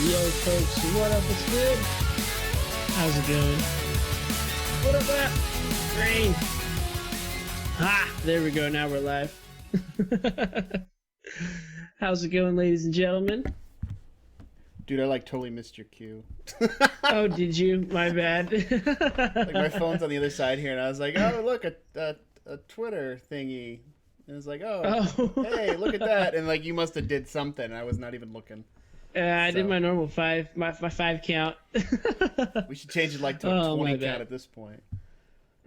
Yo, folks, what up? What's good? How's it going? What up, Rain? Ah, there we go. Now we're live. How's it going, ladies and gentlemen? Dude, I totally missed your cue. Oh, did you? My bad. My phone's on the other side here, and I was like, oh, look, a Twitter thingy. And it's like, oh, hey, look at that. And you must have did something. And I was not even looking. I did my normal my 5 count. We should change it to a 20 count at this point.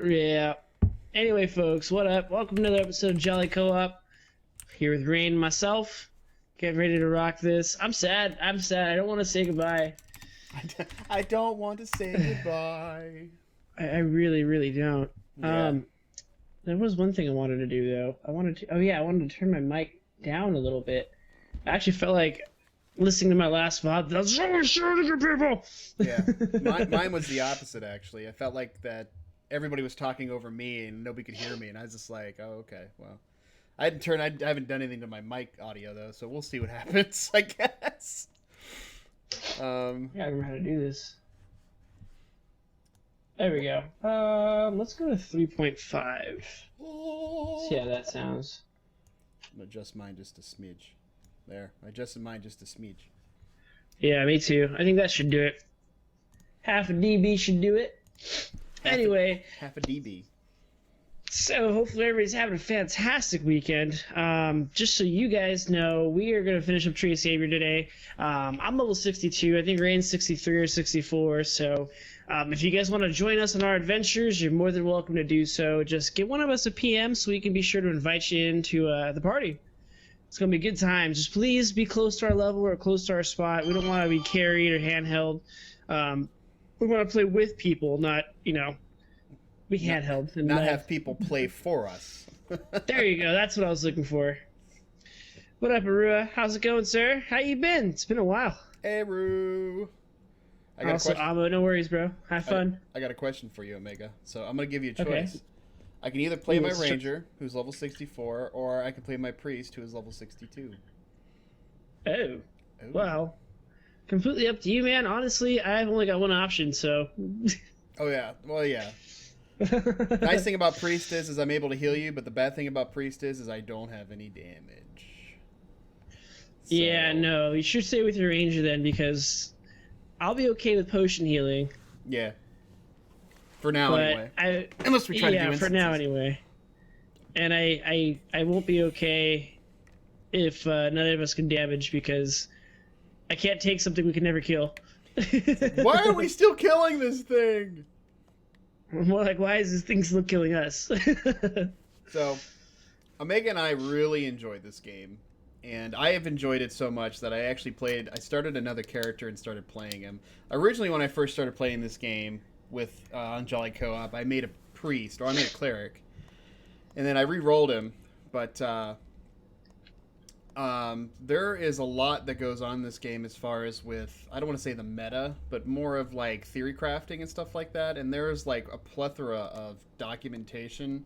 Yeah. Anyway, folks, what up? Welcome to another episode of Jolly Co-op. Here with Rain and myself. Getting ready to rock this. I'm sad. I don't want to say goodbye. I don't want to say goodbye. I really, really don't. Yeah. There was one thing I wanted to do, though. I wanted to turn my mic down a little bit. I actually felt like listening to my last VOD, that's so shouting at people! Yeah. Mine was the opposite, actually. I felt like that everybody was talking over me and nobody could hear me, and I was just like, oh, okay, well. I haven't done anything to my mic audio, though, so we'll see what happens, I guess. Yeah, I remember how to do this. There we go. Let's go to 3.5. See how that sounds. I'm gonna adjust mine just a smidge. There. I adjusted mine just a smidge. Yeah, me too. I think that should do it. Half a dB should do it. Anyway. Half a dB. So hopefully everybody's having a fantastic weekend. Just so you guys know, we are going to finish up Tree of Savior today. I'm level 62. I think Rain's 63 or 64. So if you guys want to join us on our adventures, you're more than welcome to do so. Just give one of us a PM so we can be sure to invite you into the party. It's going to be a good time. Just please be close to our level or close to our spot. We don't want to be carried or handheld. We want to play with people, not, be handheld. And not have people play for us. There you go. That's what I was looking for. What up, Arua? How's it going, sir? How you been? It's been a while. Hey, Roo. I got Also, a question. Amo, no worries, bro. Have fun. I got a question for you, Omega. So I'm going to give you a choice. Okay. I can either play my Ranger, who's level 64, or I can play my Priest, who is level 62. Oh. Well, completely up to you, man. Honestly, I've only got one option, so... Oh, yeah. Well, yeah. Nice thing about Priest is I'm able to heal you, but the bad thing about Priest is I don't have any damage. So... Yeah, no. You should stay with your Ranger then, because I'll be okay with potion healing. Yeah. For now, anyway. Unless we try to do instances. Yeah, for now, anyway. And I won't be okay if none of us can damage, because I can't take something we can never kill. Why are we still killing this thing? More like, why is this thing still killing us? So, Omega and I really enjoyed this game. And I have enjoyed it so much that I started another character and started playing him. Originally, when I first started playing this game with on Jolly Co-op, I made a priest, or I made a cleric. And then I re-rolled him. But there is a lot that goes on in this game as far as with, I don't want to say the meta, but more of theory crafting and stuff like that. And there's a plethora of documentation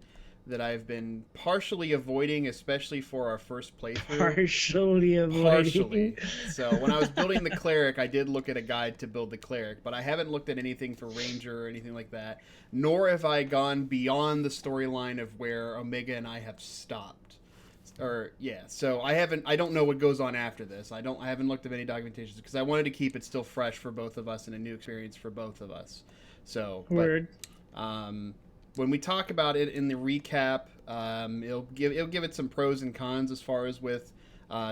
that I've been partially avoiding, especially for our first playthrough. Partially. So when I was building the cleric, I did look at a guide to build the cleric, but I haven't looked at anything for Ranger or anything like that, nor have I gone beyond the storyline of where Omega and I have stopped. So I don't know what goes on after this. I haven't looked at any documentations because I wanted to keep it still fresh for both of us and a new experience for both of us. So, Word. When we talk about it in the recap, it'll give it some pros and cons as far as with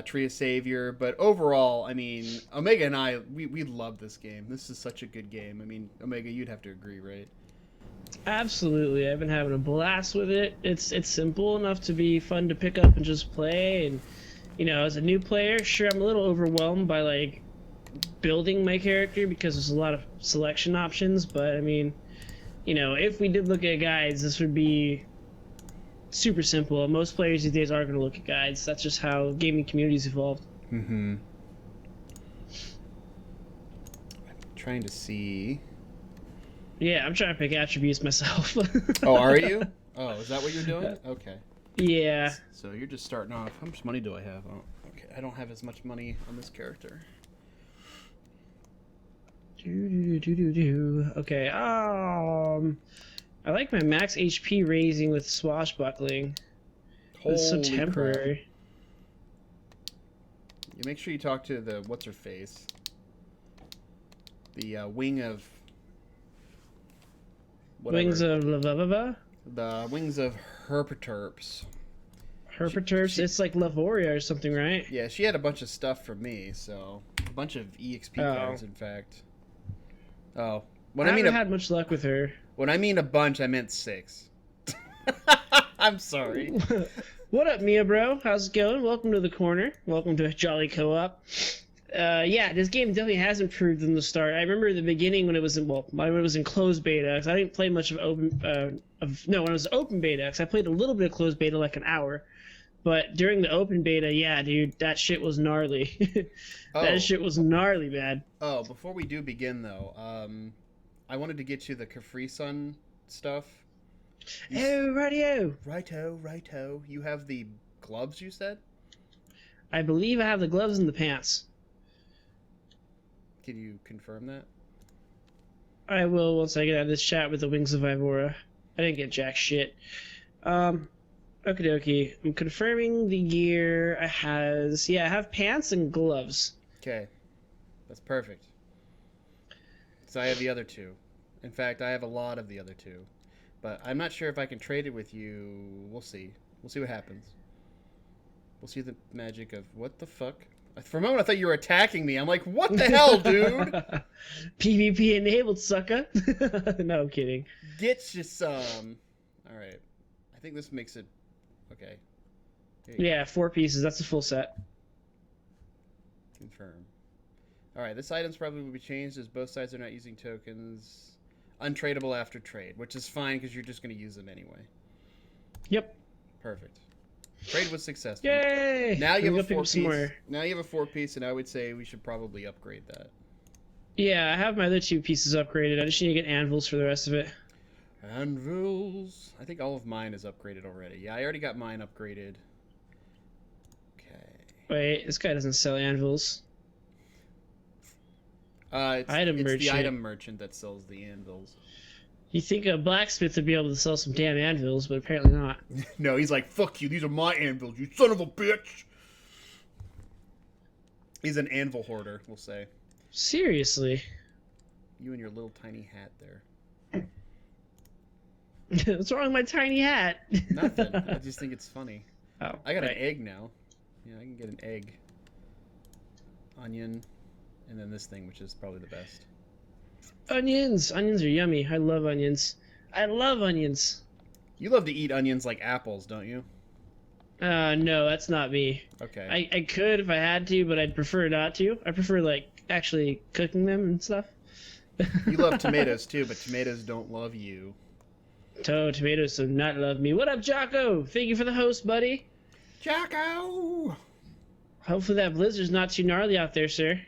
Tree of Savior. But overall, I mean, Omega and I, we love this game. This is such a good game. I mean, Omega, you'd have to agree, right? Absolutely. I've been having a blast with it. It's simple enough to be fun to pick up and just play. And, as a new player, sure, I'm a little overwhelmed by, building my character because there's a lot of selection options. But, I mean... if we did look at guides, this would be super simple. Most players these days are going to look at guides. That's just how gaming communities evolved. Mm-hmm. I'm trying to see... Yeah, I'm trying to pick attributes myself. Oh, are you? Oh, is that what you're doing? Okay. Yeah. So you're just starting off. How much money do I have? Oh, okay, I don't have as much money on this character. Okay. I like my max HP raising with swashbuckling. It's so Holy crap. temporary. You make sure you talk to the what's her face. The wing of whatever. Wings of The wings of Herpaterps. Herpaterps. It's like Lavoria or something, right? Yeah, she had a bunch of stuff for me, so a bunch of EXP cards, in fact. Oh, I haven't had much luck with her. When I mean a bunch, I meant 6. I'm sorry. What up, Mia bro? How's it going? Welcome to the corner. Welcome to Jolly Co-op. Yeah, this game definitely has improved from the start. I remember the beginning when it was in closed beta. 'Cause I didn't play much of when it was open beta. 'Cause I played a little bit of closed beta, like an hour. But during the open beta, yeah, dude, that shit was gnarly. That shit was gnarly, man. Oh, before we do begin, though, I wanted to get you the Capri Sun stuff. Oh, radio. Righto. You have the gloves, you said? I believe I have the gloves and the pants. Can you confirm that? I will once I get out of this chat with the Wings of Ivora. I didn't get jack shit. Okie dokie. I'm confirming the gear. I have pants and gloves. Okay. That's perfect. So I have the other 2. In fact, I have a lot of the other 2. But I'm not sure if I can trade it with you. We'll see. We'll see what happens. We'll see the magic of... What the fuck? For a moment, I thought you were attacking me. I'm like, what the hell, dude? PvP enabled, sucker. No, I'm kidding. Get you some. All right. I think this makes it... Okay. Yeah, 4 pieces. That's a full set. Confirm. All right. This item's probably will be changed as both sides are not using tokens. Untradeable after trade, which is fine because you're just going to use them anyway. Yep. Perfect. Trade was successful. Yay! Now you have a 4-piece. More. Now you have a 4-piece, and I would say we should probably upgrade that. Yeah, I have my other 2 pieces upgraded. I just need to get anvils for the rest of it. Anvils. I think all of mine is upgraded already. Yeah, I already got mine upgraded. Okay. Wait, this guy doesn't sell anvils. It's the item merchant that sells the anvils. You think a blacksmith would be able to sell some damn anvils, but apparently not. No, he's like, fuck you, these are my anvils, you son of a bitch! He's an anvil hoarder, we'll say. Seriously? You and your little tiny hat there. What's wrong with my tiny hat? Nothing, I just think it's funny. Oh, I got an egg now. Yeah, I can get an egg. Onion. And then this thing, which is probably the best. Onions! Onions are yummy. I love onions. I love onions. You love to eat onions like apples, don't you? No, that's not me. Okay. I could if I had to, but I'd prefer not to. I prefer, like, actually cooking them and stuff. You love tomatoes, too, but tomatoes don't love you. Tomatoes do not love me. What up, Jocko? Thank you for the host, buddy. Jocko! Hopefully that blizzard's not too gnarly out there, sir.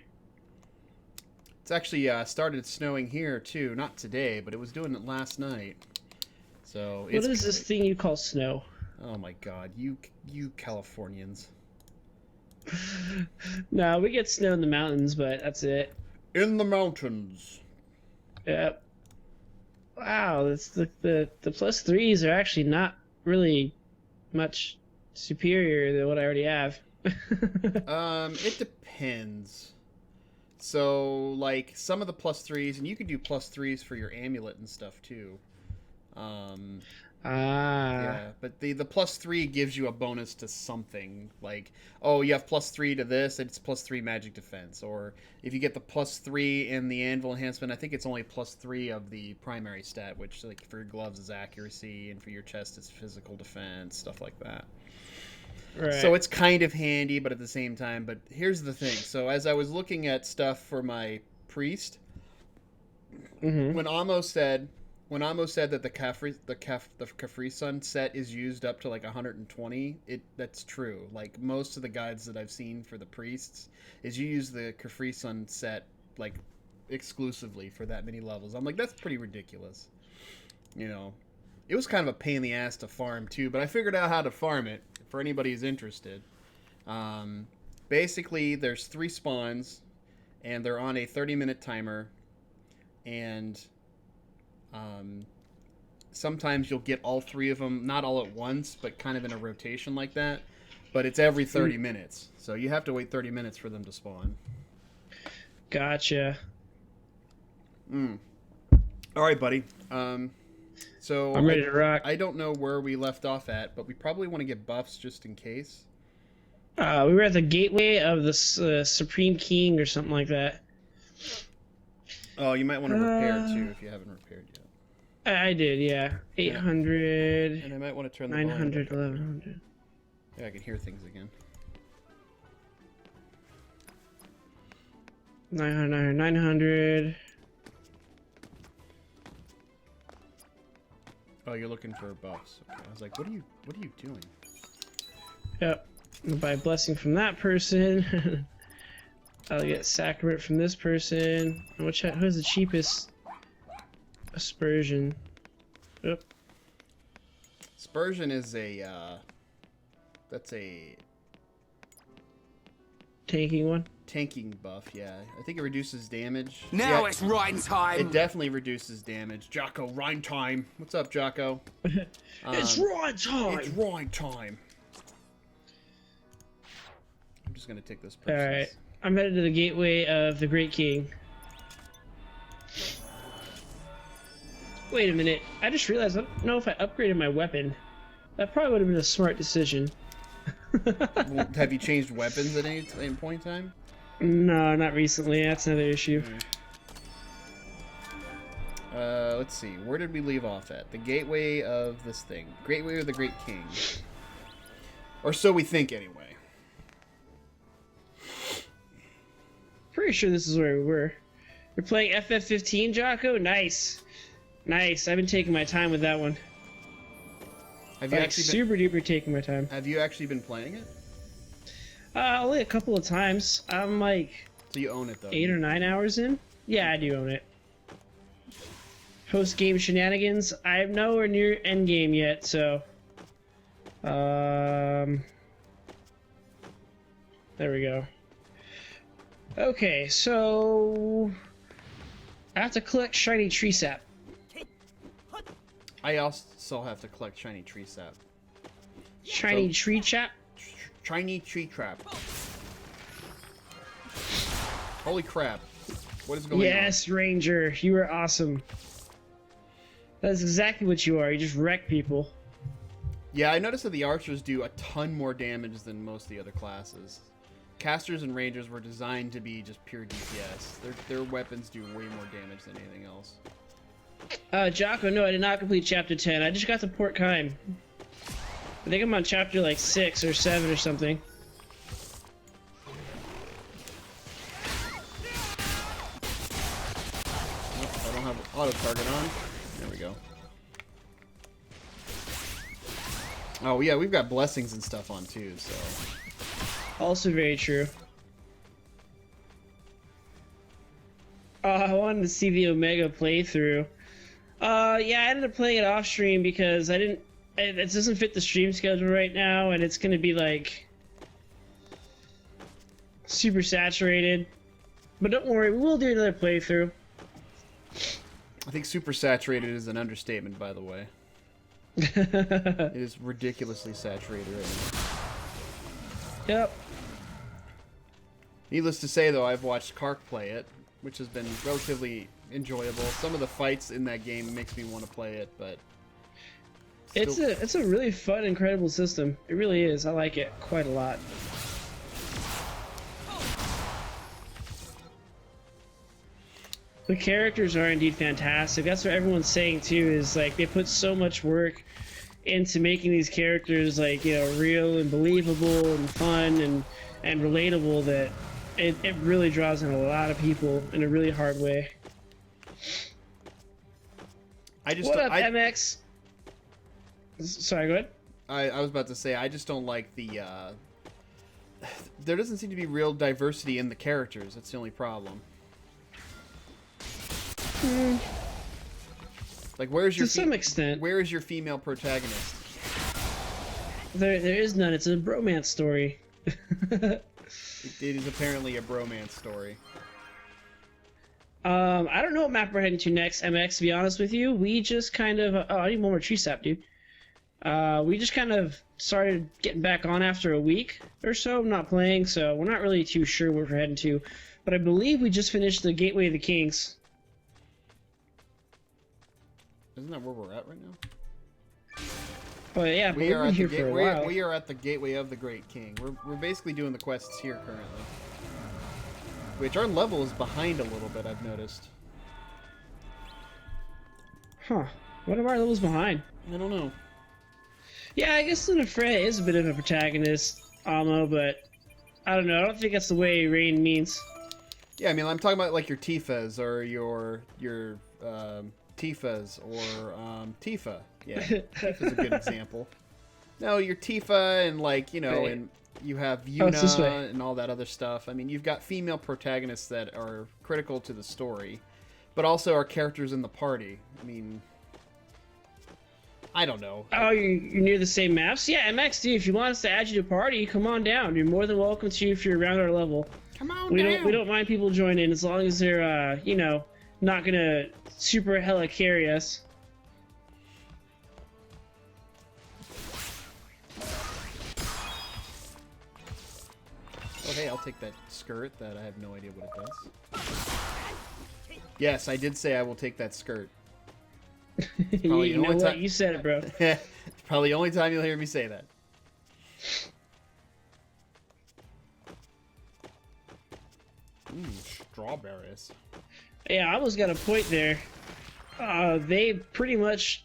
It's actually started snowing here, too. Not today, but it was doing it last night. So what is this thing you call snow? Oh, my God. You Californians. No, we get snow in the mountains, but that's it. In the mountains. Yep. Wow, that's the +3s are actually not really much superior than what I already have. It depends. So, like, some of the +3s, and you can do +3s for your amulet and stuff, too. Yeah, but the +3 gives you a bonus to something. Like, oh, you have +3 to this, it's +3 magic defense. Or if you get the +3 in the anvil enhancement, I think it's only +3 of the primary stat, which, like, for your gloves is accuracy, and for your chest is physical defense, stuff like that. Right. So it's kind of handy, but at the same time. But here's the thing. So as I was looking at stuff for my priest, when Amo said that the Capri Sun set is used up to like 120, that's true. Like most of the guides that I've seen for the priests is you use the Capri Sun set like exclusively for that many levels. I'm like, that's pretty ridiculous. You know, it was kind of a pain in the ass to farm too, but I figured out how to farm it for anybody who's interested. Basically, there's 3 spawns, and they're on a 30-minute timer. and sometimes you'll get all 3 of them, not all at once, but kind of in a rotation like that. But it's every 30 minutes, so you have to wait 30 minutes for them to spawn. Gotcha. All right, buddy. So I'm ready to rock. I don't know where we left off at, but we probably want to get buffs just in case. We were at the gateway of the Supreme King or something like that. Oh, you might want to repair too if you haven't repaired yet. I did, yeah. 800. And I might want to turn the 900, volume up. 1100. Yeah, I can hear things again. 900, 900. Oh, you're looking for buffs. Okay. I was like, what are you doing? Yep. I'll buy blessing from that person. I'll get sacrament from this person. Who's the cheapest? Aspersion. Yep. Aspersion is a that's a Tanking one. tanking buff, yeah. I think it reduces damage. Now Yeah, it's Rhine time. it definitely reduces damage. Jocko, Rhine time. What's up, Jocko? It's Rhine time! It's Rhine time. I'm just gonna take this person. Alright. I'm headed to the gateway of the Great King. Wait a minute. I just realized I don't know if I upgraded my weapon. That probably would have been a smart decision. Well, have you changed weapons at any point in time? No, not recently. That's another issue. Let's see. Where did we leave off at? The gateway of this thing. Gateway of the Great King. Or so we think, anyway. Pretty sure this is where we were. You're playing FF15, Jocko? Nice. Nice. I've been taking my time with that one. Have you Like, actually super duper taking my time. Have you actually been playing it? Only a couple of times. I'm like So you own it though. 8 or 9 hours in. Yeah, I do own it. Post-game shenanigans. I'm nowhere near endgame yet, so... There we go. Okay, so... I have to collect shiny tree sap. I also have to collect shiny tree sap. Shiny tree chap? Shiny tree trap. Holy crap. What is going on? Yes, Ranger. You are awesome. That's exactly what you are. You just wreck people. Yeah, I noticed that the archers do a ton more damage than most of the other classes. Casters and rangers were designed to be just pure DPS. Their weapons do way more damage than anything else. Jocko, no, I did not complete chapter 10. I just got to Port Kime. I think I'm on chapter like 6 or 7 or something. Nope, I don't have auto target on. There we go. Oh yeah, we've got blessings and stuff on too, so. Also very true. I wanted to see the Omega playthrough. Yeah, I ended up playing it off stream because I didn't. It doesn't fit the stream schedule right now, and it's gonna be like super saturated. But don't worry, we will do another playthrough. I think super saturated is an understatement, by the way. It is ridiculously saturated right now. Yep. Needless to say, though, I've watched Kark play it, which has been relatively enjoyable. Some of the fights in that game makes me want to play it, but It's a really fun, incredible system. It really is. I like it quite a lot. The characters are indeed fantastic. That's what everyone's saying too. Is like they put so much work into making these characters like, you know, real and believable and fun and relatable that it really draws in a lot of people in a really hard way. What up, MX? Sorry, go ahead. I was about to say, I just don't like the, there doesn't seem to be real diversity in the characters. That's the only problem. Like, where's your... To some extent. Where is your female protagonist? There is none. It's a bromance story. It is apparently a bromance story. I don't know what map we're heading to next, MX, to be honest with you. We just kind of... oh, I need one more tree sap, dude. We just kind of started getting back on after a week or so of not playing, so we're not really too sure where we're heading to. But I believe we just finished the Gateway of the Kings. Isn't that where we're at right now? Oh yeah, but we've been here for a while. We are at the Gateway of the Great King. We're basically doing the quests here currently. Which our level is behind a little bit, I've noticed. Huh. What are our levels behind? I don't know. Yeah, I guess Linafre is a bit of a protagonist, Amo, but I don't know. I don't think that's the way Rain means. Yeah, I mean, I'm talking about like your Tifas or your Tifas or Tifa. Yeah, Tifa's a good example. No, your Tifa and like, you know, and you have Yuna and all that other stuff. I mean, you've got female protagonists that are critical to the story, but also are characters in the party. I mean, I don't know. Oh, you're near the same maps? Yeah, MXD, if you want us to add you to party, come on down. You're more than welcome to if you're around our level. Come on down. We don't mind people joining as long as they're, you know, not gonna super hella carry us. Oh, hey, I'll take that skirt that I have no idea what it does. Yes, I did say I will take that skirt. You know what? You said it, bro. It's probably the only time you'll hear me say that. Strawberries. Yeah, I almost got a point there. They pretty much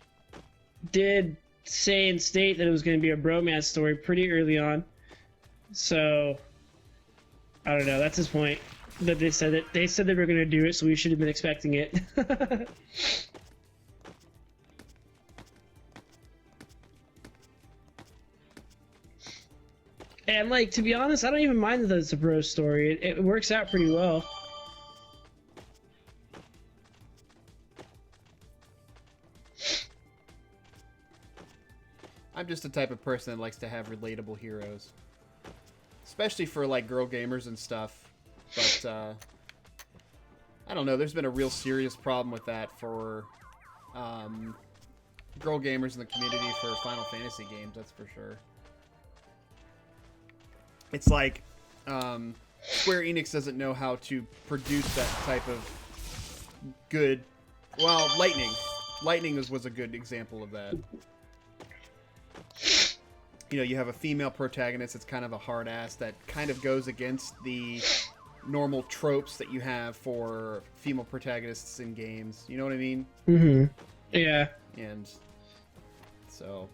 did say and state that it was going to be a bromance story pretty early on. So, I don't know. That's his point. That they said it. They said they were going to do it, so we should have been expecting it. And, like, to be honest, I don't even mind that it's a bro story. It works out pretty well. I'm just the type of person that likes to have relatable heroes. Especially for, like, girl gamers and stuff. But, I don't know, there's been a real serious problem with that for, girl gamers in the community for Final Fantasy games, that's for sure. It's like, Square Enix doesn't know how to produce that type of good... Well, Lightning. Lightning was a good example of that. You know, you have a female protagonist that's kind of a hard ass that kind of goes against the normal tropes that you have for female protagonists in games. You know what I mean? Mm-hmm. Yeah. And so...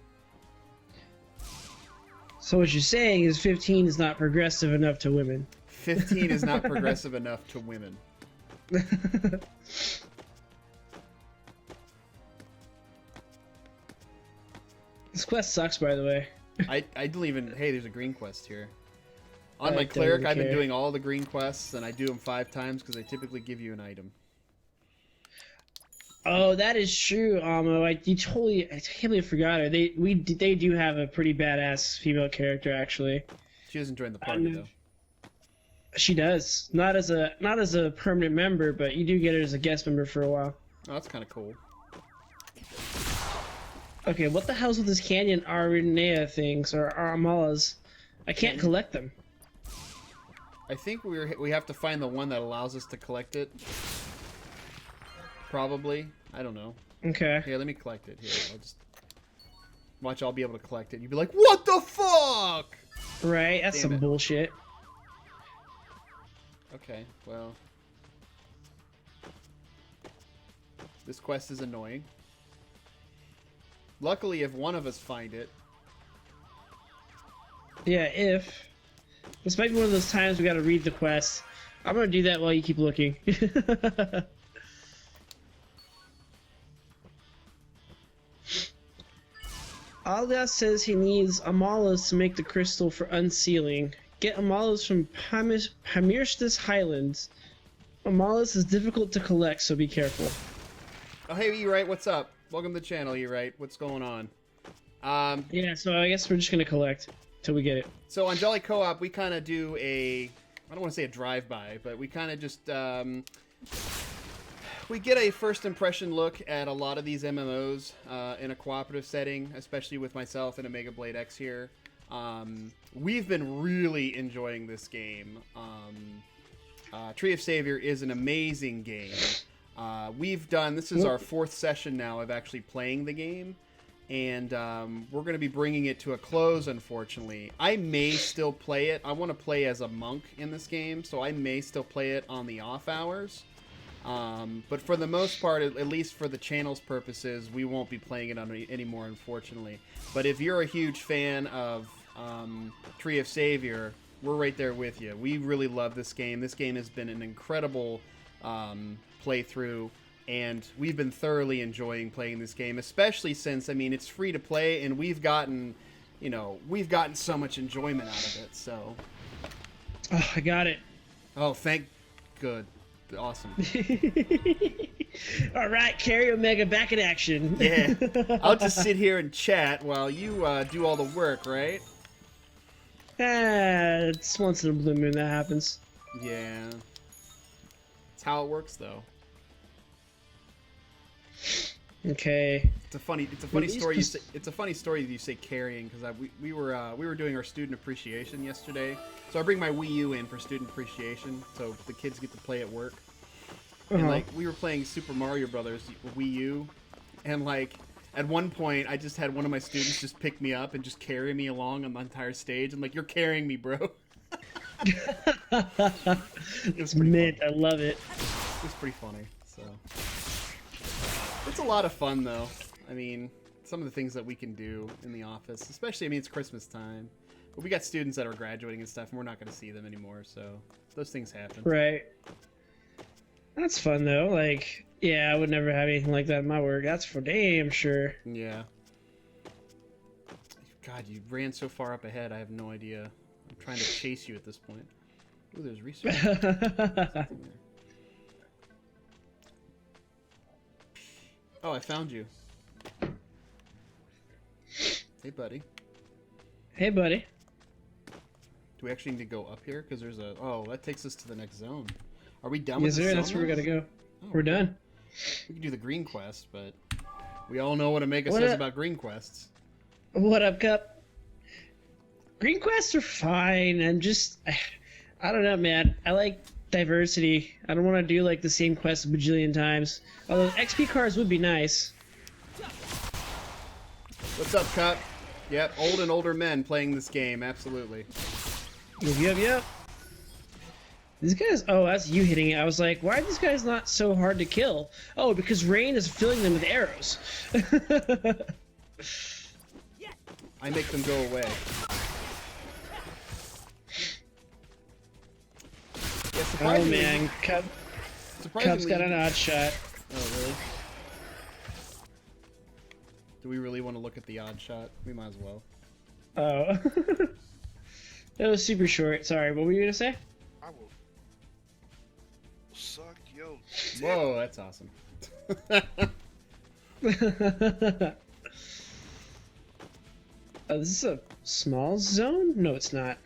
So what you're saying is 15 is not progressive enough to women. 15 is not progressive enough to women. This quest sucks, by the way. I didn't even... Hey, there's a green quest here. On my cleric, I've been doing all the green quests, and I do them 5 times because they typically give you an item. Oh, that is true, Amo. I can't believe I forgot her. They do have a pretty badass female character, actually. She doesn't join the party though. She does. Not as a permanent member, but you do get her as a guest member for a while. Oh, that's kind of cool. Okay, what the hell's with this Canyon Aranea things or Armalas? I can't collect them. I think we have to find the one that allows us to collect it. Probably. I don't know. Okay. Here, let me collect it. Here, I'll just... Watch, I'll be able to collect it. You'd be like, what the fuck? Right, that's some bullshit. Okay, well... This quest is annoying. Luckily, if one of us find it... Yeah, if... This might be one of those times we gotta read the quest. I'm gonna do that while you keep looking. Alias says he needs Amalas to make the crystal for unsealing. Get Amalas from Pamirstis Highlands. Amalas is difficult to collect, so be careful. Oh, hey, E-Right, what's up? Welcome to the channel, E-Right. What's going on? Yeah, so I guess we're just gonna collect till we get it. So on Jolly Co-op, we kind of do a... I don't want to say a drive-by, but we kind of just we get a first impression look at a lot of these MMOs in a cooperative setting, especially with myself and Omegabladex here. We've been really enjoying this game. Tree of Savior is an amazing game. This is our 4th session now of actually playing the game, and we're going to be bringing it to a close, unfortunately. I may still play it. I want to play as a monk in this game, so I may still play it on the off hours. But for the most part, at least for the channel's purposes, we won't be playing it anymore, unfortunately. But if you're a huge fan of Tree of Savior, we're right there with you. We really love this game. This game has been an incredible playthrough, and we've been thoroughly enjoying playing this game, especially since, I mean, it's free to play, and we've gotten so much enjoyment out of it, so. Oh, I got it. Oh, good. Awesome. All right, Carry Omega back in action. Yeah. I'll just sit here and chat while you do all the work, right? It's once in a blue moon that happens. Yeah. It's how it works, though. Okay. It's a funny story. It's a funny story that you say carrying, because we were doing our student appreciation yesterday. So I bring my Wii U in for student appreciation, so the kids get to play at work. And like we were playing Super Mario Brothers Wii U, and like at one point I just had one of my students just pick me up and just carry me along on the entire stage. I'm like, "You're carrying me, bro." It's mint. I love it. It was pretty funny. So it's a lot of fun, though. I mean, some of the things that we can do in the office, especially, I mean, it's Christmas time. But we got students that are graduating and stuff, and we're not going to see them anymore, so those things happen. Right. That's fun, though. Like, yeah, I would never have anything like that in my work. That's for damn sure. Yeah. God, you ran so far up ahead, I have no idea. I'm trying to chase you at this point. Ooh, there's research. Oh, I found you. Hey, buddy. Hey, buddy. Do we actually need to go up here? Because there's a... Oh, that takes us to the next zone. Are we done with this the zone? That's where we gotta go. Oh, we're done. We can do the green quest, but we all know what Omega says about green quests. What up, Cup? Green quests are fine. I don't know, man. I like diversity. I don't want to do like the same quest a bajillion times. Although XP cards would be nice. What's up, Cup? Yep, old and older men playing this game, absolutely. Yep. These guys, oh, that's you hitting it. I was like, why are these guys not so hard to kill? Oh, because Rain is filling them with arrows. I make them go away. Yeah, oh man, Cub's got an odd shot. Oh, really? Do we really want to look at the odd shot? We might as well. Oh. That was super short. Sorry, what were you gonna say? I will suck yo. Whoa, that's awesome. Oh, this is a small zone? No, it's not.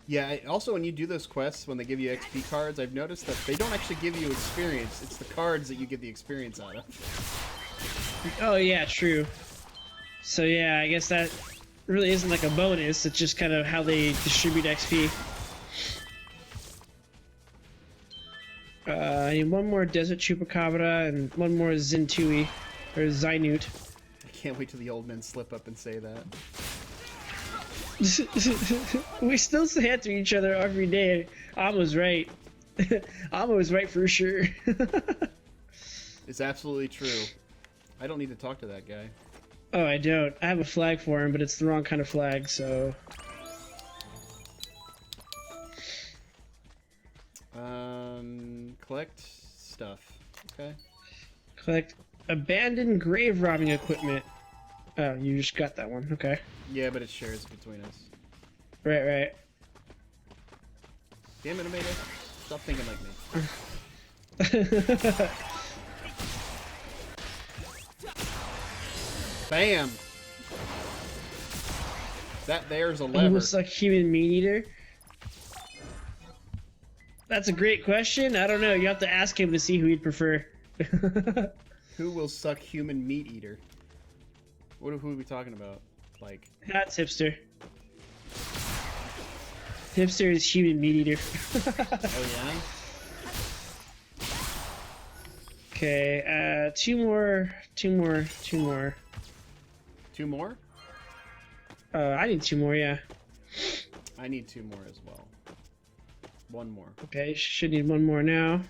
Yeah, also when you do those quests, when they give you XP cards, I've noticed that they don't actually give you experience. It's the cards that you get the experience out of. Oh yeah, true. So yeah, I guess that really isn't like a bonus, it's just kind of how they distribute XP. I need one more Desert Chupacabra and one more Zintui, or Zynute. I can't wait till the old men slip up and say that. We still say that to each other every day. Amos right. Amos right for sure. It's absolutely true. I don't need to talk to that guy. Oh, I don't. I have a flag for him, but it's the wrong kind of flag, so... Collect stuff. Okay. Collect abandoned grave robbing equipment. Oh, you just got that one. Okay. Yeah, but it shares between us. Right. Damn it, Omega. Stop thinking like me. Bam! That there's a lever. Almost like human meat eater. That's a great question. I don't know. You have to ask him to see who he'd prefer. Who will suck human meat eater? Who are we talking about? Like... That's Hipster. Hipster is human meat eater. Oh, yeah? Okay, two more. Two more? I need two more, yeah. I need two more as well. One more. Okay, should need one more now.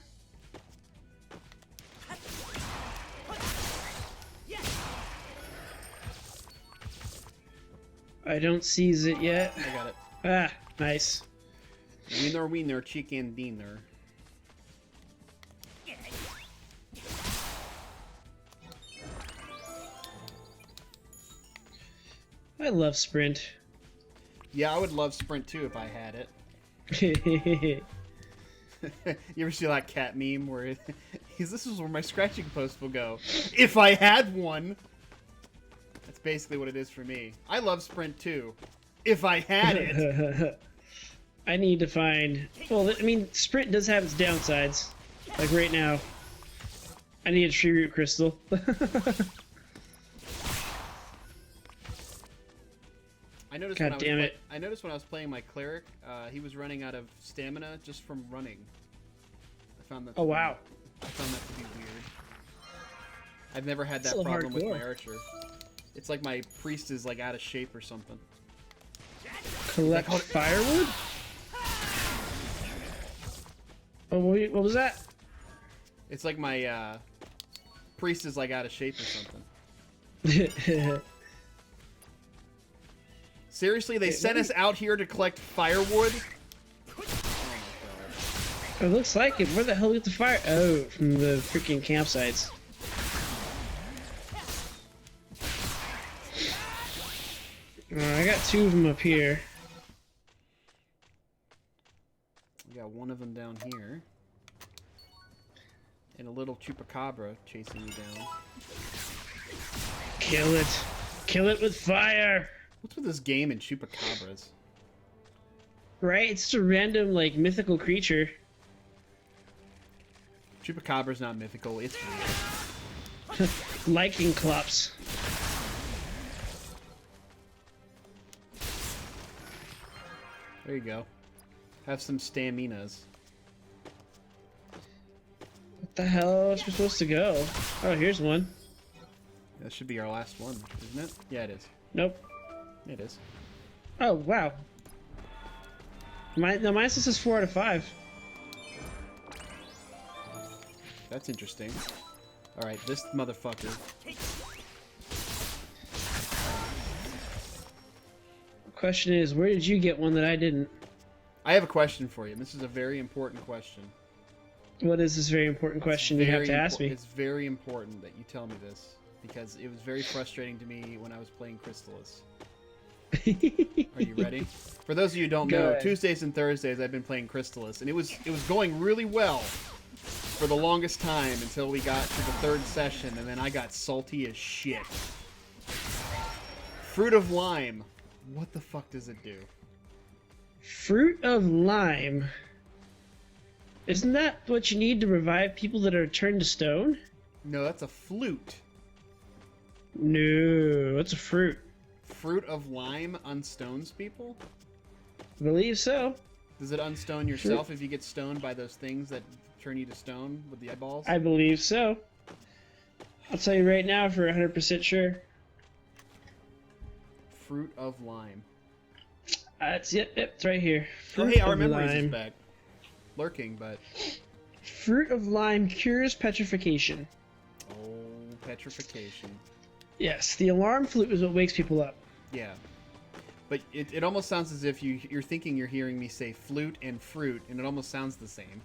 I don't seize it yet. I got it. Ah, nice. Wiener, chicken dinner. I love Sprint. Yeah, I would love Sprint too if I had it. You ever see that cat meme where this is where my scratching post will go if I had one? That's basically what it is for me. I love Sprint too, if I had it. I need to find... Well, I mean, Sprint does have its downsides. Like right now. I need a tree root crystal. I noticed God damn it. I noticed when I was playing my cleric, he was running out of stamina just from running. I found that. Oh wow. I found that to be weird. I've never had that Still problem with hardcore. my archer. It's like my priest is like out of shape or something. Collect firewood? Oh, what was that? It's like my priest is like out of shape or something. Seriously, they sent us out here to collect firewood? Oh my god. It looks like it. Where the hell is the fire? Oh, from the freaking campsites. I got two of them up here. We got one of them down here. And a little chupacabra chasing me down. Kill it. Kill it with fire. What's with this game and chupacabras? Right? It's just a random, like, mythical creature. Chupacabra's not mythical, it's real. Lichen clops. There you go. Have some staminas. What the hell is we supposed to go? Oh, here's one. That should be our last one, isn't it? Yeah, it is. Nope. It is. Oh, wow. Mine says it's 4 out of 5. That's interesting. Alright, this motherfucker. The question is, where did you get one that I didn't? I have a question for you. This is a very important question. What is this very important question you have to ask me? It's very important that you tell me this, because it was very frustrating to me when I was playing Crystalis. Are you ready? For those of you who don't Go know, ahead. Tuesdays and Thursdays I've been playing Crystalis, and it was going really well for the longest time until we got to the third session, and then I got salty as shit. Fruit of Lime. What the fuck does it do? Fruit of Lime. Isn't that what you need to revive people that are turned to stone? No, that's a flute. No, it's a fruit. Fruit of Lime unstones people? I believe so. Does it unstone yourself if you get stoned by those things that turn you to stone with the eyeballs? I believe so. I'll tell you right now for 100% sure. Fruit of Lime. Yep, it's right here. Oh, Fruit hey, our of memories is Lime. back. Lurking, but... Fruit of Lime cures petrification. Oh, petrification. Yes, the alarm flute is what wakes people up. Yeah. But it almost sounds as if you're thinking you're hearing me say flute and fruit, and it almost sounds the same.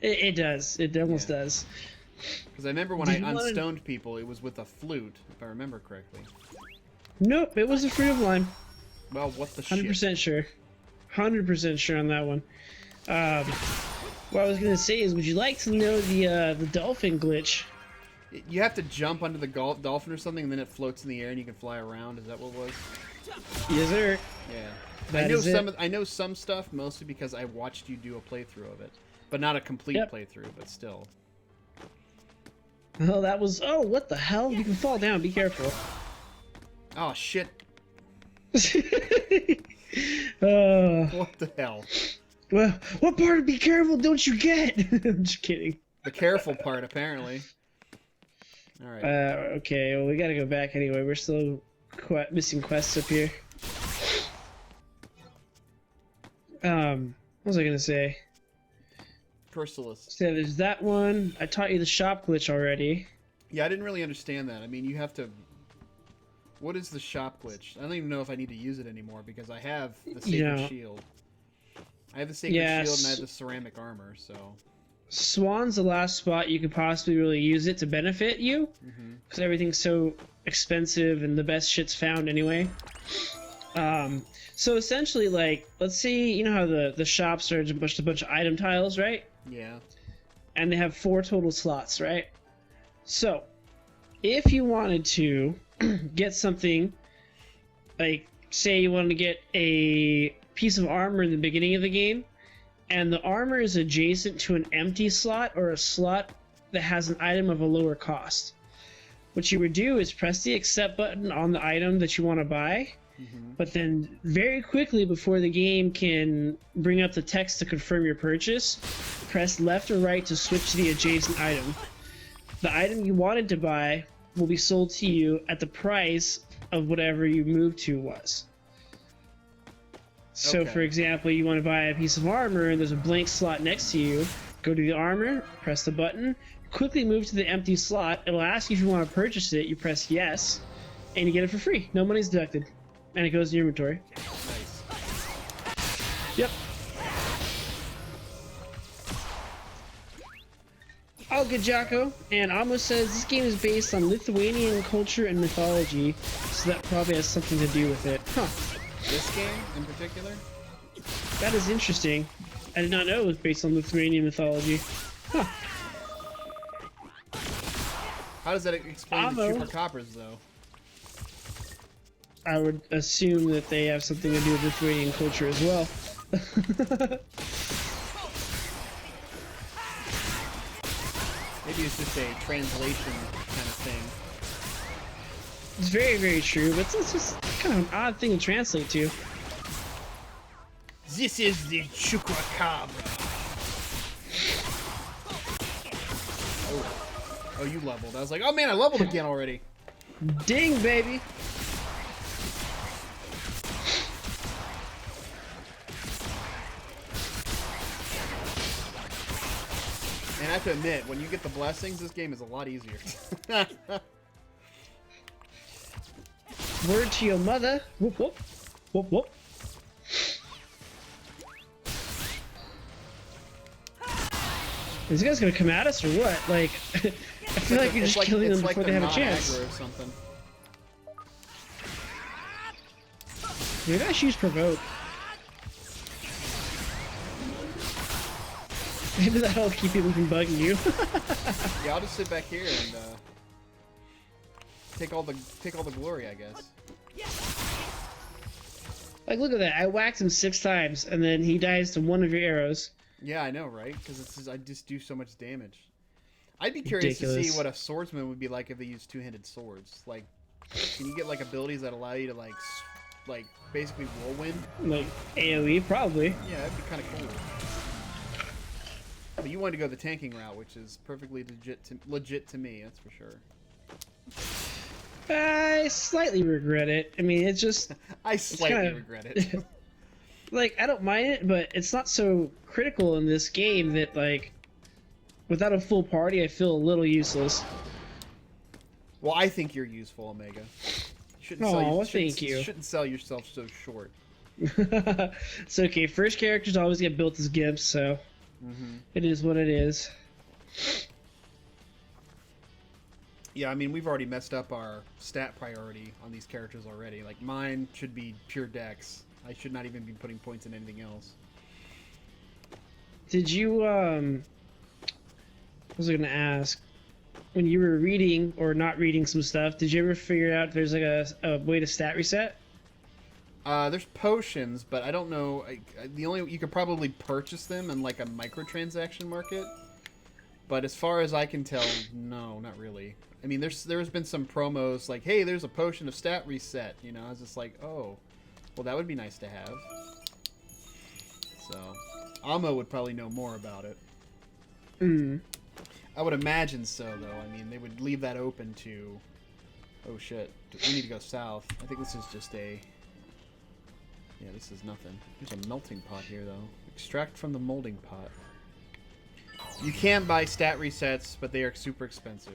It does. It almost does. Because I remember when Did I you wanna- unstoned people, it was with a flute, if I remember correctly. Nope, it was a Fruit of Lime. Well, what the shit? 100% sure. 100% sure on that one. What I was gonna say is, would you like to know the dolphin glitch? You have to jump under the dolphin or something, and then it floats in the air and you can fly around. Is that what it was? Yes, sir. Yeah. That is it. I know some stuff mostly because I watched you do a playthrough of it, but not a complete playthrough. But still. Oh, that was. Oh, what the hell? You can fall down. Be careful. Oh shit! What the hell? Well, what part of "be careful" don't you get? I'm just kidding. The careful part, apparently. All right. Okay. Well, we gotta go back anyway. We're still missing quests up here. What was I gonna say? Persilis. So there's that one. I taught you the shop glitch already. Yeah, I didn't really understand that. I mean, you have to. What is the shop glitch? I don't even know if I need to use it anymore because I have the sacred shield. I have the sacred shield and I have the ceramic armor, so. Swan's the last spot you could possibly really use it to benefit you, because everything's so expensive and the best shit's found anyway. So essentially, like, let's say you know how the shops are just a bunch of item tiles, right? Yeah. And they have 4 total slots, right? So, if you wanted to get something, like, say you wanted to get a piece of armor in the beginning of the game, and the armor is adjacent to an empty slot or a slot that has an item of a lower cost. What you would do is press the accept button on the item that you want to buy, but then very quickly before the game can bring up the text to confirm your purchase, press left or right to switch to the adjacent item. The item you wanted to buy will be sold to you at the price of whatever you moved to was. So, for example, you want to buy a piece of armor and there's a blank slot next to you. Go to the armor, press the button, quickly move to the empty slot. It'll ask you if you want to purchase it. You press yes, and you get it for free. No money's deducted. And it goes in your inventory. Nice. Yep. All good, Jocko. And Amos says this game is based on Lithuanian culture and mythology, so that probably has something to do with it. Huh. This game in particular? That is interesting. I did not know it was based on Lithuanian mythology. Huh. How does that explain the Chupacabras, though? I would assume that they have something to do with Lithuanian culture as well. Maybe it's just a translation kind of thing. It's very, very true, but it's just kind of an odd thing to translate to. This is the Chupacabra. Oh, you leveled. I was like, oh man, I leveled again already. Ding, baby! And I have to admit, when you get the blessings, this game is a lot easier. Word to your mother. Whoop, whoop. Whoop, whoop. Is this guy's gonna come at us or what? Like, I feel like you're just killing them before they have a chance. Or something. Maybe I should use provoke. Maybe that'll keep people from bugging you. Yeah, I'll just sit back here and take all the glory, I guess. Like, look at that! I whacked him 6 times, and then he dies to one of your arrows. Yeah, I know, right? Because I just do so much damage. I'd be curious to see what a swordsman would be like if they used 2-handed swords. Like, can you get like abilities that allow you to like basically whirlwind? Like AOE, probably. Yeah, that'd be kind of cool. But you wanted to go the tanking route, which is perfectly legit to me, that's for sure. I slightly regret it. I mean, it's just... I slightly regret it. Like, I don't mind it, but it's not so critical in this game that, like, without a full party, I feel a little useless. Well, I think you're useful, Omega. Thank you. You shouldn't sell yourself so short. It's okay. First characters always get built as gimps, so it is what it is. Yeah, I mean, we've already messed up our stat priority on these characters already. Like, mine should be pure dex. I should not even be putting points in anything else. Did you, what was I gonna ask? When you were reading or not reading some stuff, did you ever figure out if there's like a way to stat reset? There's potions, but I don't know. The only you could probably purchase them in like a microtransaction market. But as far as I can tell, no, not really. I mean, there's been some promos like, hey, there's a potion of stat reset. You know, I was just like, oh, well, that would be nice to have. So, Amo would probably know more about it. I would imagine so, though. I mean, they would leave that open to... Oh, shit. We need to go south. I think this is just a... Yeah, this is nothing. There's a melting pot here, though. Extract from the molding pot. You can buy stat resets, but they are super expensive.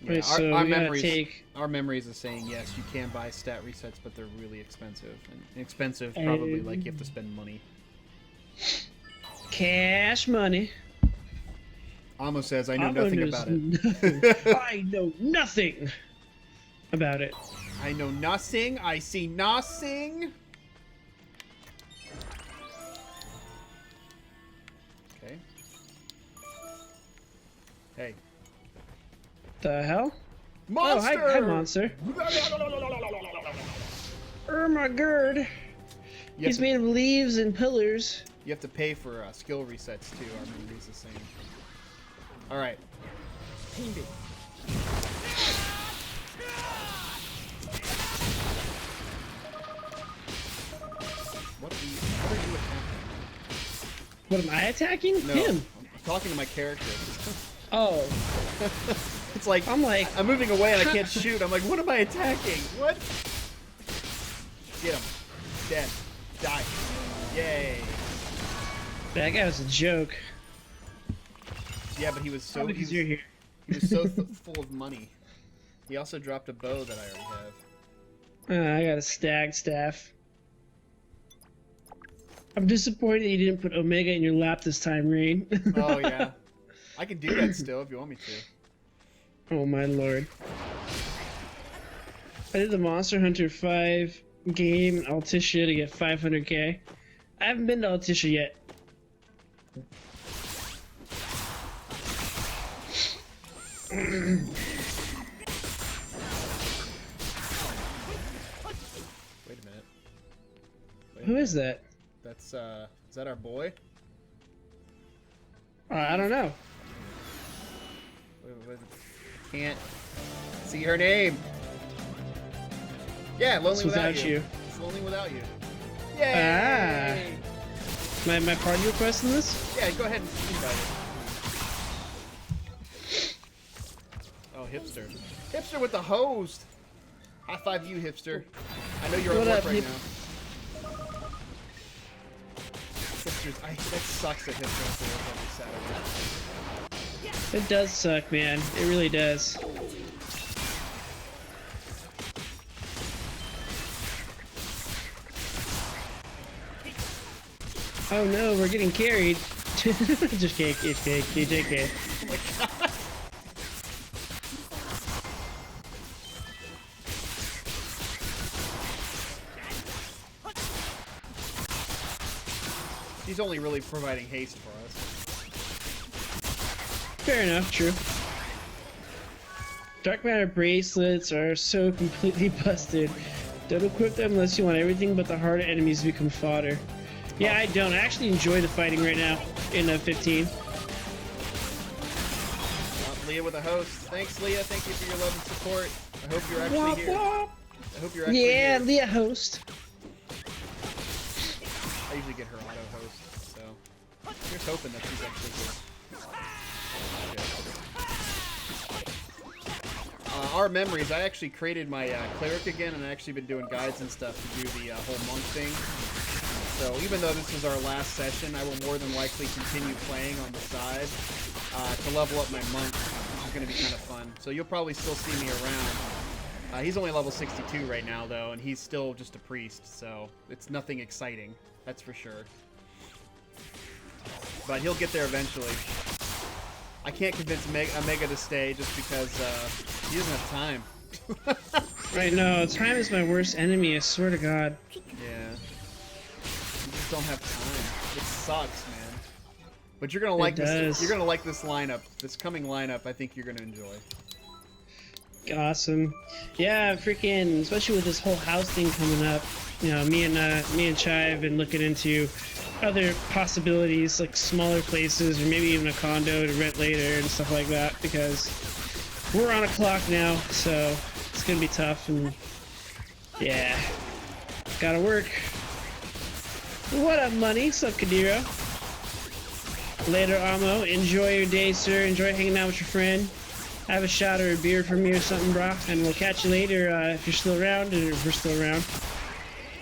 Yeah, Wait, so our memories is saying, yes, you can buy stat resets, but they're really expensive. And expensive, probably, like, you have to spend money. Cash money. Amo says, I know nothing about it. I know nothing about it. I know nothing. I see nothing. Okay. Hey. The hell? Monster! Oh, hi, monster. Oh my god. He's made of leaves and pillars. You have to pay for skill resets too. Our memory's the same. All right. What are you attacking? What am I attacking? No, Him. I'm talking to my character. Oh. It's like I'm moving away and I can't shoot. I'm like, what am I attacking? What? Get him. Dead. Die. Yay. That guy was a joke. Yeah, but he was so because you're here. He was so full of money. He also dropped a bow that I already have. I got a stag staff. I'm disappointed you didn't put Omega in your lap this time, Rain. Oh yeah, I can do that still if you want me to. Oh my lord. I did the Monster Hunter 5 game in Altissia to get 500k. I haven't been to Altissia yet. Wait a minute. Who is that? That's is that our boy? I don't know. Can't see her name. Yeah, lonely It's without you. It's lonely without you. Yay! My party request in this? Yeah, go ahead and invite it. Oh, hipster. Hipster with the hose. High five you, hipster. I know you're at work right now. Hipsters, that sucks that hipster has to work every Saturday. It does suck, man. It really does. Oh no, we're getting carried. Just JK. Oh my god. He's only really providing haste for us. Fair enough, true. Dark matter bracelets are so completely busted. Don't equip them unless you want everything but the harder enemies to become fodder. Yeah, I don't. I actually enjoy the fighting right now in 15. Leah with a host. Thanks, Leah. Thank you for your love and support. I hope you're actually here. I hope you're actually here. Yeah, Leah host. I usually get her auto host, so here's hoping that she's actually here. Our memories. I actually created my cleric again, and I actually been doing guides and stuff to do the whole monk thing. So even though this is our last session, I will more than likely continue playing on the side to level up my monk, which is going to be kind of fun. So you'll probably still see me around. He's only level 62 right now, though, and he's still just a priest, so it's nothing exciting, that's for sure. But he'll get there eventually. I can't convince Omega to stay just because he doesn't have time. Right, no, time is my worst enemy, I swear to God. Yeah. You just don't have time. It sucks, man. But you're gonna like this. You're gonna like this lineup. This coming lineup, I think you're gonna enjoy. Awesome. Yeah, freaking, especially with this whole house thing coming up. You know, me and Chai have been looking into other possibilities, like smaller places, or maybe even a condo to rent later and stuff like that. Because we're on a clock now, so it's gonna be tough. And yeah, gotta work. What up, money? What's up, Kadiro? Later, Amo. Enjoy your day, sir. Enjoy hanging out with your friend. Have a shot or a beer from me or something, brah. And we'll catch you later if you're still around, or if we're still around.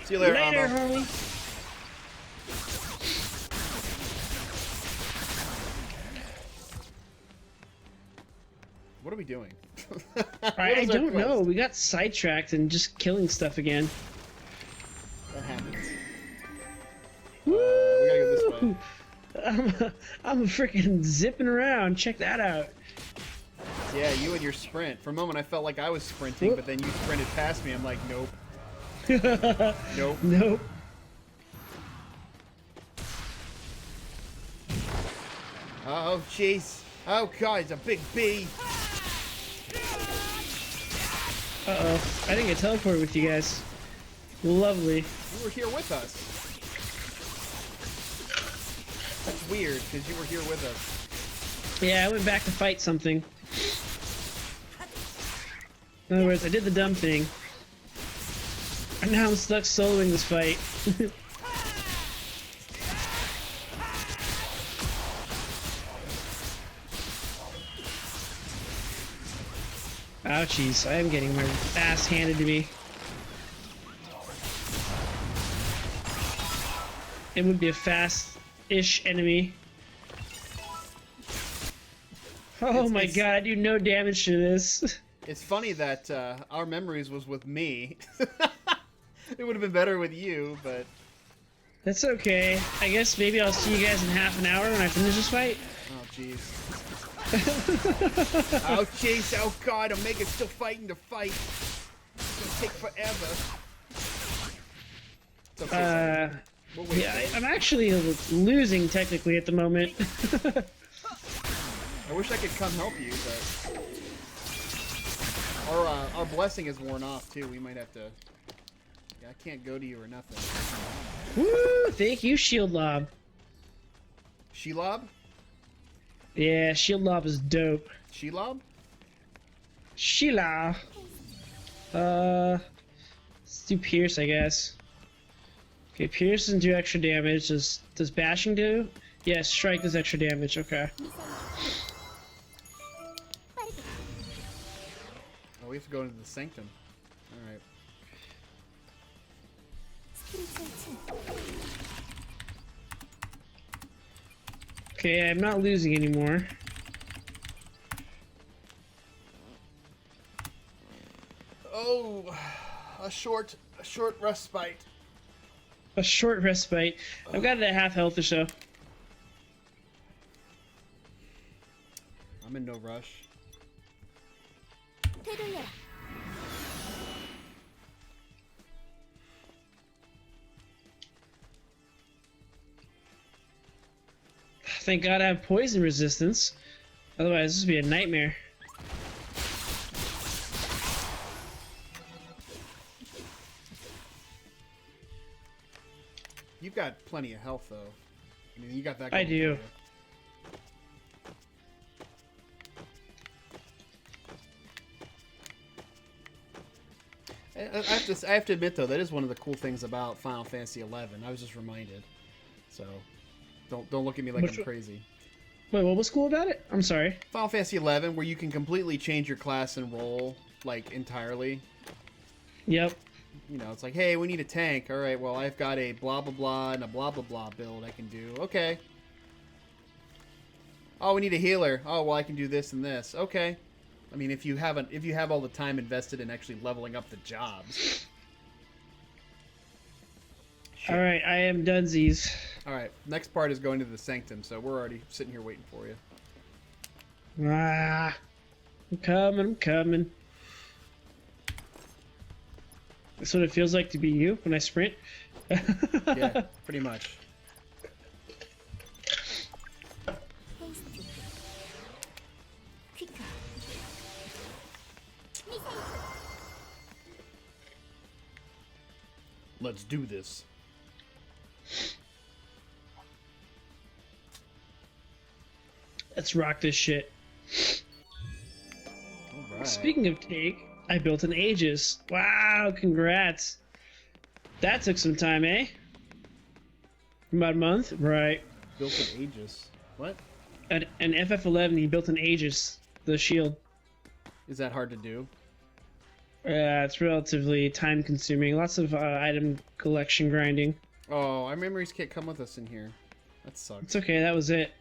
See you later, Later, Amo. homie. What are we doing? I don't know. We got sidetracked and just killing stuff again. That happens. Woo! We gotta go this way. I'm freaking zipping around. Check that out. Yeah, you and your sprint. For a moment, I felt like I was sprinting, Whoop. but then you sprinted past me. I'm like, nope. Nope. Nope. Oh, jeez. Oh, God, it's a big bee. Uh-oh. I didn't get teleported with you guys. Lovely. You were here with us. That's weird, because you were here with us. Yeah, I went back to fight something. In other words, I did the dumb thing. And now I'm stuck soloing this fight. Ouchies, I am getting my ass handed to me. It would be a fast-ish enemy. Oh my god, I do no damage to this. It's funny that our memories was with me. It would have been better with you, but... That's okay. I guess maybe I'll see you guys in half an hour when I finish this fight. Oh, jeez. Oh, jeez. Oh, God. Omega's still fighting to fight. It's gonna take forever. It's okay, we'll wait. Yeah, I'm actually losing technically at the moment. I wish I could come help you, but... Our blessing is worn off, too. We might have to... Yeah, I can't go to you or nothing. Woo! Thank you, Shield Lob. Shelob? Yeah, Shield Lob is dope. Shelob? Sheila. Let's do Pierce, I guess. Okay, Pierce doesn't do extra damage. Does Bashing do? Yeah, Strike does extra damage. Okay. Oh, we have to go into the Sanctum. Alright. Okay, I'm not losing anymore. Oh, a short respite. A short respite. I've got it at half health or so. I'm in no rush. Thank God I have poison resistance. Otherwise, this would be a nightmare. You've got plenty of health, though. I mean, you got that. I do. I have to admit, though, that is one of the cool things about Final Fantasy XI. I was just reminded. So, don't look at me like I'm crazy. Wait, what was cool about it? I'm sorry. Final Fantasy XI, where you can completely change your class and role, like, entirely. Yep. You know, it's like, hey, we need a tank. All right, well, I've got a blah, blah, blah and a blah, blah, blah build I can do. Okay. Oh, we need a healer. Oh, well, I can do this and this. Okay. I mean, if you have all the time invested in actually leveling up the jobs. All right, I am dunsies. All right, next part is going to the Sanctum, so we're already sitting here waiting for you. Ah, I'm coming, I'm coming. That's what it feels like to be you when I sprint. Yeah, pretty much. Let's do this. Let's rock this shit. All right. Speaking of take, I built an Aegis. Wow, congrats. That took some time, eh? About a month? Right. Built an Aegis. What? An FF11, he built an Aegis, the shield. Is that hard to do? It's relatively time consuming. Lots of item collection grinding. Oh, our memories can't come with us in here. That sucks. It's okay, that was it.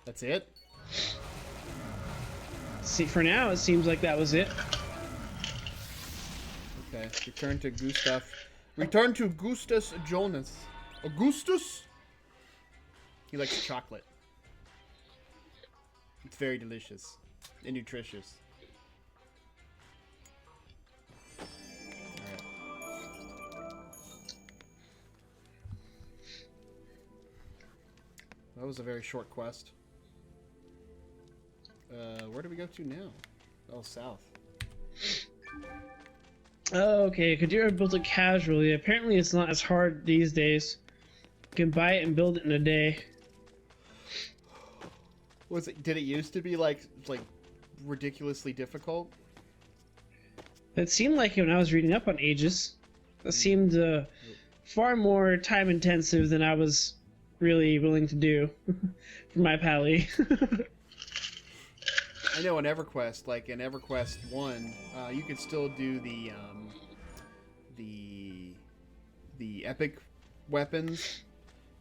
That's it? See, for now, it seems like that was it. Okay, return to Gustav. Return to Gustus Jonas. Augustus? He likes chocolate. It's very delicious and nutritious. Alright. That was a very short quest. Where do we go to now? Oh, south. Oh, okay, Kadira built it casually. Apparently it's not as hard these days. You can buy it and build it in a day. Was it? Did it used to be like ridiculously difficult? It seemed like it when I was reading up on Aegis. It seemed far more time intensive than I was really willing to do for my pally. I know in EverQuest, like in EverQuest 1, you could still do the epic weapons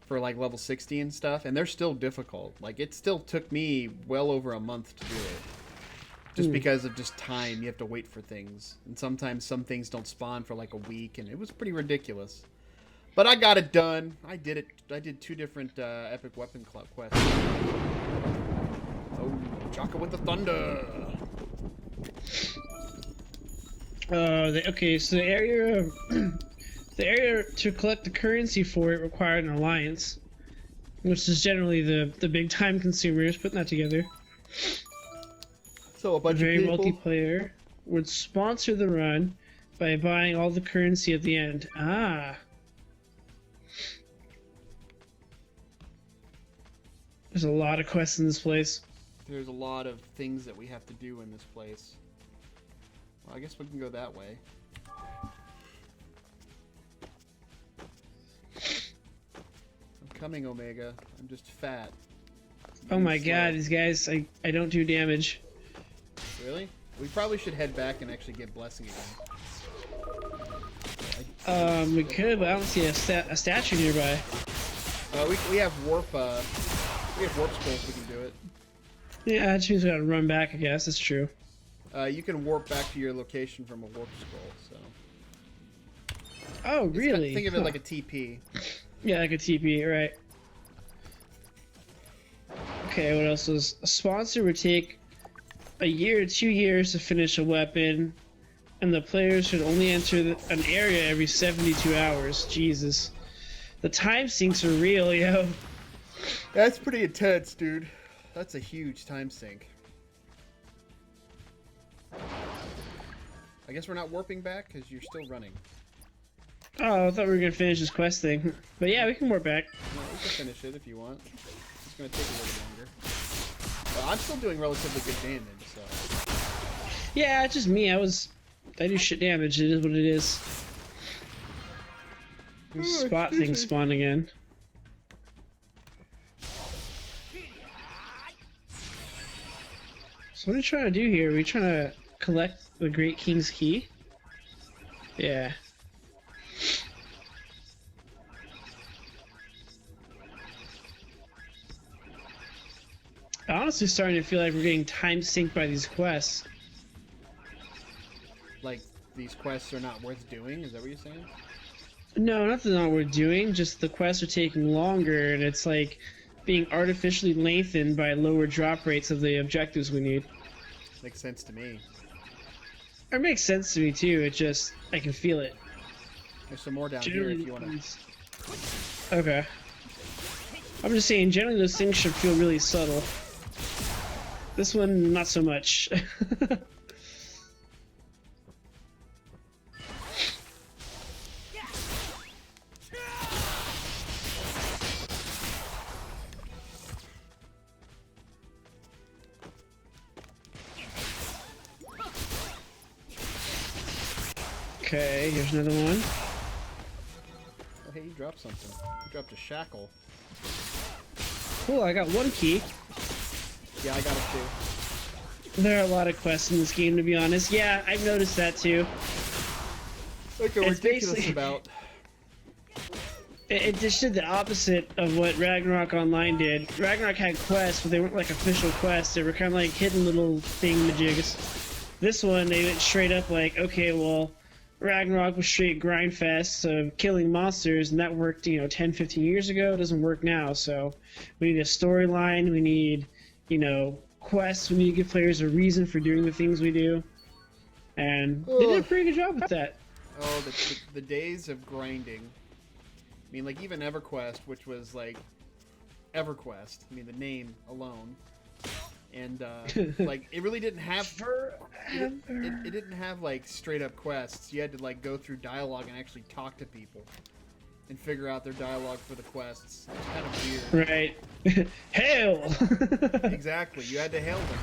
for like level 60 and stuff, and they're still difficult. Like it still took me well over a month to do it. Just because of just time, you have to wait for things. And sometimes some things don't spawn for like a week, and it was pretty ridiculous. But I got it done. I did it. I did 2 different epic weapon club quests. Oh, Jaka with the thunder! Okay, so the area, the area to collect the currency for it required an alliance, which is generally the big time consumers putting that together. So a bunch Very of people... multiplayer would sponsor the run by buying all the currency at the end. Ah. There's a lot of quests in this place. There's a lot of things that we have to do in this place. Well, I guess we can go that way. I'm coming, Omega. I'm just fat. Oh my god, these guys, I don't do damage. Really? We probably should head back and actually get Blessing again. We could, but I don't see a statue nearby. We have warp, we have warp scrolls, we can do it. Yeah, that just means we gotta run back, I guess, that's true. You can warp back to your location from a warp scroll, so... Oh, really? Think of it like a TP. Yeah, like a TP, right. Okay, what else was... A sponsor would take a year to 2 years to finish a weapon, and the players should only enter an area every 72 hours. Jesus. The time sinks are real, yo. That's pretty intense, dude. That's a huge time sink. I guess we're not warping back because you're still running. Oh, I thought we were gonna finish this quest thing. But yeah, we can warp back. No, we can finish it if you want. It's gonna take a little longer. But I'm still doing relatively good damage, so... Yeah, it's just me. I do shit damage. It is what it is. Spot things spawn again. So what are we trying to do here? Are we trying to collect the Great King's Key? Yeah. I'm honestly starting to feel like we're getting time synced by these quests. Like, these quests are not worth doing? Is that what you're saying? No, not that not worth doing, just the quests are taking longer, and it's like being artificially lengthened by lower drop rates of the objectives we need. Makes sense to me. It makes sense to me too, it just, I can feel it. There's some more down Generally, here if you want to... Okay. I'm just saying, generally those things should feel really subtle. This one, not so much. Okay, here's another one. Oh, hey, you dropped something. You dropped a shackle. Cool, I got one key. Yeah, I got it too. There are a lot of quests in this game, to be honest. Yeah, I've noticed that too. Like a It's ridiculous basically- about. It just did the opposite of what Ragnarok Online did. Ragnarok had quests, but they weren't like official quests. They were kind of like hidden little thingamajigs. This one, they went straight up like, okay, well, Ragnarok was straight grind fest of killing monsters, and that worked, 10, 15 years ago. It doesn't work now, so we need a storyline, we need, quests, we need to give players a reason for doing the things we do. And they did a pretty good job with that. Oh, the days of grinding. I mean, like, even EverQuest, which was, like, EverQuest. I mean, the name alone. And, like, it really didn't have... It didn't have, like, straight-up quests. You had to, like, go through dialogue and actually talk to people. And figure out their dialogue for the quests. It's kind of weird. Right. Hail! Exactly. You had to hail them.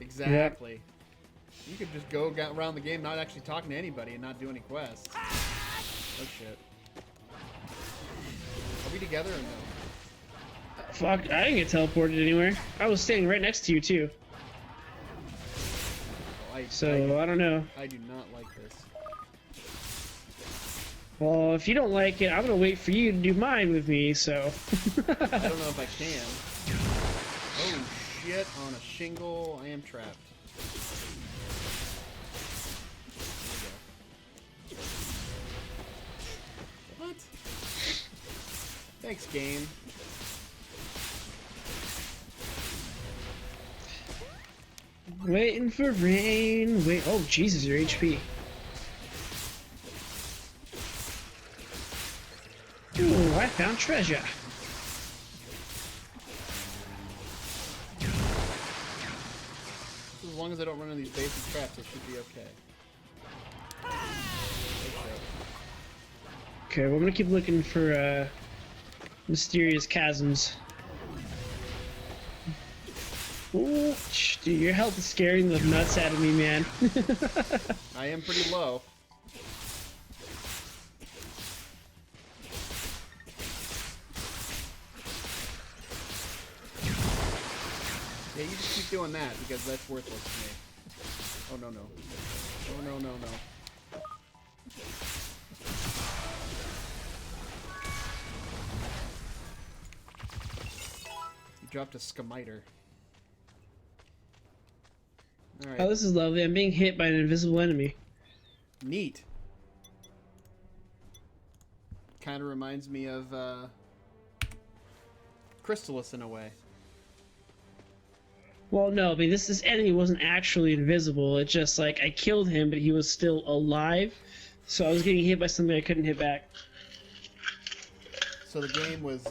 Exactly. Yep. You could just go around the game not actually talking to anybody and not do any quests. Oh, shit. Are we together or no? Fuck, I didn't get teleported anywhere. I was standing right next to you, too. Oh, I don't know. I do not like this. Well, if you don't like it, I'm gonna wait for you to do mine with me, so... I don't know if I can. Oh, shit. On a shingle. I am trapped. What? Thanks, game. Waiting for rain. Wait. Oh, Jesus, your HP. Ooh, I found treasure. As long as I don't run into these basic traps, it should be okay. Okay, well, I'm gonna keep looking for mysterious chasms. Ooh, dude, your health is scaring the nuts out of me, man. I am pretty low. Yeah, you just keep doing that because that's worthless to me. Oh no no. Oh no no no. You dropped a scamiter. Alright. Oh, this is lovely. I'm being hit by an invisible enemy. Neat. Kind of reminds me of Crystallis in a way. Well, no, I mean, this enemy wasn't actually invisible. It's just like I killed him, but he was still alive. So I was getting hit by something I couldn't hit back. So the game was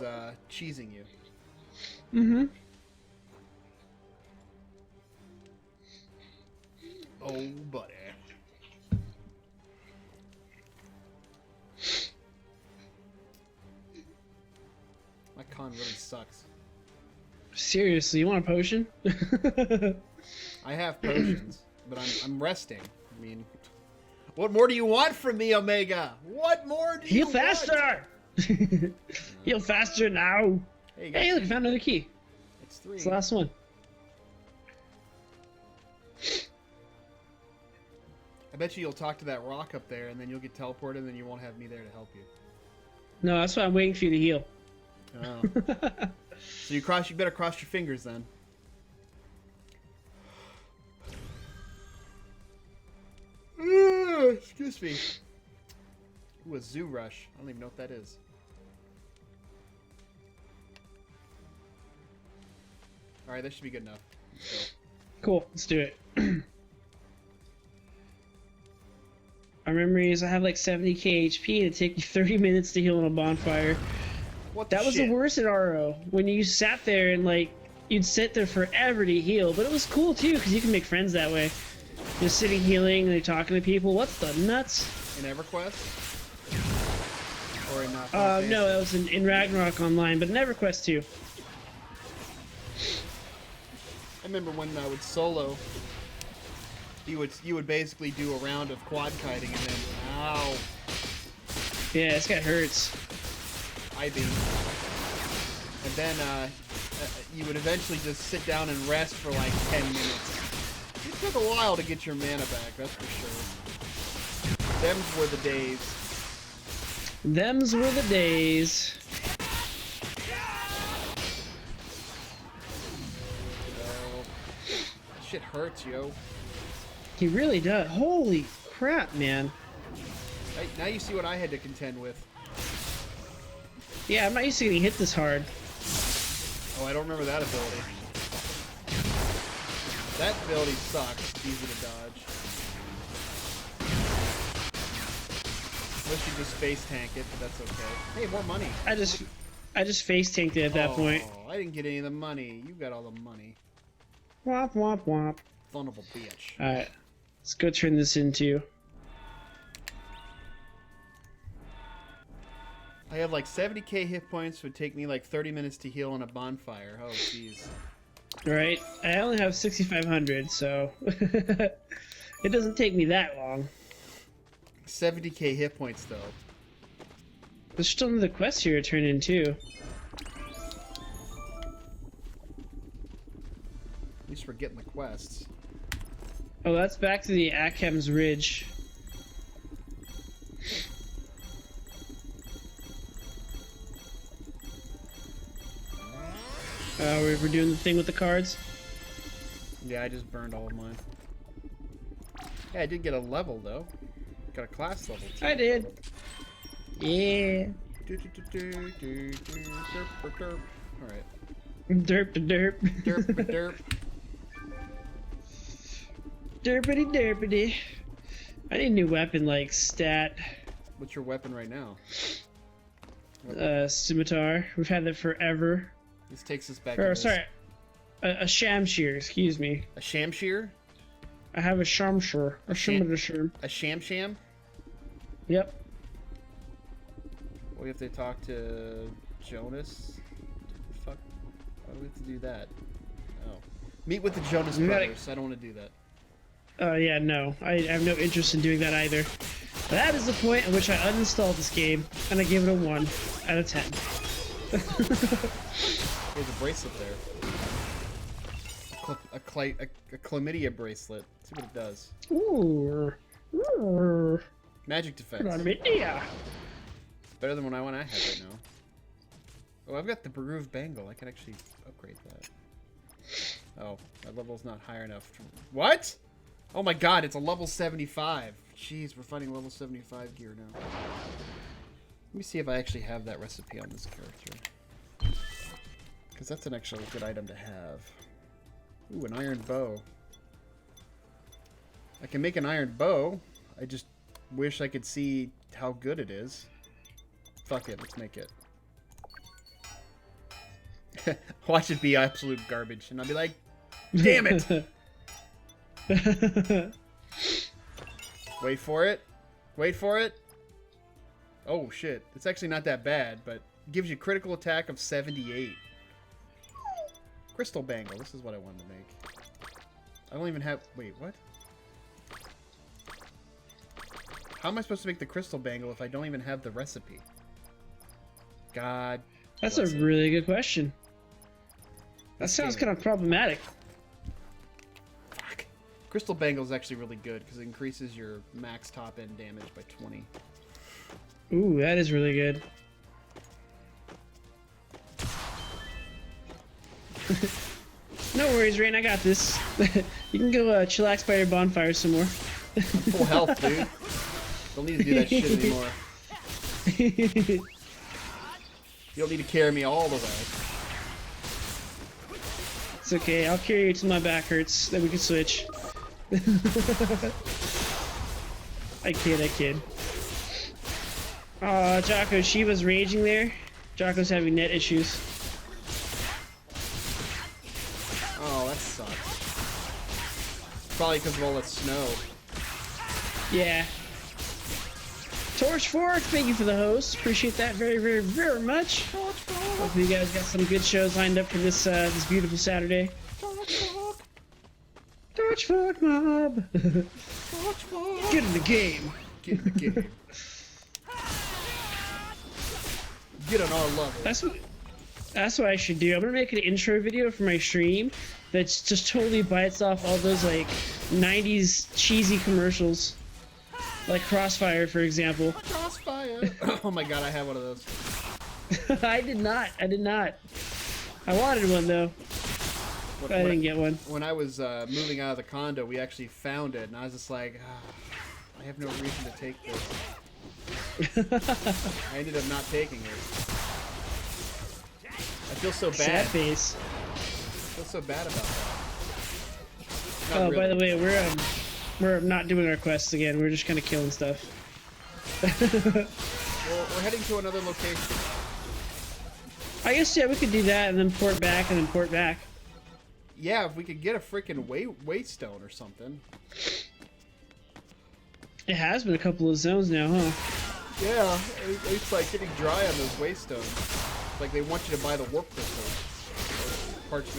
cheesing you. Mm-hmm. Oh, buddy. My con really sucks. Seriously, you want a potion? I have potions, but I'm resting. I mean, what more do you want from me, Omega? What more do you Heal faster! Heal faster now! Hey, look, I found another key. It's 3. It's the last one. I bet you'll talk to that rock up there, and then you'll get teleported, and then you won't have me there to help you. No, that's why I'm waiting for you to heal. Oh. So you better cross your fingers then. Excuse me. Ooh, a zoo rush. I don't even know what that is. Alright, that should be good enough. Let's go. Cool, let's do it. Our memory is I have like 70k HP and it takes you 30 minutes to heal on a bonfire. What That was shit? the worst at RO. When you sat there and like you'd sit there forever to heal, but it was cool too because you can make friends that way. Just sitting healing and talking to people. What's the nuts? In EverQuest? Or in No, that was in Ragnarok Online, but in EverQuest too. I remember when I would solo You would basically do a round of quad kiting and then ow. Yeah, this guy hurts. I beam. And then you would eventually just sit down and rest for like 10 minutes. It took a while to get your mana back, that's for sure. Them's were the days. Them's were the days. Shit hurts, yo. He really does. Holy crap, man. Now you see what I had to contend with. Yeah, I'm not used to getting hit this hard. Oh, I don't remember that ability. That ability sucks. It's easy to dodge. Unless you just face tank it, but that's okay. Hey, more money. I just face tanked it at that point. Oh, I didn't get any of the money. You got all the money. Womp womp womp. Son of a bitch. Alright. Let's go turn this into. I have like 70k hit points. Would take me like 30 minutes to heal on a bonfire. Oh, jeez. Right? I only have 6,500, so it doesn't take me that long. 70k hit points though. There's still another quest here to turn in too. At least we're getting the quests. Oh, that's back to the Akhem's Ridge. We're doing the thing with the cards. Yeah, I just burned all of mine. Yeah, I did get a level though. Got a class level too. I did. Yeah. Alright. Derp to derp. Derp derp. Derpity derpity. I need a new weapon like stat. What's your weapon right now? Scimitar. We've had that forever. This takes us back. Or sorry, a shamshir. Excuse me. A shamshir? I have a shamshir. A scimitar. A sham? Yep. We have to talk to Jonas. Fuck. Why do we have to do that? Oh. Meet with the Jonas Brothers. I don't want to do that. Yeah, no. I have no interest in doing that either. That is the point at which I uninstalled this game, and I give it a 1 out of 10. There's a bracelet there. A chlamydia bracelet. Let's see what it does. Ooh. Magic defense. Chlamydia. It's better than what I have right now. Oh, I've got the groove bangle. I can actually upgrade that. Oh, my level's not high enough. What? Oh my god, it's a level 75. Jeez, we're fighting level 75 gear now. Let me see if I actually have that recipe on this character. Because that's an actually good item to have. Ooh, an iron bow. I can make an iron bow. I just wish I could see how good it is. Fuck it, let's make it. Watch it be absolute garbage, and I'll be like, damn it! Wait for it. Wait for it. Oh shit, it's actually not that bad, but it gives you critical attack of 78. Crystal bangle, this is what I wanted to make. I don't even have... Wait, what? How am I supposed to make the crystal bangle if I don't even have the recipe? God. That's a really good question. That sounds kind of problematic. Fuck. Crystal bangle is actually really good because it increases your max top end damage by 20. Ooh, that is really good. No worries, Rain. I got this. You can go chillax by your bonfire some more. I'm full health, dude. Don't need to do that shit anymore. You don't need to carry me all the way. It's okay. I'll carry you till my back hurts. Then we can switch. I kid. Jocko, Shiva's raging there. Jocko's having net issues. Oh, that sucks. Probably because of all that snow. Yeah. Torch Fork, thank you for the host. Appreciate that very much. Hopefully you guys got some good shows lined up for this this beautiful Saturday. Torchfork mob. Get in the game. Get in the game. Get on our level. That's what I should do. I'm gonna make an intro video for my stream that's just totally bites off all those like 90s cheesy commercials. Like Crossfire, for example. Crossfire. Oh my god, I have one of those. I did not. I wanted one though. But I didn't get one. When I was moving out of the condo, we actually found it, and I was just like, I have no reason to take this. I ended up not taking it. I feel so bad. Sad face. I feel so bad about that. Oh, really. By the way, we're not doing our quests again. We're just kind of killing stuff. Well, we're heading to another location. I guess, yeah, we could do that and then port back and then port back. Yeah, if we could get a freaking waystone or something. It has been a couple of zones now, huh? Yeah, it's like getting dry on those waystones. It's like they want you to buy the warp crystal.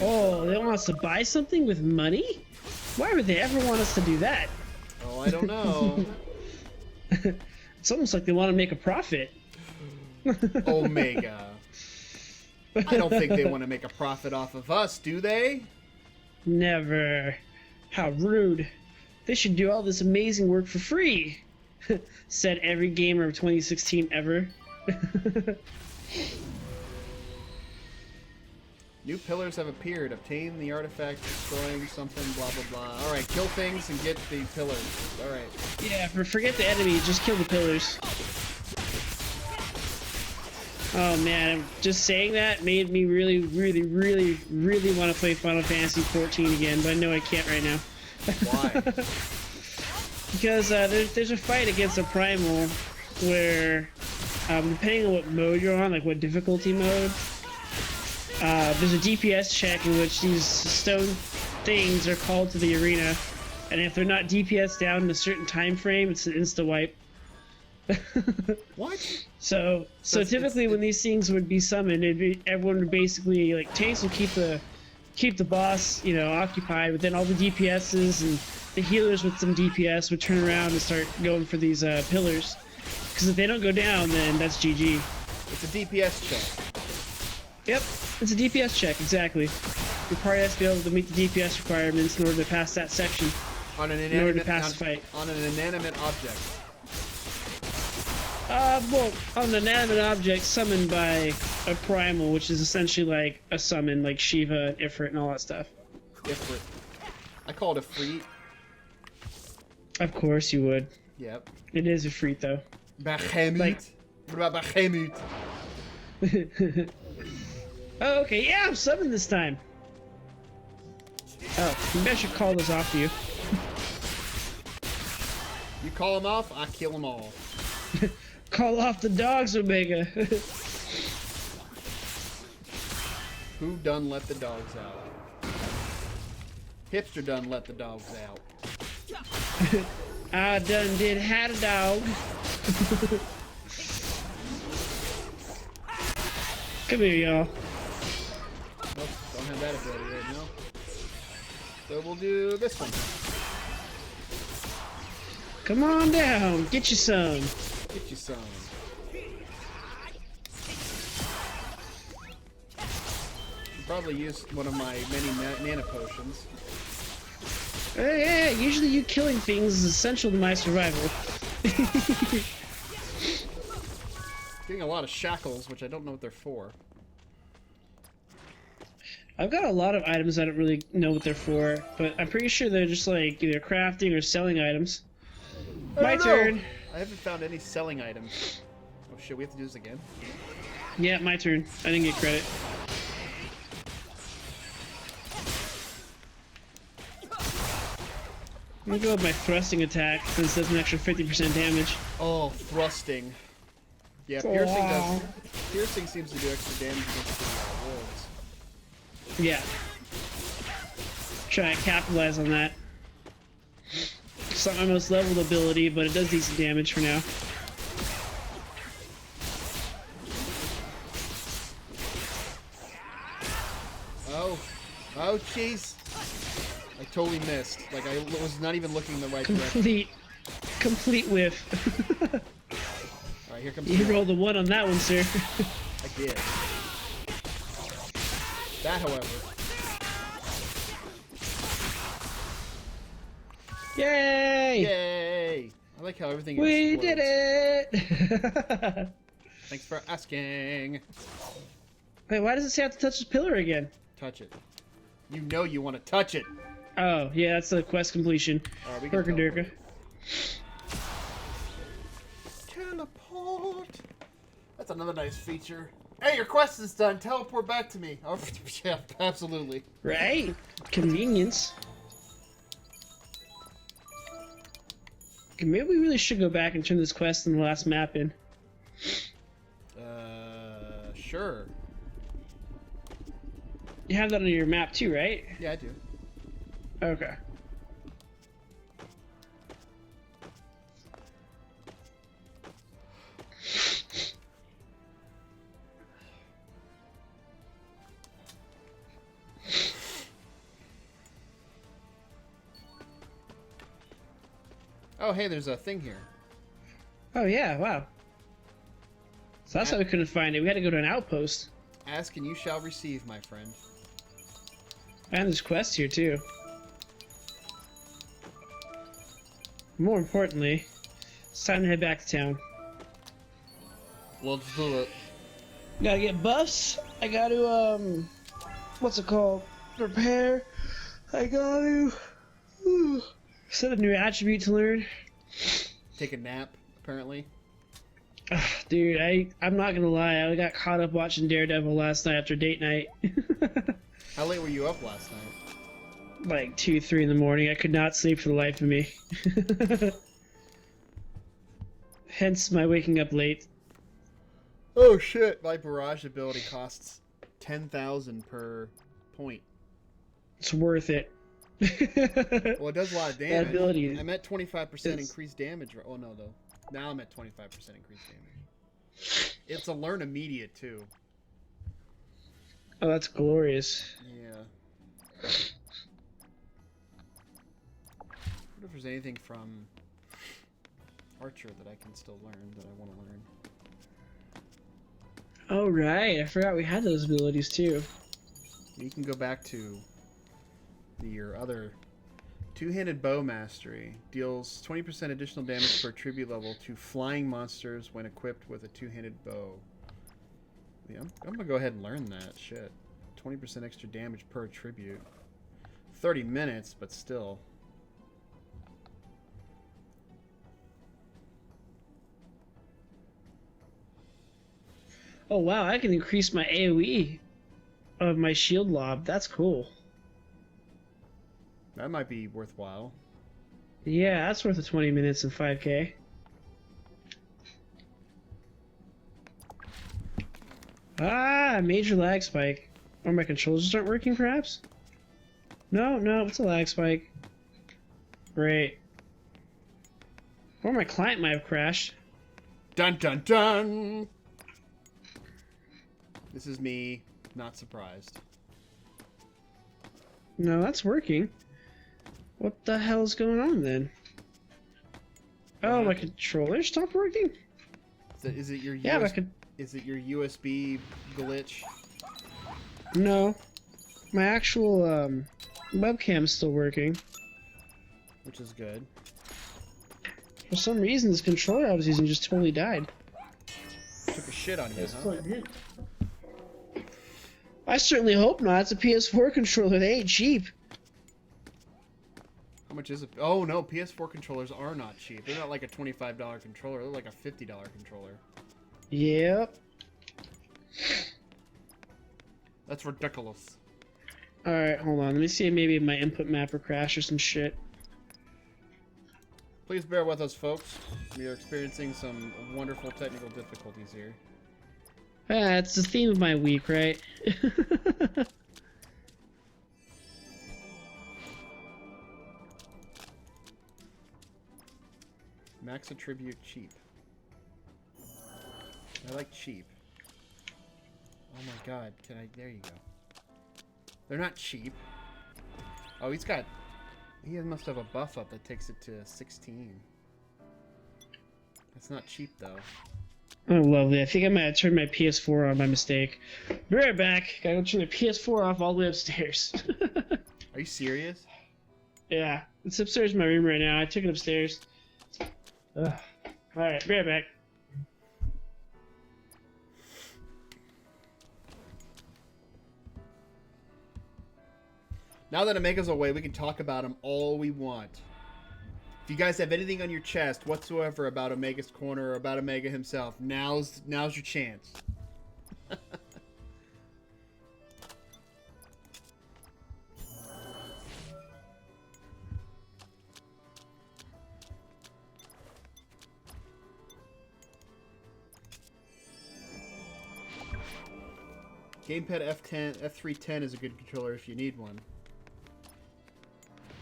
Oh, they want us to buy something with money? Why would they ever want us to do that? Oh, I don't know. It's almost like they want to make a profit. Omega. I don't think they want to make a profit off of us, do they? Never. How rude. They should do all this amazing work for free. Said every gamer of 2016 ever. New pillars have appeared. Obtain the artifact, destroying something, blah, blah, blah. Alright, kill things and get the pillars. Alright. Yeah, forget the enemy, just kill the pillars. Oh man, just saying that made me really want to play Final Fantasy XIV again, but I know I can't right now. Why? Because there's a fight against a primal where, depending on what mode you're on, like what difficulty mode, there's a DPS check in which these stone things are called to the arena, and if they're not DPS down in a certain time frame, it's an insta wipe. What? So typically when these things would be summoned, everyone would basically, like, tanks would keep the boss, you know, occupied, but then all the DPSs and the healers with some DPS would turn around and start going for these pillars. Because if they don't go down, then that's GG. It's a DPS check. Yep, it's a DPS check, exactly. Your party has to be able to meet the DPS requirements in order to pass that section. On an in order to pass the fight. On an inanimate object. Well, on an inanimate object summoned by a primal, which is essentially like a summon, like Shiva, Ifrit, and all that stuff. Ifrit. I call it a freet. Of course you would. Yep. It is a freet, though. Bahamut. Like... What about Bahamut? Oh, okay, yeah, I'm summoned this time. Oh, maybe I should call this off to you. You call them off, I kill them all. Call off the dogs, Omega. Who done let the dogs out? Hipster done let the dogs out. I done did had a dog. Come here, y'all. Nope, don't have that ability right now. So we'll do this one. Come on down, get you some. Get you some. Probably use one of my many mana potions. Yeah, usually you killing things is essential to my survival. Getting a lot of shackles, which I don't know what they're for. I've got a lot of items I don't really know what they're for, but I'm pretty sure they're just like either crafting or selling items. My turn. I haven't found any selling items. Oh shit, we have to do this again? Yeah, my turn. I didn't get credit. I'm gonna go with my thrusting attack since it does an extra 50% damage. Oh, thrusting. Yeah, piercing does. Piercing seems to do extra damage against the wolves. Yeah. Try to capitalize on that. It's not my most leveled ability, but it does decent damage for now. Oh jeez. I totally missed. Like, I was not even looking in the right direction. Complete whiff. Alright, here comes You the rolled a 1 on that one, sir. I did. That, however... Yay! Yay! I like how everything We explodes. did it! Thanks for asking. Wait, why does it say I have to touch the pillar again? Touch it. You know you want to touch it. Oh, yeah, that's the quest completion. Alright, we can Durka. Teleport. That's another nice feature. Hey, your quest is done. Teleport back to me. Oh, yeah, absolutely. Right? Convenience. Okay, maybe we really should go back and turn this quest in the last map in. Sure. You have that on your map too, right? Yeah, I do. Okay. Oh, hey, there's a thing here. Oh yeah, wow. So that's why we couldn't find it. We had to go to an outpost. Ask and you shall receive, my friend. And there's quests here too. More importantly, it's time to head back to town. Let's do it. Gotta get buffs. I gotta, what's it called? Prepare. I gotta, set a new attribute to learn. Take a nap, apparently. Ugh, dude, I'm not gonna lie. I got caught up watching Daredevil last night after date night. How late were you up last night? Like 2, 3 in the morning. I could not sleep for the life of me. Hence my waking up late. Oh shit! My barrage ability costs 10,000 per point. It's worth it. Well, it does a lot of damage. That ability I'm at 25% is- increased damage. Oh no, though. Now I'm at 25% increased damage. It's a learn immediate too. Oh, that's glorious. Yeah. I wonder if there's anything from Archer that I can still learn that I want to learn. Oh right, I forgot we had those abilities too. You can go back to your other two-handed bow mastery. Deals 20% additional damage per tribute level to flying monsters when equipped with a two-handed bow. Yeah, I'm gonna go ahead and learn that shit. 20% extra damage per tribute. 30 minutes, but still. Oh wow, I can increase my AoE of my shield lob. That's cool. That might be worthwhile. Yeah, that's worth the 20 minutes and 5k. Ah, major lag spike. Or my controls just aren't working, perhaps? No, it's a lag spike. Great. Or my client might have crashed. Dun dun dun! This is me, not surprised. No, that's working. What the hell's going on then? Oh, my controller stopped working? Is it your Yeah, is it your USB glitch? No. My actual webcam's still working. Which is good. For some reason, this controller I was using just totally died. Took a shit on you, huh? I certainly hope not. It's a PS4 controller. They ain't cheap. How much is it? Oh no, PS4 controllers are not cheap. They're not like a $25 controller. They're like a $50 controller. Yep. That's ridiculous. Alright, hold on. Let me see if maybe my input mapper crashed or some shit. Please bear with us, folks. We are experiencing some wonderful technical difficulties here. Ah, it's the theme of my week, right? Max attribute cheap. I like cheap. Oh my god, can I... There you go. They're not cheap. Oh, he's got He must have a buff up that takes it to 16. That's not cheap though. Oh, lovely. I think I might have turned my PS4 on by mistake. Be right back. Gotta go turn the PS4 off all the way upstairs. Are you serious? Yeah, it's upstairs in my room right now. I took it upstairs. Ugh. Alright, be right back. Now that Omega's away, we can talk about him all we want. If you guys have anything on your chest whatsoever about Omega's Corner or about Omega himself, now's your chance. Gamepad F310 is a good controller if you need one.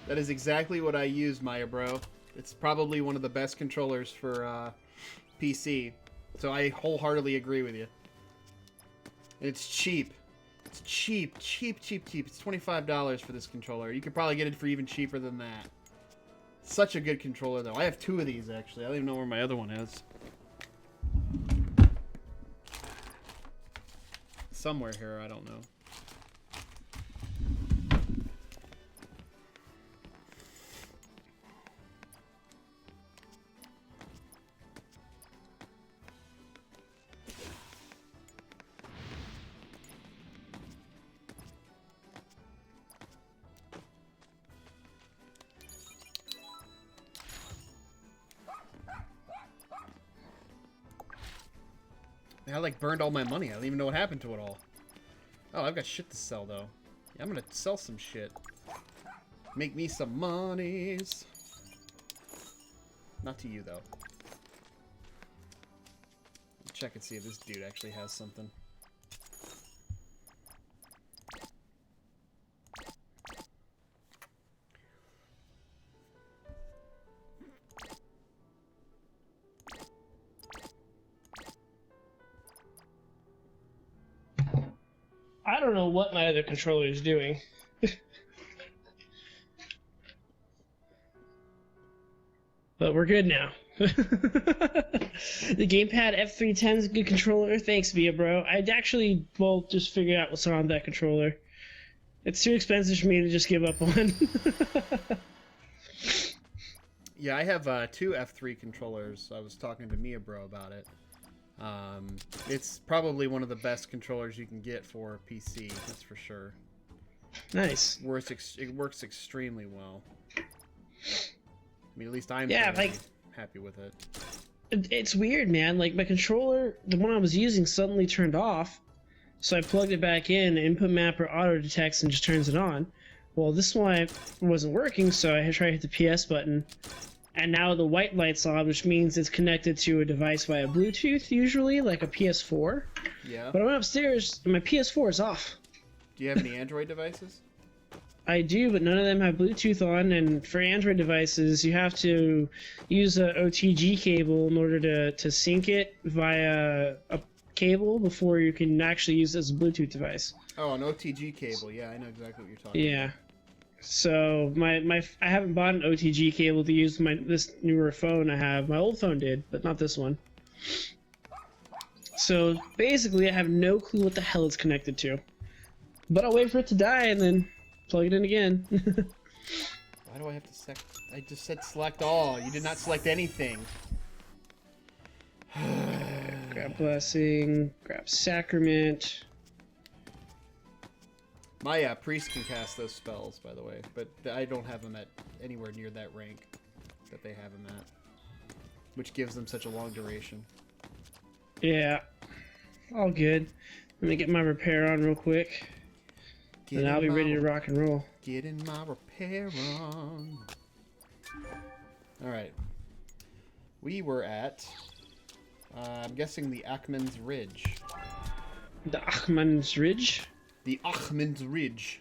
That is exactly what I use, Maya Bro. It's probably one of the best controllers for PC. So I wholeheartedly agree with you. And it's cheap. It's cheap. It's $25 for this controller. You could probably get it for even cheaper than that. Such a good controller, though. I have 2 of these, actually. I don't even know where my other one is. Somewhere here, I don't know. I like burned all my money. I don't even know what happened to it all. Oh, I've got shit to sell though. Yeah, I'm gonna sell some shit. Make me some monies. Not to you though. Check and see if this dude actually has something. I don't know what my other controller is doing. But we're good now. The Gamepad F310 is a good controller. Thanks, Via Bro. I'd actually, well, just figure out what's wrong with that controller. It's too expensive for me to just give up on. Yeah, I have 2 F3 controllers. I was talking to Mia Bro about it. It's probably one of the best controllers you can get for a PC, that's for sure. Nice. It works extremely well. I mean, at least I'm happy with it. It's weird, man. Like, my controller, the one I was using, suddenly turned off. So I plugged it back in, input mapper auto detects, and just turns it on. Well, this one wasn't working, so I tried to hit the PS button. And now the white light's on, which means it's connected to a device via Bluetooth, usually, like a PS4. Yeah. But I went upstairs, and my PS4 is off. Do you have any Android devices? I do, but none of them have Bluetooth on, and for Android devices, you have to use an OTG cable in order to sync it via a cable before you can actually use it as a Bluetooth device. Oh, an OTG cable. Yeah, I know exactly what you're talking about. Yeah. So I haven't bought an OTG cable to use this newer phone I have. My old phone did, but not this one. So basically, I have no clue what the hell it's connected to. But I'll wait for it to die and then plug it in again. Why do I have to select? I just said select all. You did not select anything. Grab blessing. Grab sacrament. My priest can cast those spells, by the way, but I don't have them at anywhere near that rank that they have them at, which gives them such a long duration. Yeah, all good. Let me get my repair on real quick, and I'll be ready to rock and roll. Getting my repair on. All right, we were at, I'm guessing the Achman's Ridge. The Achman's Ridge? The Achman's Ridge.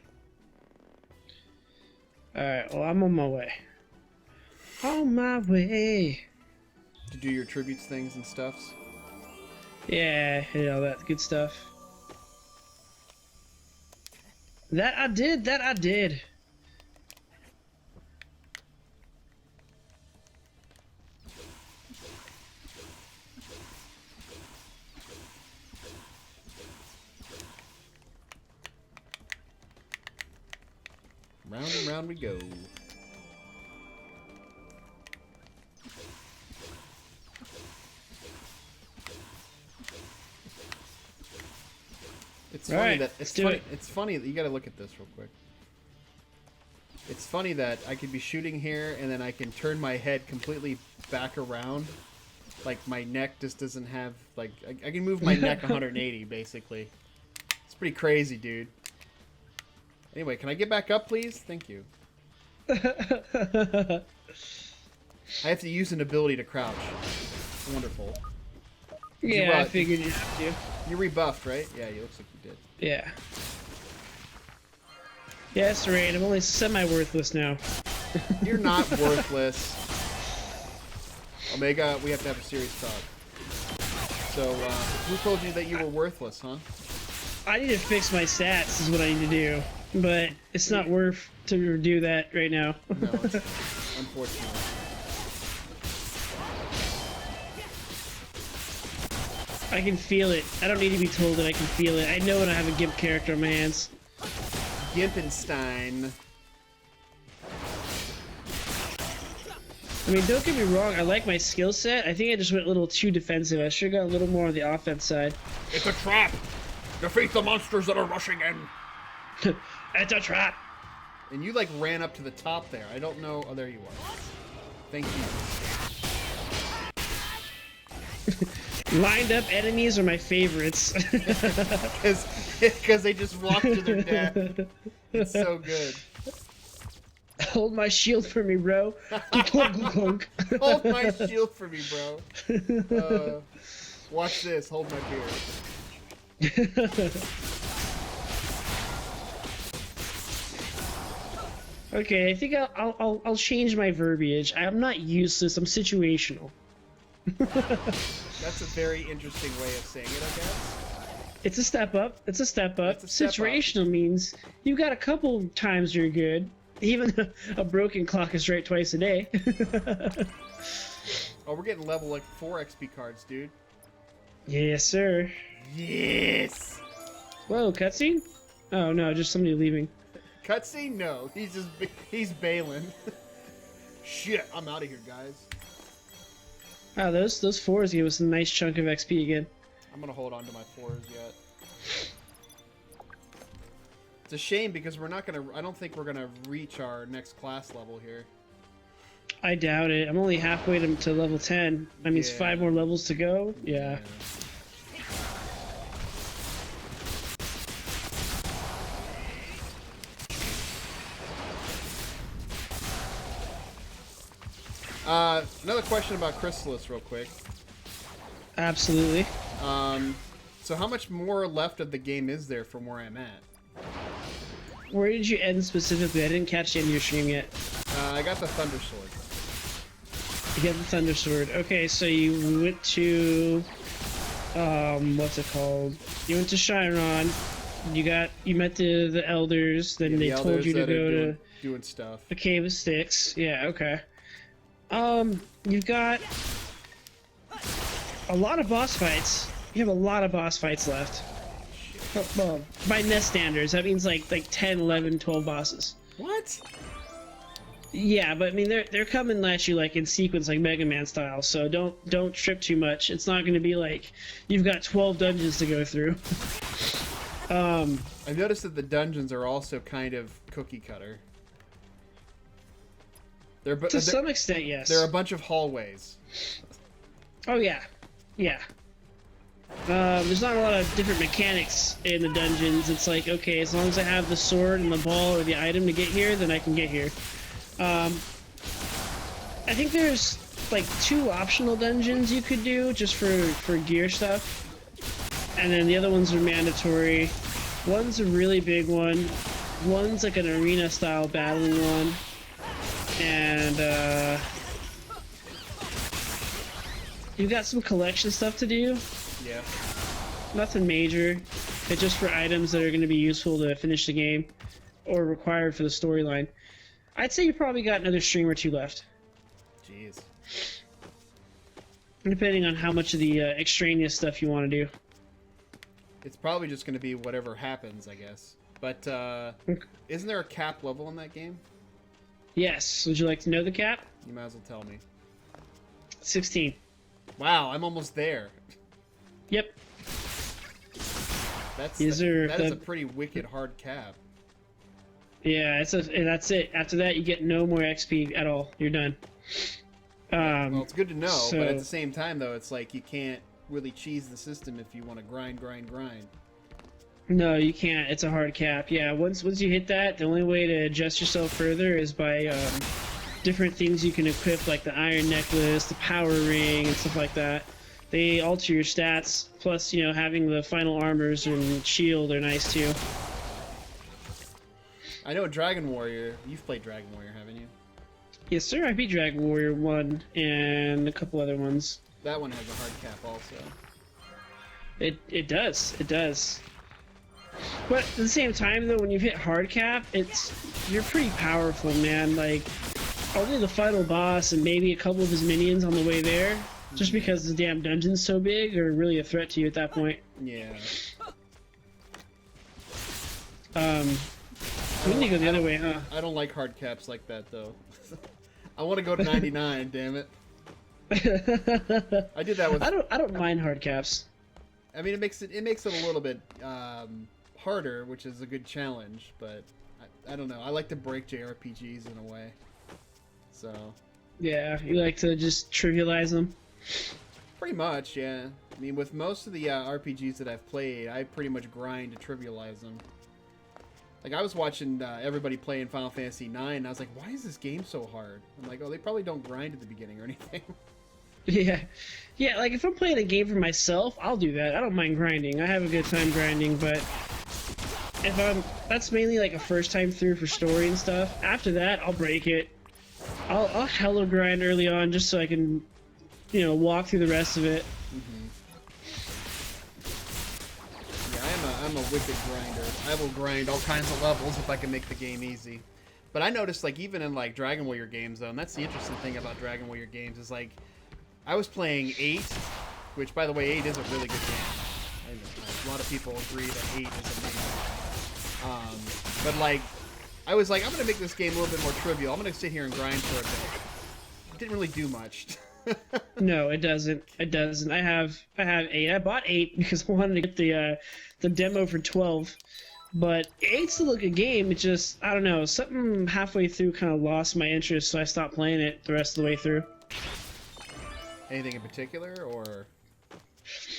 Alright, well, I'm on my way. On my way. To do your tributes things and stuffs? Yeah, all that good stuff. That I did. Round and round we go. It's funny that it's funny that you got to look at this real quick. It's funny that I could be shooting here and then I can turn my head completely back around. Like my neck just doesn't have like I can move my neck 180 basically. It's pretty crazy, dude. Anyway, can I get back up, please? Thank you. I have to use an ability to crouch. Wonderful. Yeah, I figured you'd have to. You rebuffed, right? Yeah, it looks like you did. Yeah. Yes, Rain, I'm only semi-worthless now. You're not worthless. Omega, we have to have a serious talk. So, who told you that you were worthless, huh? I need to fix my stats is what I need to do. But it's not worth to do that right now. No, it's unfortunately. I can feel it. I don't need to be told that I can feel it. I know when I have a GIMP character on my hands. Gimpenstein. I mean, don't get me wrong, I like my skill set. I think I just went a little too defensive. I should have got a little more on the offense side. It's a trap! Defeat the monsters that are rushing in! It's a trap! And you, like, ran up to the top there. I don't know... Oh, there you are. Thank you. Lined up enemies are my favorites. Because they just walk to their death. It's so good. Hold my shield for me, bro. Hold my shield for me, bro. Watch this. Hold my beer. Okay, I think I'll change my verbiage. I'm not useless. I'm situational. That's a very interesting way of saying it, I guess. It's a step up. It's a step up. It's a step Situational means you got a couple times you're good. Even a broken clock is right twice a day. Oh, we're getting level like 4 XP cards, dude. Yes, sir. Yes. Whoa, cutscene? Oh no, just somebody leaving. Cutscene? No, he's bailing. Shit, I'm out of here, guys. Wow, those fours give us a nice chunk of XP again. I'm gonna hold on to my 4s yet. It's a shame because we're not gonna. I don't think we're gonna reach our next class level here. I doubt it. I'm only halfway to level 10. That means 5 more levels to go. Yeah. Another question about Chrysalis, real quick. Absolutely. So how much more left of the game is there from where I'm at? Where did you end specifically? I didn't catch the end of your stream yet. I got the Thunder Sword. You got the Thunder Sword. Okay, so you went to... what's it called? You went to Shyron. You met the elders, then they told you to go to... Doing stuff. The Cave of Styx. Yeah, okay. You've got... a lot of boss fights. You have a lot of boss fights left. Well, by NES standards, that means like 10, 11, 12 bosses. What? Yeah, but I mean they're coming at you like in sequence, like Mega Man style. So don't trip too much. It's not going to be like you've got 12 dungeons to go through. I noticed that the dungeons are also kind of cookie cutter. To some extent, yes. They're a bunch of hallways. Oh yeah, yeah. There's not a lot of different mechanics in the dungeons. It's like, okay, as long as I have the sword and the ball or the item to get here, then I can get here. I think there's like 2 optional dungeons you could do just for gear stuff. And then the other ones are mandatory. One's a really big one. One's like an arena style battling one. And you've got some collection stuff to do. Yeah. Nothing major. It's just for items that are going to be useful to finish the game or required for the storyline. I'd say you probably got another stream or 2 left. Jeez. Depending on how much of the extraneous stuff you want to do. It's probably just going to be whatever happens, I guess. But isn't there a cap level in that game? Yes. Would you like to know the cap? You might as well tell me. 16. Wow, I'm almost there. Yep. That These is a pretty wicked hard cap. Yeah, and that's it. After that, you get no more XP at all. You're done. Well, it's good to know, so- but at the same time, though, it's like you can't really cheese the system if you want to grind. No, you can't. It's a hard cap. Yeah, once you hit that, the only way to adjust yourself further is by different things you can equip, like the iron necklace, the power ring, and stuff like that. They alter your stats. Plus, you know, having the final armors and shield are nice too. I know Dragon Warrior. You've played Dragon Warrior, haven't you? Yes, sir. I beat Dragon Warrior 1 and a couple other ones. That one has a hard cap also. It does. It does. But at the same time, though, when you hit hard cap, you're pretty powerful, man. Like, only the final boss and maybe a couple of his minions on the way there, just because the damn dungeon's so big, are really a threat to you at that point. Yeah. We need to go the other way, huh? I don't like hard caps like that, though. I want to go to 99, damn it. I did that with... I don't mind hard caps. I mean, it makes it a little bit harder, which is a good challenge, but I don't know. I like to break JRPGs in a way. So... Yeah, you like to just trivialize them? Pretty much, yeah. I mean, with most of the RPGs that I've played, I pretty much grind to trivialize them. Like, I was watching everybody playing Final Fantasy IX, and I was like, why is this game so hard? I'm like, oh, they probably don't grind at the beginning or anything. Yeah, like, if I'm playing a game for myself, I'll do that. I don't mind grinding. I have a good time grinding, but if that's mainly like a first time through for story and stuff. After that, I'll break it. I'll hella grind early on just so I can, you know, walk through the rest of it. Yeah, I'm a wicked grinder. I will grind all kinds of levels if I can make the game easy. But I noticed, like, even in, like, Dragon Warrior games, though, and that's the interesting thing about Dragon Warrior games, is, like, I was playing 8, which, by the way, 8 is a really good game. A lot of people agree that 8 is amazing. But, like, I was like, I'm going to make this game a little bit more trivial. I'm going to sit here and grind for a bit. It didn't really do much. No, it doesn't. It doesn't. I have 8. I bought 8 because I wanted to get the demo for 12. But 8's still a good game. It just, I don't know, something halfway through kind of lost my interest, so I stopped playing it the rest of the way through. Anything in particular, or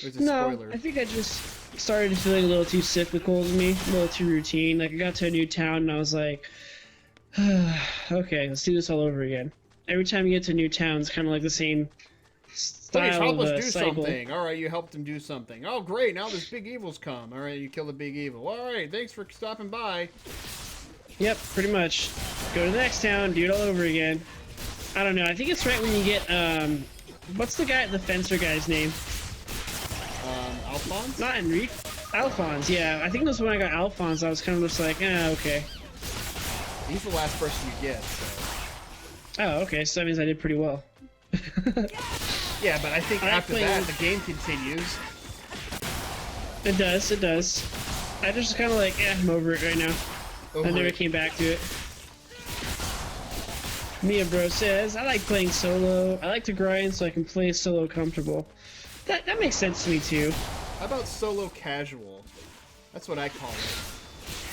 is it No, spoilers? I think I just started feeling a little too cyclical to me, a little too routine. Like, I got to a new town and I was like, okay, let's do this all over again. Every time you get to a new town, it's kind of like the same Please style help of us do cycle. something. All right, you helped him do something. Oh, great, now this big evil's come. All right, you kill the big evil. All right, thanks for stopping by. Yep, pretty much. Go to the next town, do it all over again. I don't know, I think it's right when you get, what's the fencer guy's name? Alphonse? Not Enrique. Alphonse, yeah. I think it was when I got Alphonse, I was kind of just like, okay. He's the last person you get, so... Oh, okay, so that means I did pretty well. Yeah, but I think after that, the game continues. It does, it does. I just kind of like, I'm over it right now. I never came back to it. Mia Bro says, I like playing solo. I like to grind so I can play solo comfortable. That makes sense to me too. How about solo casual? That's what I call it.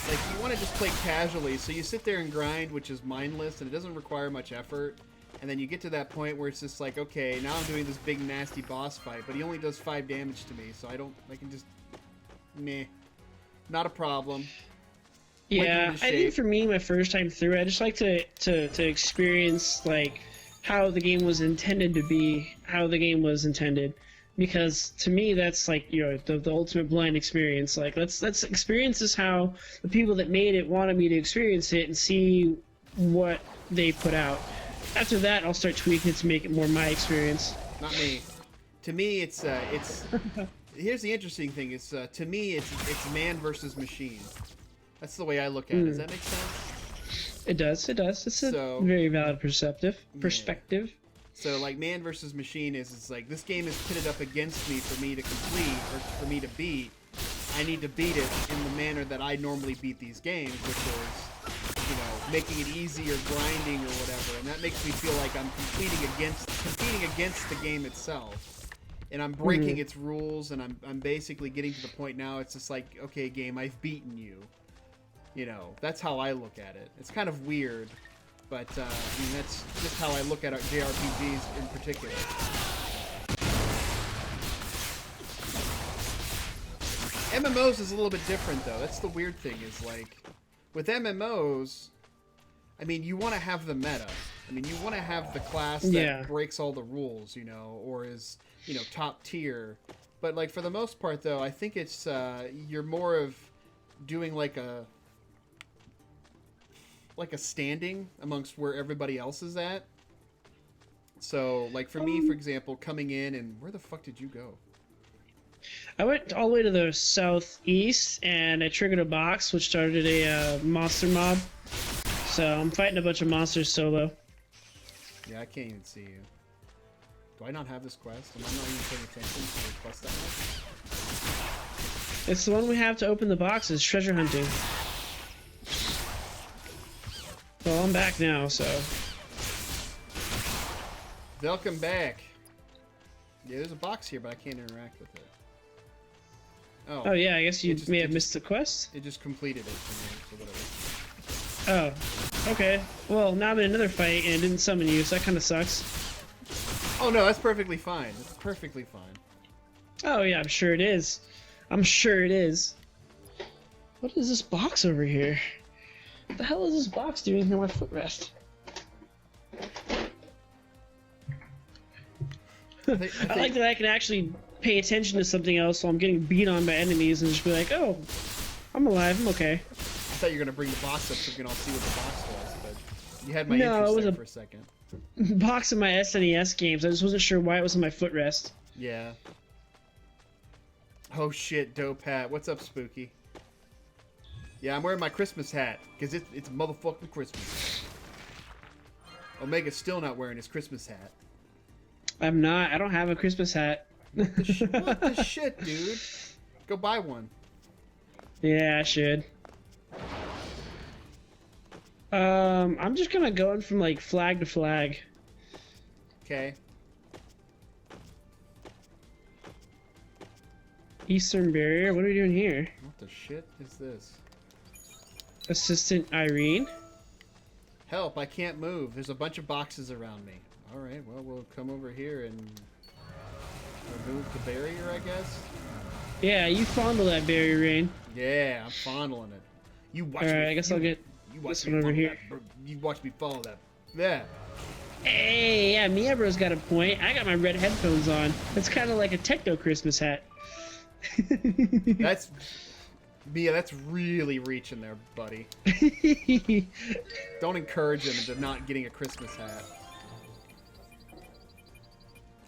Like, you want to just play casually, so you sit there and grind, which is mindless, and it doesn't require much effort. And then you get to that point where it's just like, okay, now I'm doing this big nasty boss fight, but he only does 5 damage to me, so I can just, meh, not a problem. Yeah, I think for me, my first time through, I just like to experience like how the game was intended to be, how the game was intended, because to me that's like, you know, the ultimate blind experience. Like let's experience this how the people that made it wanted me to experience it and see what they put out. After that, I'll start tweaking it to make it more my experience. Not me. To me, it's here's the interesting thing. It's to me, it's man versus machine. That's the way I look at it. Does that make sense? It does. It does. It's a very valid perspective. Yeah. So like man versus machine is, it's like this game is pitted up against me for me to complete or for me to beat. I I need to beat it in the manner that I normally beat these games, which is, you know, making it easy or grinding or whatever. And that makes me feel like I'm competing against the game itself. And I'm breaking its rules, and I'm basically getting to the point now it's just like, okay, game, I've beaten you. You know, that's how I look at it. It's kind of weird, but I mean, that's just how I look at JRPGs in particular. MMOs is a little bit different, though. That's the weird thing, is like, with MMOs, I mean, you want to have the meta. I mean, you want to have the class that breaks all the rules, you know, or is, you know, top tier. But, like, for the most part, though, I think it's, you're more of doing, like a standing amongst where everybody else is at. So, like, for me, for example, coming in, and where the fuck did you go? I went all the way to the southeast, and I triggered a box, which started a monster mob. So I'm fighting a bunch of monsters solo. Yeah, I can't even see you. Do I not have this quest? Am I not even paying attention to the quest that much? It's the one we have to open the boxes, treasure hunting. Well, I'm back now, so... Welcome back. Yeah, there's a box here, but I can't interact with it. Oh yeah, I guess you may have missed the quest? It just completed it for me, so whatever. Oh, okay. Well, now I'm in another fight, and it didn't summon you, so that kind of sucks. Oh no, that's perfectly fine. That's perfectly fine. Oh yeah, I'm sure it is. I'm sure it is. What is this box over here? What the hell is this box doing here with footrest? I like that I can actually pay attention to something else while I'm getting beat on by enemies and just be like, oh, I'm alive, I'm okay. I thought you were going to bring the box up so we can all see what the box was, but you had my interest there for a second. Box of my SNES games. I just wasn't sure why it was on my footrest. Yeah. Oh shit, dope hat. What's up, Spooky? Yeah, I'm wearing my Christmas hat, because it's motherfucking Christmas. Omega's still not wearing his Christmas hat. I'm not. I don't have a Christmas hat. What the shit, dude? Go buy one. Yeah, I should. I'm just kind of going from, like, flag to flag. Okay. Eastern Barrier? What are we doing here? What the shit is this? Assistant Irene? Help, I can't move. There's a bunch of boxes around me. Alright, well, we'll come over here and remove the barrier, I guess? Yeah, you fondle that barrier, Rain. Yeah, I'm fondling it. You watch me. Alright, I guess I'll get this one over here. You watch me follow that. Yeah. Hey, yeah, Miabro's got a point. I got my red headphones on. It's kind of like a techno Christmas hat. That's... Mia, that's really reaching there, buddy. Don't encourage him into not getting a Christmas hat.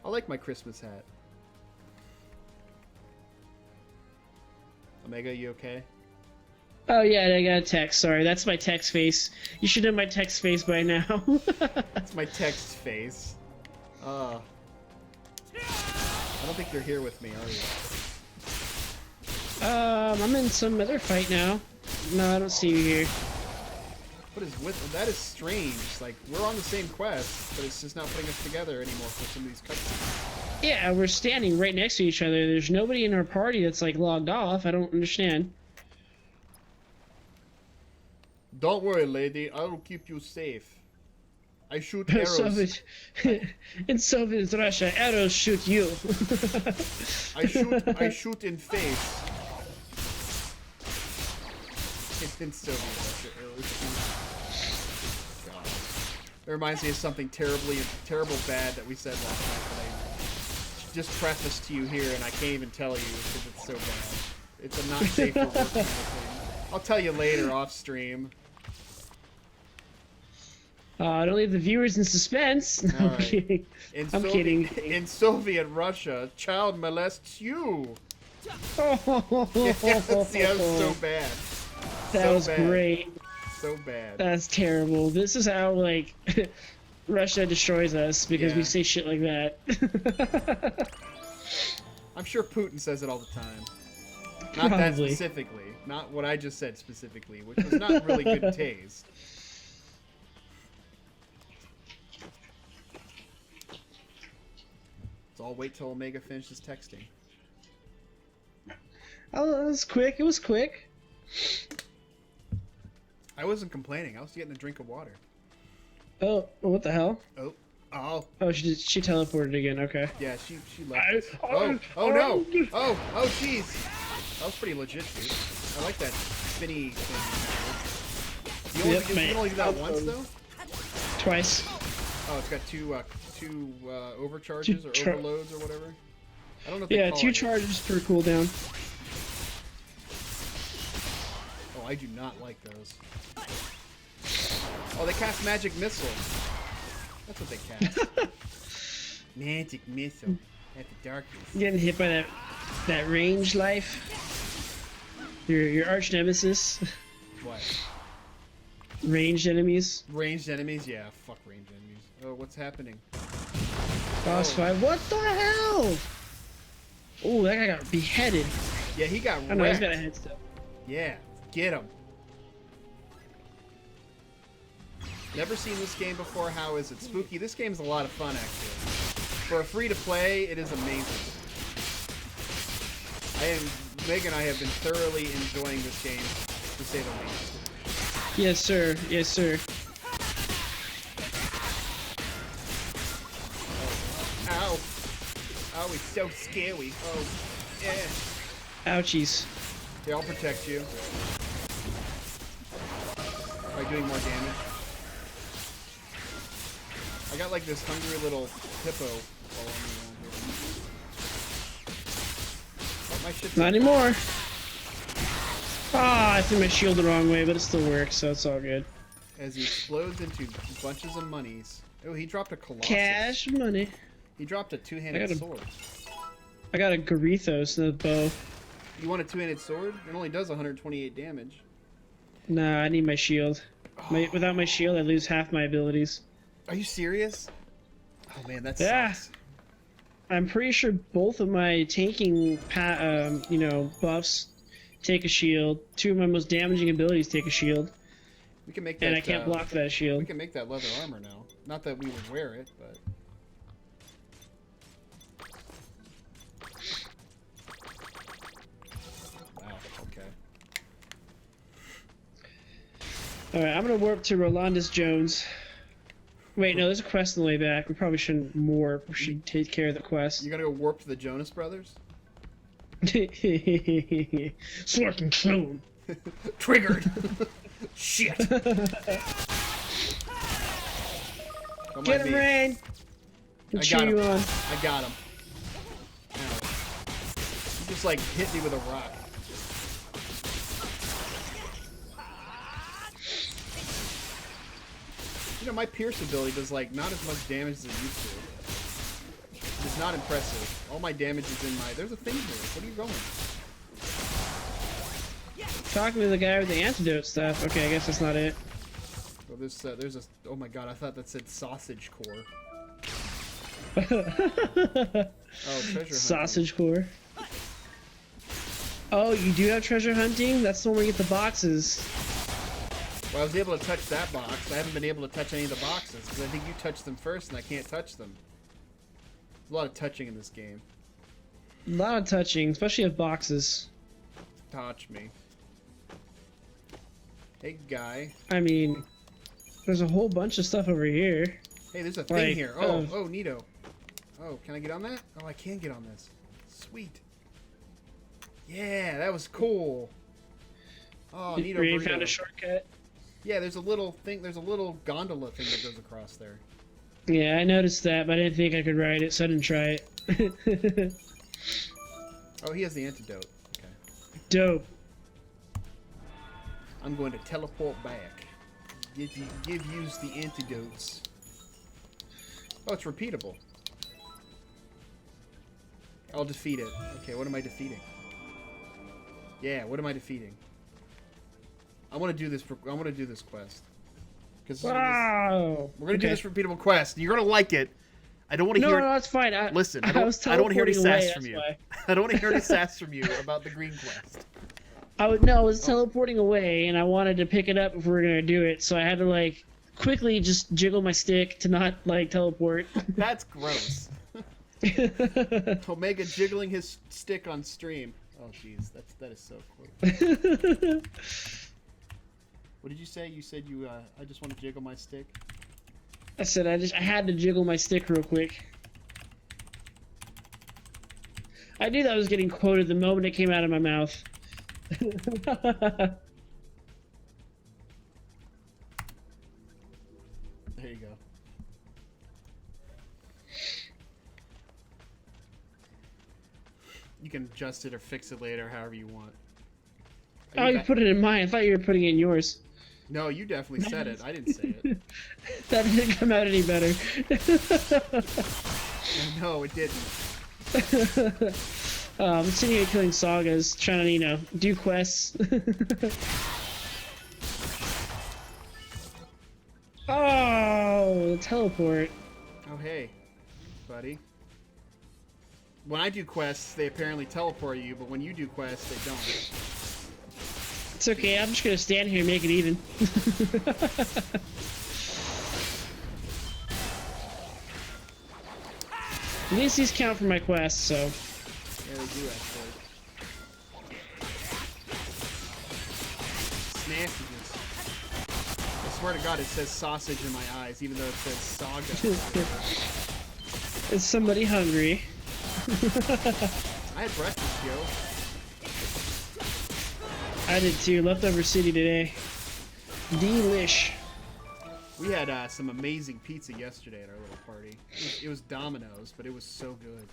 I like my Christmas hat. Omega, you okay? Oh yeah, I got a text. Sorry, that's my text face. You should know my text face by now. That's my text face. I don't think you're here with me, are you? I'm in some other fight now. No, I don't see you here. What is with that? Is strange. Like, we're on the same quest, but it's just not putting us together anymore for some of these cutscenes. Yeah, we're standing right next to each other. There's nobody in our party that's like logged off. I don't understand. Don't worry, lady. I will keep you safe. I shoot arrows. In Soviet Russia, arrows shoot you. I shoot in face. In Soviet Russia, arrows shoot. God. It reminds me of something terrible bad that we said last night that I just prefaced to you here, and I can't even tell you because it's so bad. It's a not safe for work kind of thing. I'll tell you later off stream. Don't leave the viewers in suspense. No, I'm kidding. I'm kidding. In Soviet Russia, child molests you. Oh, Yes, see, that was so bad. That was great. So bad. That's terrible. This is how, like, Russia destroys us, because we say shit like that. I'm sure Putin says it all the time. Not that Probably. specifically. Not what I just said specifically, which was not really good taste. So I'll wait till Omega finishes texting. Oh, it was quick. It was quick. I wasn't complaining. I was getting a drink of water. Oh, what the hell? Oh. Oh. Oh, she teleported again. Okay. Yeah, she left us. Oh no! Oh jeez! That was pretty legit, dude. I like that spinny thing. You can only do that once though? Twice. Oh, it's got two overcharges or overloads or whatever. I don't know. If they Yeah, call 2 it. charges per cooldown. Oh, I do not like those. Oh, they cast magic missile. That's what they cast. Magic missile at the darkness. Getting hit by that range life. Your arch nemesis. What? Ranged enemies. Ranged enemies? Yeah, fuck ranged enemies. Oh, what's happening? Boss fight. What the hell? Oh, that guy got beheaded. Yeah, he got Oh no, he's wrecked. got a head step. Yeah, get him. Never seen this game before. How is it? Spooky. This game's a lot of fun, actually. For a free-to-play, it is amazing. Meg and I have been thoroughly enjoying this game, to say the least. Yes, sir. Yes, sir. Ow. Oh, it's so scary. Oh, yeah. Ouchies. Yeah, I'll protect you. By doing more damage. I got like this hungry little hippo following me around here. Oh, my shit's Not anymore. Ah, I threw my shield the wrong way, but it still works, so it's all good. As he explodes into bunches of monies. Oh, he dropped a Colossus. Cash money. He dropped a two-handed sword. I got a Garithos in the bow. You want a two-handed sword? It only does 128 damage. Nah, I need my shield. Without my shield, I lose half my abilities. Are you serious? Oh man, that Yeah. sucks. I'm pretty sure both of my tanking, buffs take a shield. 2 of my most damaging abilities take a shield, We can make that. and I can't block that We shield. can make that leather armor now. Not that we would wear it, but. Wow. Okay. All right, I'm gonna warp to Rolandus Jones. Wait, no, there's a quest on the way back. We probably shouldn't warp. We should take care of the quest. You gonna go warp to the Jonas Brothers? Slurking clone. Triggered. Shit. Don't Get mind him, me. Rain. I Cheer got him. you on. I got him. Ow. He just like hit me with a rock. You know, my Pierce ability does like not as much damage as it used to. It's not impressive. All my damage is in my. There's a thing here. What are you going? Talking to the guy with the antidote stuff. Okay, I guess that's not it. Well, there's a. Oh my god! I thought that said sausage core. Oh, treasure hunting. Sausage core. Oh, you do have treasure hunting? That's the one where you get the boxes. Well, I was able to touch that box. I haven't been able to touch any of the boxes because I think you touched them first and I can't touch them. There's a lot of touching in this game. A lot of touching, especially of boxes. Touch me. Hey, guy. I mean, there's a whole bunch of stuff over here. Hey, there's a thing Like, here. Oh, neato. Oh, can I get on that? Oh, I can get on this. Sweet. Yeah, that was cool. Oh, neato We burrito. found a shortcut. Yeah, there's a little thing. There's a little gondola thing that goes across there. Yeah, I noticed that, but I didn't think I could ride it, so I didn't try it. Oh, he has the antidote. Okay. Dope. I'm going to teleport back. Give use the antidotes. Oh, it's repeatable. I'll defeat it. Okay, what am I defeating? Yeah, what am I defeating? I want to do this. I want to do this quest. Because Wow. we're gonna do this repeatable quest. You're gonna like it. I don't want to No, hear. no, that's fine. Listen, I was don't want to hear any teleporting away, sass from that's you. why. I don't want to hear any sass from you about the green quest. I was teleporting away, and I wanted to pick it up if we were gonna do it, so I had to like quickly just jiggle my stick to not like teleport. That's gross. Omega jiggling his stick on stream. Oh jeez, that is so cool. What did you say? You said you I just want to jiggle my stick. I said I had to jiggle my stick real quick. I knew that was getting quoted the moment it came out of my mouth. There you go. You can adjust it or fix it later, however you want. Oh, you put it in mine. I thought you were putting it in yours. No, you definitely said it. I didn't say it. That didn't come out any better. No, it didn't. I'm sitting here killing sagas, trying to, you know, do quests. Oh, the teleport. Oh, hey, buddy. When I do quests, they apparently teleport you, but when you do quests, they don't. It's okay, I'm just gonna stand here and make it even. At least these count for my quests, so. Yeah, they do, actually. Snassages. I swear to God, it says sausage in my eyes, even though it says saga. Is somebody hungry? I had breakfast, yo. I did too. Leftover city today. Delish. We had some amazing pizza yesterday at our little party. It was Domino's, but it was so good.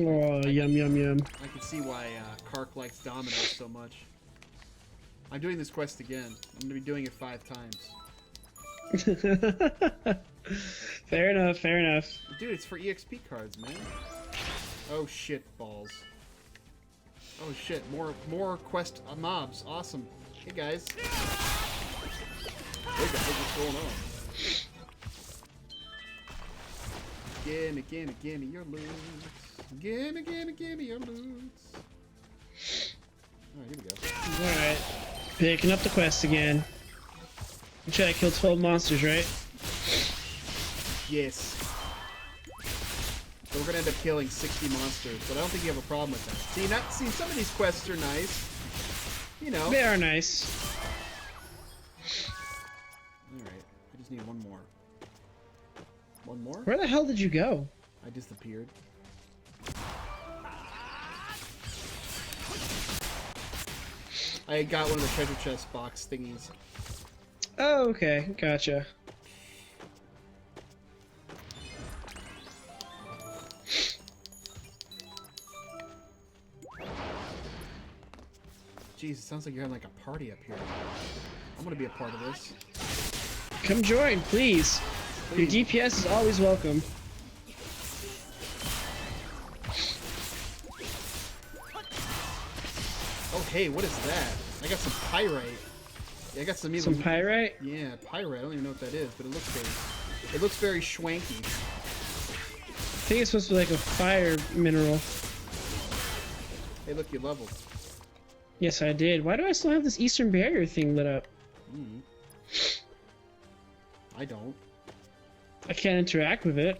Oh, yum, yum, yum. I can see why Kark likes Domino's so much. I'm doing this quest again. I'm going to be doing it 5 times. Fair enough, fair enough. Dude, it's for EXP cards, man. Oh shit, balls. Oh shit, more quest mobs. Awesome. Hey guys. Hey guys, what's going on? Gimme your loot. Gimme your loot. Alright, here we go. Alright. Picking up the quest again. You try to kill 12 monsters, right? Yes. So we're gonna end up killing 60 monsters, but I don't think you have a problem with that. See, some of these quests are nice. You know. They are nice. Alright, I just need one more. One more? Where the hell did you go? I disappeared. I got one of the treasure chest box thingies. Oh, okay. Gotcha. Jeez, it sounds like you're having like a party up here. I'm gonna be a part of this. Come join, please. Your DPS is always welcome. Oh, hey, what is that? I got some pyrite. Yeah, I got some even. Some pyrite? Yeah, pyrite. I don't even know what that is, but it looks very schwanky. I think it's supposed to be like a fire mineral. Hey, look, you leveled. Yes, I did. Why do I still have this Eastern Barrier thing lit up? I don't. I can't interact with it.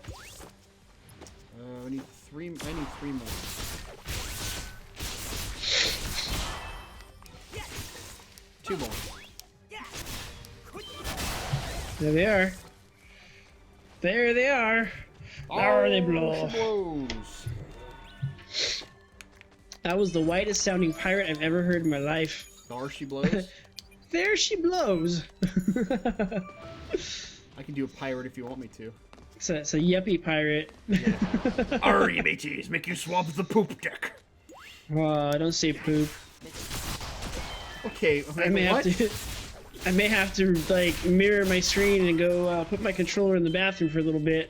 I need 3 more. Two more. There they are. There they are. There they blow. Blows. That was the whitest sounding pirate I've ever heard in my life. There she blows. There she blows. I can do a pirate if you want me to. It's a yuppie pirate. Yeah. Arr, you mateys, make you swab the poop deck. Don't say poop. Okay, I may have to like mirror my screen and go put my controller in the bathroom for a little bit.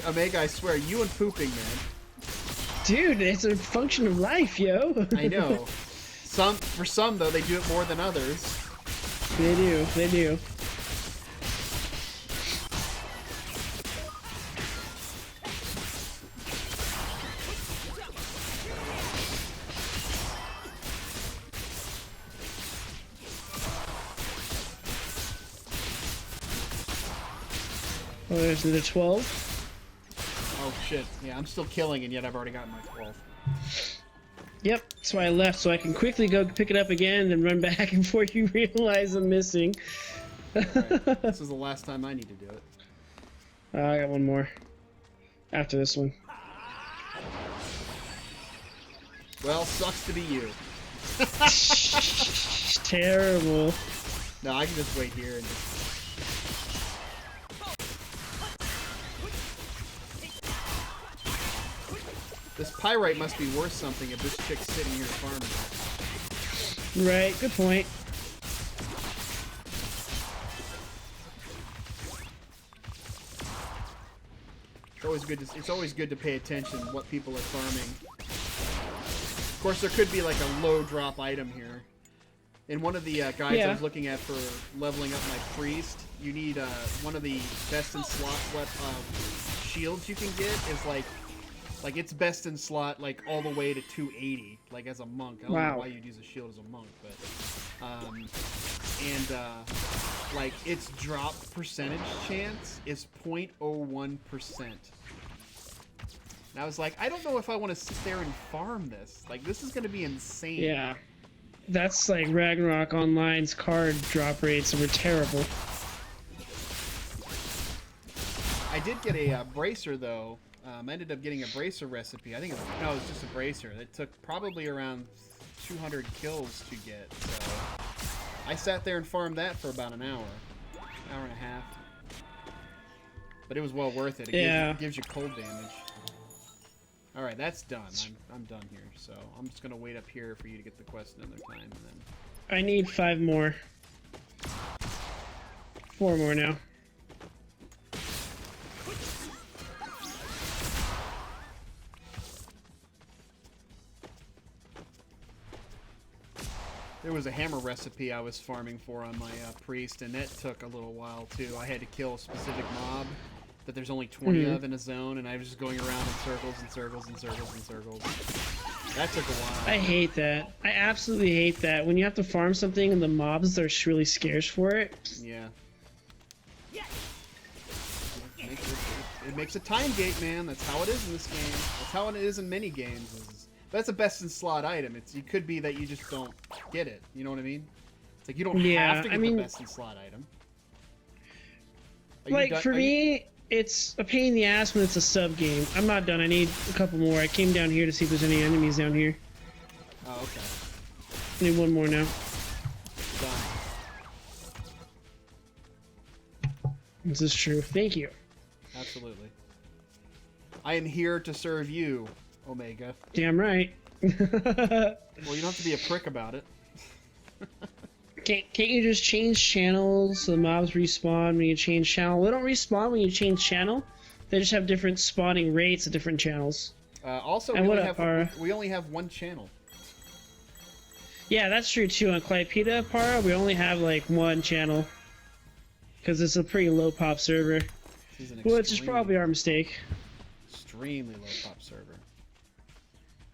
Omega, I swear, you and pooping, man. Dude, it's a function of life, yo. I know. For some though, they do it more than others. They do. Oh, there's another 12. Oh shit. Yeah, I'm still killing, and yet I've already gotten my 12. Yep, that's why I left, so I can quickly go pick it up again and then run back before you realize I'm missing. Alright, this is the last time I need to do it. I got one more. After this one. Well, sucks to be you. Terrible. No, I can just wait here and just... This pyrite must be worth something if this chick's sitting here farming. Right, good point. It's always good to pay attention to what people are farming. Of course, there could be like a low drop item here. In one of the guides I was looking at for leveling up my priest, you need one of the best in slot shields you can get is like it's best in slot like all the way to 280, like as a monk. I don't know why you'd use a shield as a monk, but like its drop percentage chance is 0.01%. And I was like, I don't know if I want to sit there and farm this. Like, this is going to be insane. Yeah. That's like Ragnarok Online's card drop rates were terrible. I did get a bracer, though. I ended up getting a bracer recipe. I think it was just a bracer. It took probably around 200 kills to get. So I sat there and farmed that for about an hour and a half. But it was well worth it. It gives you cold damage. All right, that's done. I'm done here. So I'm just gonna wait up here for you to get the quest another time, and then. I need 5 more. 4 more now. There was a hammer recipe I was farming for on my priest, and that took a little while too. I had to kill a specific mob that there's only 20 of in a zone, and I was just going around in circles and circles and circles and circles. That took a while. I hate that. I absolutely hate that. When you have to farm something and the mobs are really scarce for it. Yeah. It makes a time gate, man. That's how it is in this game. That's how it is in many games. That's a best in slot item. It could be that you just don't get it. You know what I mean? It's like you don't have to get the best in slot item. For me, it's a pain in the ass when it's a sub game. I'm not done. I need a couple more. I came down here to see if there's any enemies down here. Oh, okay. I need one more now. Done. This is true. Thank you. Absolutely. I am here to serve you, Omega. Damn right. Well, you don't have to be a prick about it. Can't you just change channels so the mobs respawn when you change channel? They don't respawn when you change channel. They just have different spawning rates at different channels. Also, we only have one channel. Yeah, that's true too. On Clypeida, Para, we only have like one channel. Because it's a pretty low pop server. Which is probably our mistake. Extremely low pop server.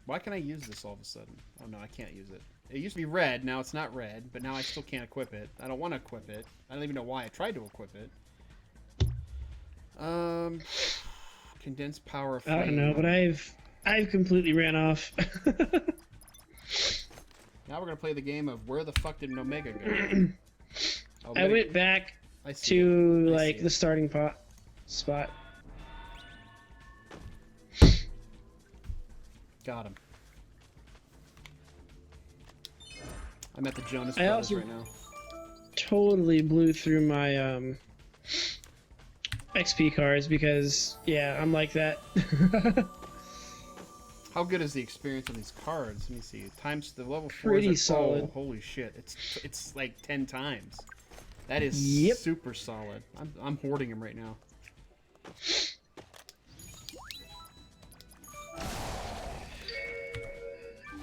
Why can I use this all of a sudden? Oh no, I can't use it. It used to be red, now it's not red, but now I still can't equip it. I don't want to equip it. I don't even know why I tried to equip it. Condensed power of flame. I don't know, but I've completely ran off. Now we're gonna play the game of where the fuck did Omega go? I went back to like the starting spot. Got him. I'm at the Jonas Brothers right now. Totally blew through my XP cards because I'm like that. How good is the experience on these cards? Let me see. Times the level 4. Pretty solid. Oh, holy shit! It's like 10 times. That is super solid. I'm hoarding them right now.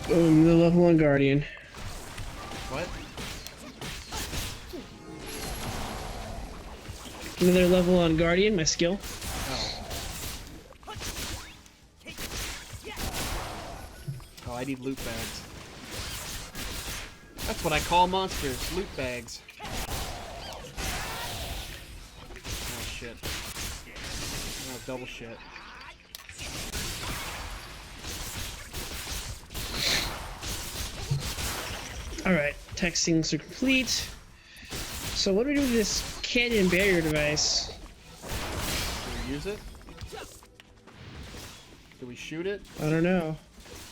Boom, the level 1 Guardian. What? Another level on Guardian, my skill. Oh, I need loot bags. That's what I call monsters, loot bags. Oh shit. double shit. Alright, textings are complete. So what do we do with this canyon barrier device? Do we use it? Do we shoot it? I don't know.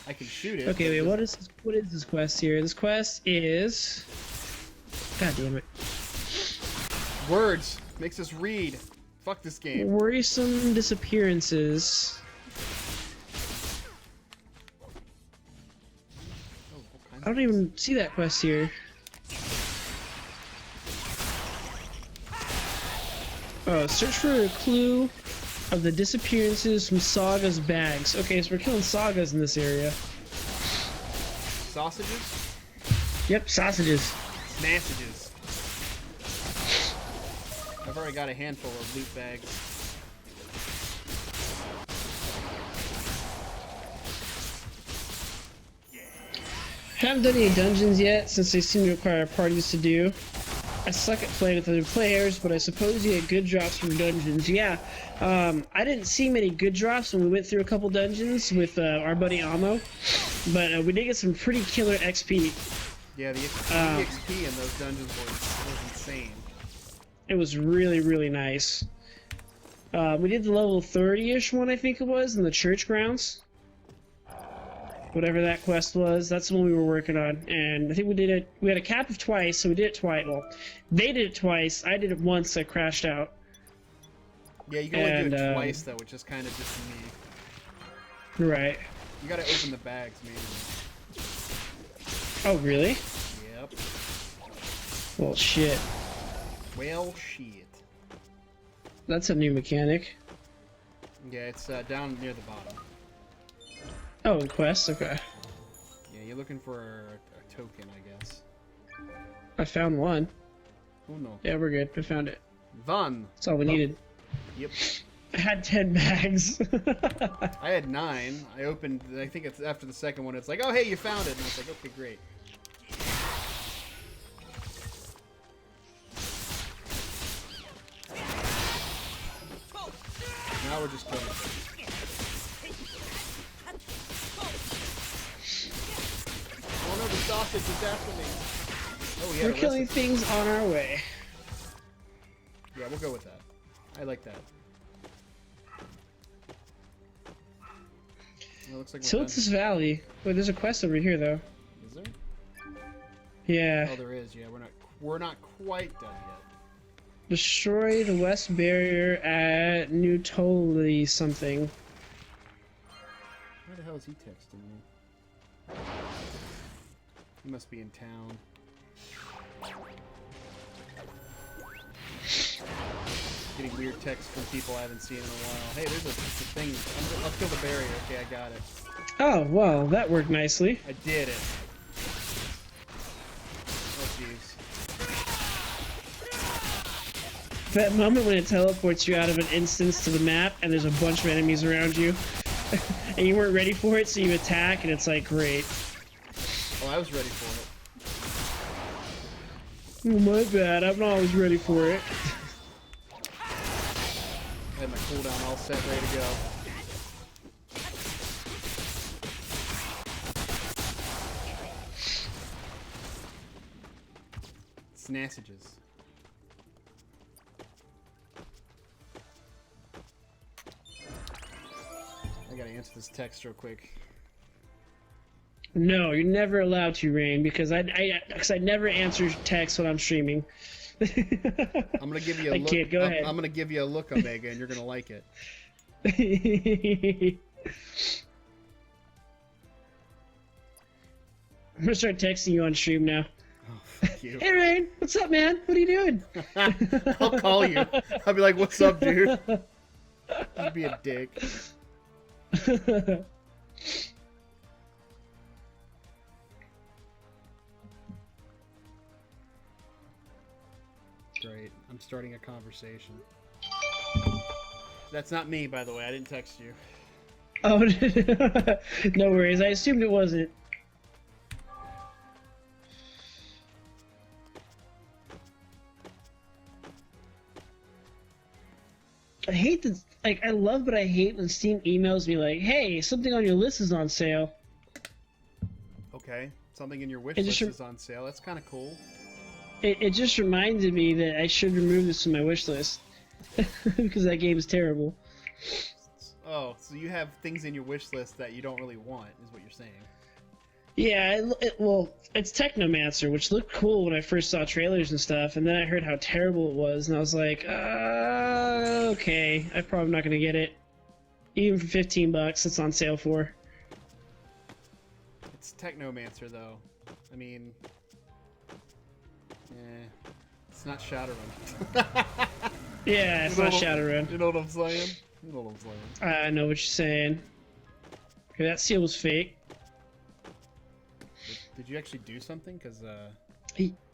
I can shoot it. Okay, wait, what is this quest here? This quest is... God damn it. Words! Makes us read. Fuck this game. Worrisome disappearances. I don't even see that quest here. Oh, search for a clue of the disappearances from Saga's bags. Okay, so we're killing Sagas in this area. Sausages? Yep, sausages. Snassages. I've already got a handful of loot bags. Haven't done any dungeons yet, since they seem to require parties to do. I suck at playing with other players, but I suppose you get good drops from dungeons. Yeah, I didn't see many good drops when we went through a couple dungeons with our buddy Amo, but we did get some pretty killer XP. Yeah, the XP in those dungeons was insane. It was really, really nice. We did the level 30-ish one, I think it was, in the church grounds. Whatever that quest was, that's the one we were working on. And I think we did it, we had a cap of twice, so we did it twice. Well, they did it twice, I did it once, I crashed out. Yeah, you can only do it twice, though, which is kind of just me. Right. You gotta open the bags, man. Oh, really? Yep. Well, shit. Well, shit. That's a new mechanic. Yeah, it's down near the bottom. Oh, in quest? Okay. Yeah, you're looking for a token, I guess. I found one. Oh no. Yeah, we're good. I found it. Van. That's all we needed. Yep. I had 10 bags. I had 9. I opened, I think it's after the second one, it's like, oh hey, you found it. And I was like, okay, great. Now we're just going. Oh no, the sausage is after me. Oh yeah. We're killing things on our way. Yeah, we'll go with that. I like that. Well, it looks like Tiltus Valley. Wait, there's a quest over here though. Is there? Yeah. Oh, there is. Yeah, we're not quite done yet. Destroy the west barrier at New Toli something. Where the hell is he texting me? He must be in town. Getting weird texts from people I haven't seen in a while. Hey, there's a thing. I'll kill the barrier. Okay, I got it. Oh, well, that worked nicely. I did it. Oh, jeez. That moment when it teleports you out of an instance to the map and there's a bunch of enemies around you and you weren't ready for it, so you attack and it's like, great. Oh, I was ready for it. Oh, my bad. I'm not always ready for it. I had my cooldown all set, ready to go. Snassages. I gotta answer this text real quick. No, you're never allowed to, Rain, because I never answer text when I'm streaming. I'm gonna give you a look. Kid, go ahead. I'm gonna give you a look, Omega, and you're gonna like it. I'm gonna start texting you on stream now. Oh, fuck you. Hey, Rain, what's up, man? What are you doing? I'll call you. I'll be like, "What's up, dude?" Just be a dick. Great. I'm starting a conversation. That's not me, by the way. I didn't text you. Oh, no worries. I assumed it wasn't. I hate this. like I love but I hate when Steam emails me like, "Hey, something on your list is on sale." Okay, something in your wish It list just is on sale. That's kind of cool. it just reminded me that I should remove this from my wish list because that game is terrible. Oh, so you have things in your wish list that you don't really want, is what you're saying. Yeah, well, it's Technomancer, which looked cool when I first saw trailers and stuff, and then I heard how terrible it was, and I was like, okay, I'm probably not gonna get it. Even for $15, it's on sale for. It's Technomancer, though. I mean, it's not Shadowrun. Yeah, it's not Shadowrun. You know what I'm saying? You know what I'm saying. I know what you're saying. Okay, that seal was fake. Did you actually do something? Because,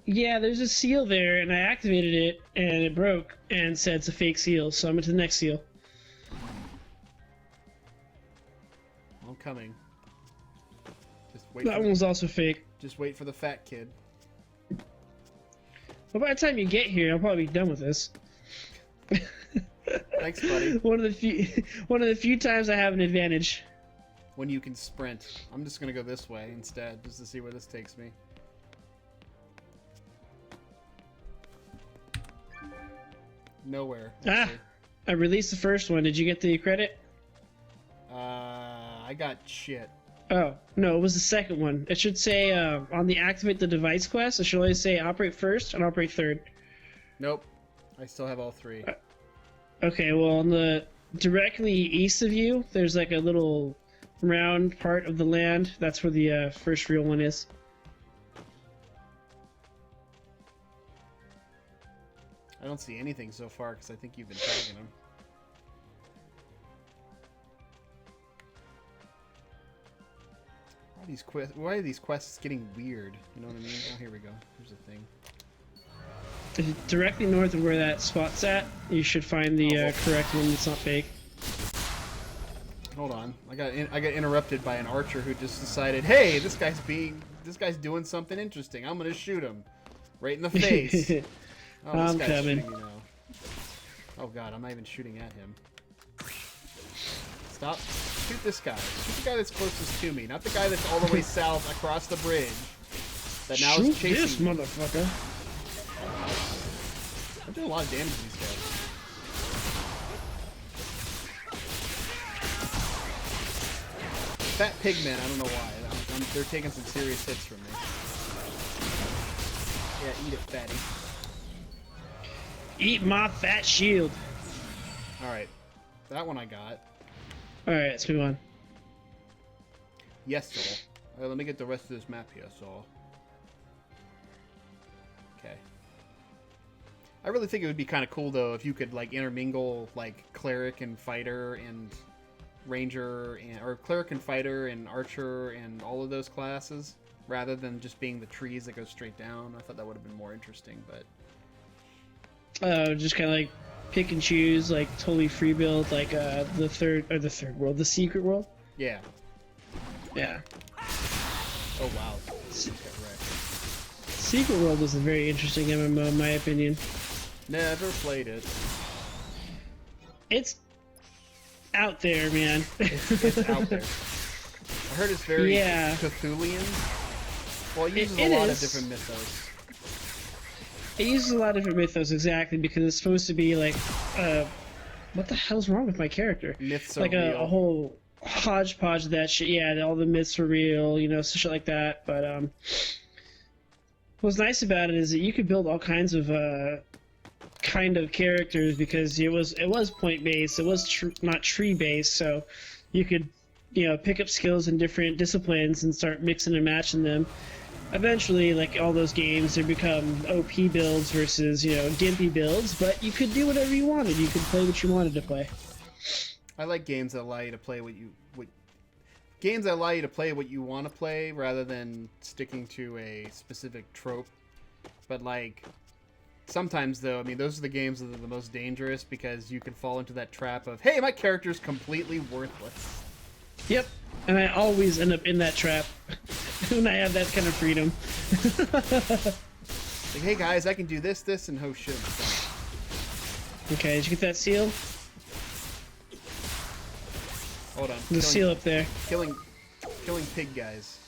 Yeah, there's a seal there, and I activated it, and it broke, and said it's a fake seal, so I'm into the next seal. I'm coming. Just wait. That one was also fake. Just wait for the fat kid. Well, by the time you get here, I'll probably be done with this. Thanks, buddy. One of the few times I have an advantage. When you can sprint. I'm just gonna go this way instead, just to see where this takes me. Nowhere. Actually. I released the first one. Did you get the credit? I got shit. Oh, no, it was the second one. It should say, on the activate the device quest, it should always say operate first and operate third. Nope. I still have all three. Okay, well, on the directly east of you, there's like a little round part of the land. That's where the first real one is. I don't see anything so far because I think you've been tagging them. Why are these quests getting weird? You know what I mean? Oh, here we go. Here's the thing. Directly north of where that spot's at, you should find the correct one that's not fake. Hold on. I got interrupted by an archer who just decided, hey, this guy's doing something interesting. I'm gonna shoot him right in the face. Oh, I'm coming. Shooting me now. Oh god, I'm not even shooting at him. Stop. Shoot this guy. Shoot the guy that's closest to me, not the guy that's all the way south across the bridge. That now is chasing this me. motherfucker. I'm doing a lot of damage to these guys. Fat pigmen, I don't know why. They're taking some serious hits from me. Yeah, eat it, fatty. Eat my fat shield. Alright. That one I got. Alright, let's move on. Yes, Saul. Alright, let me get the rest of this map here, Saul. Okay. I really think it would be kind of cool, though, if you could, like, intermingle, like, cleric and fighter and ranger, or cleric and fighter and archer and all of those classes, rather than just being the trees that go straight down. I thought that would have been more interesting, but... Just kind of like pick and choose, like totally free build, like the third world, the secret world. Yeah. Yeah. Oh wow. Secret World was a very interesting MMO, in my opinion. Never played it. It's out there, man. It's out there. I heard it's very Cthulhian. Well, it uses a lot of different mythos. It uses a lot of different mythos, exactly, because it's supposed to be like, what the hell's wrong with my character? Myths are like real. a whole hodgepodge of that shit. Yeah, all the myths are real, you know, shit like that. But what's nice about it is that you could build all kinds of kind of characters, because it was point based. It was not tree based, so you could, you know, pick up skills in different disciplines and start mixing and matching them. Eventually, like all those games, they become OP builds versus, you know, gimpy builds, but you could do whatever you wanted. You could play what you wanted to play. I like games that allow you to play games that allow you to play what you want to play rather than sticking to a specific trope. But like sometimes though, I mean, those are the games that are the most dangerous, because you can fall into that trap of, hey, my character's completely worthless. Yep, and I always end up in that trap when I have that kind of freedom. Like, hey guys, I can do this, and oh shit. Okay, did you get that seal? Hold on. The seal up there. Killing pig guys.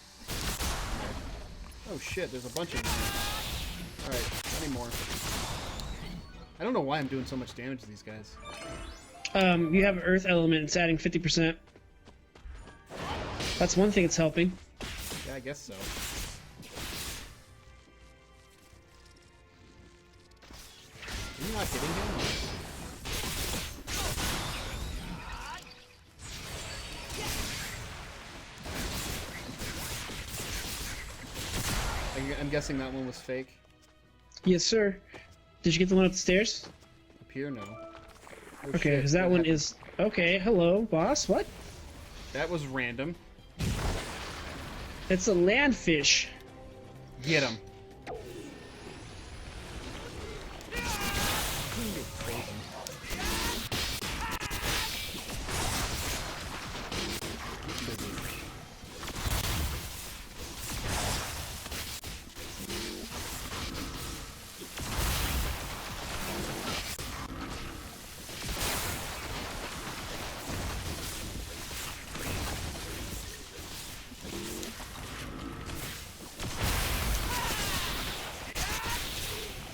Oh shit, there's a bunch of them. Alright, any more. I don't know why I'm doing so much damage to these guys. You have an earth element, it's adding 50%. That's one thing it's helping. Yeah, I guess so. Are you not hitting him? I'm guessing that one was fake. Yes, sir. Did you get the one up the stairs? Up here, no. Oh, Okay, because that one is... Okay, hello, boss. What? That was random. It's a landfish. Get him.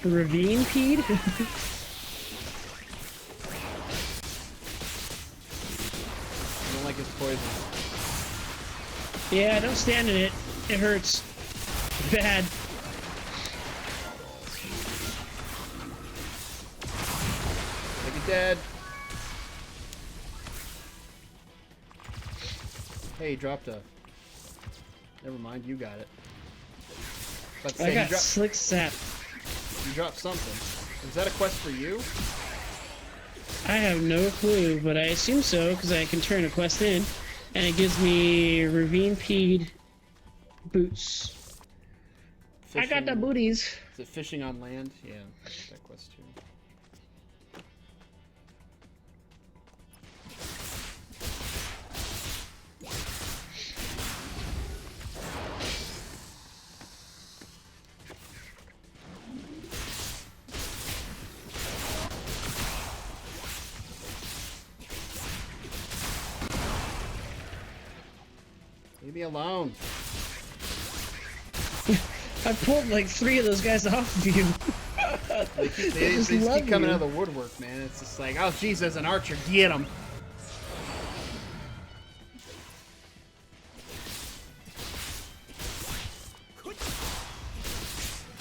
Ravine peed? I don't like his poison. Yeah, don't stand in it. It hurts. Bad. Make it dead. Hey, he dropped a... Never mind, you got it. Let's I say got slick sap. you dropped something. Is that a quest for you? I have no clue, but I assume so, because I can turn a quest in, and it gives me ravine peed boots. Fishing, I got the booties. Is it fishing on land? Yeah, that quest too. Leave me alone. I pulled like 3 of those guys off of you. They just keep coming out of the woodwork, man. It's just like, oh, jeez, as an archer, get him.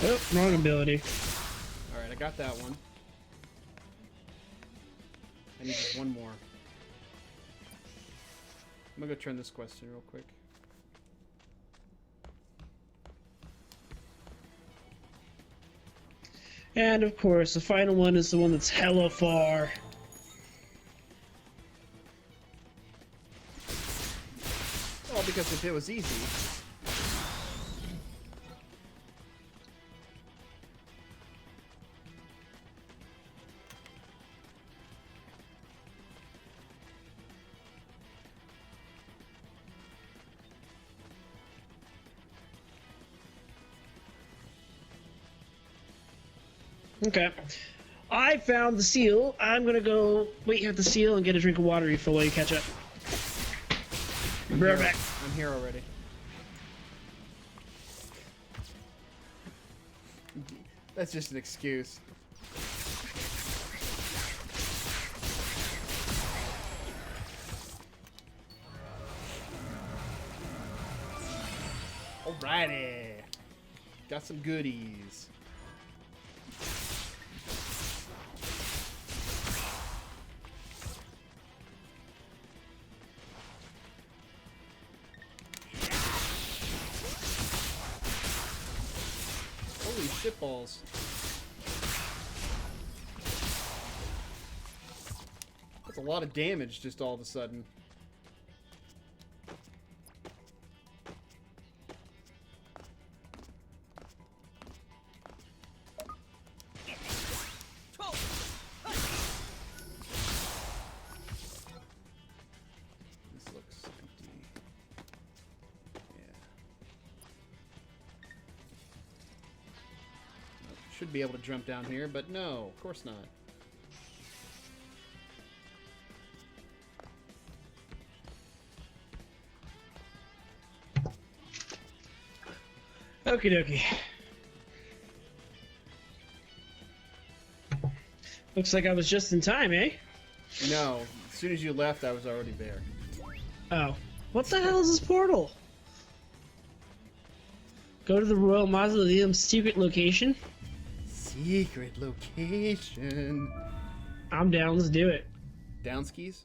Oh, wrong ability. Alright, I got that one. I need just one more. I'm gonna go turn this quest in real quick. And of course, the final one is the one that's hella far. Well, because if it was easy. Okay. I found the seal. I'm gonna go wait here at the seal and get a drink of water refill while you catch up. Be right back. I'm here already. That's just an excuse. Alrighty. Got some goodies. Holy shitballs. That's a lot of damage just all of a sudden. This looks empty. Yeah. Should be able to jump down here, but no, of course not. Okie dokie. Looks like I was just in time, eh? No, as soon as you left, I was already there. Oh. What the hell is this portal? Go to the Royal Mausoleum's secret location? Secret location. I'm down, let's do it. Down skis?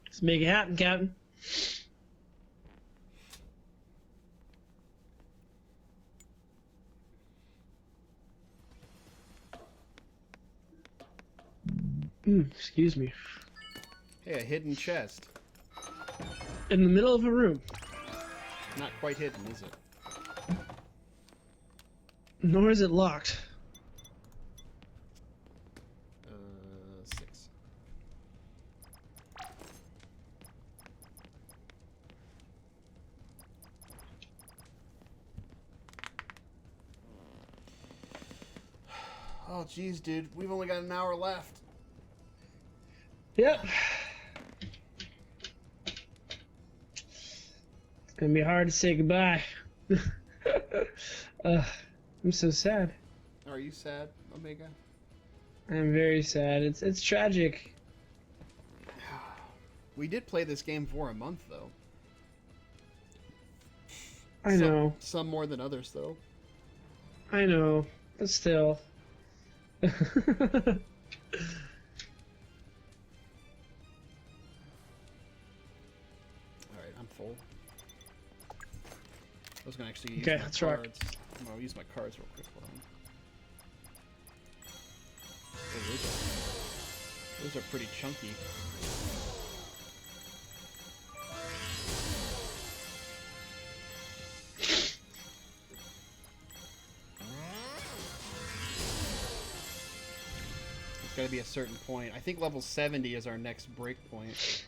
Let's make it happen, Captain. Excuse me. Hey, a hidden chest. In the middle of a room. Not quite hidden, is it? Nor is it locked. 6. Oh, jeez, dude. We've only got an hour left. Yep. It's gonna be hard to say goodbye. I'm so sad. Are you sad, Omega? I'm very sad. It's tragic. We did play this game for a month, though. I know. Some more than others, though. I know. But still. Alright, I'm full. I was gonna actually use my let's rock. cards. I'm gonna use my cards real quick. Hold on. Oh, those are pretty chunky. It's gotta be a certain point. I think level 70 is our next break point.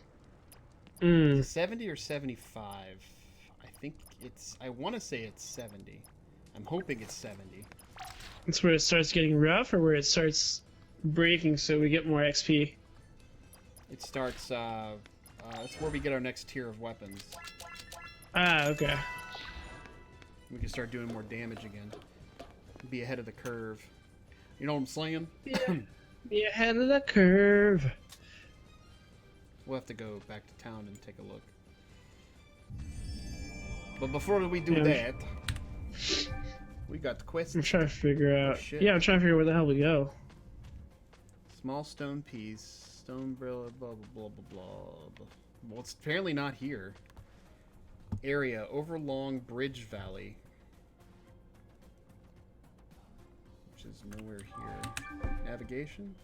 70 or 75? I think it's... I want to say it's 70. I'm hoping it's 70. That's where it starts getting rough, or where it starts breaking so we get more XP? It starts, it's where we get our next tier of weapons. Ah, okay. We can start doing more damage again. Be ahead of the curve. You know what I'm saying? Yeah. Be ahead of the curve. We'll have to go back to town and take a look. But before we do that, we got the quest. I'm trying to figure out. shit. Yeah, I'm trying to figure out where the hell we go. Small stone piece, stone umbrella, blah blah blah blah blah. Well, it's apparently not here. Area overlong bridge valley, which is nowhere here. Navigation.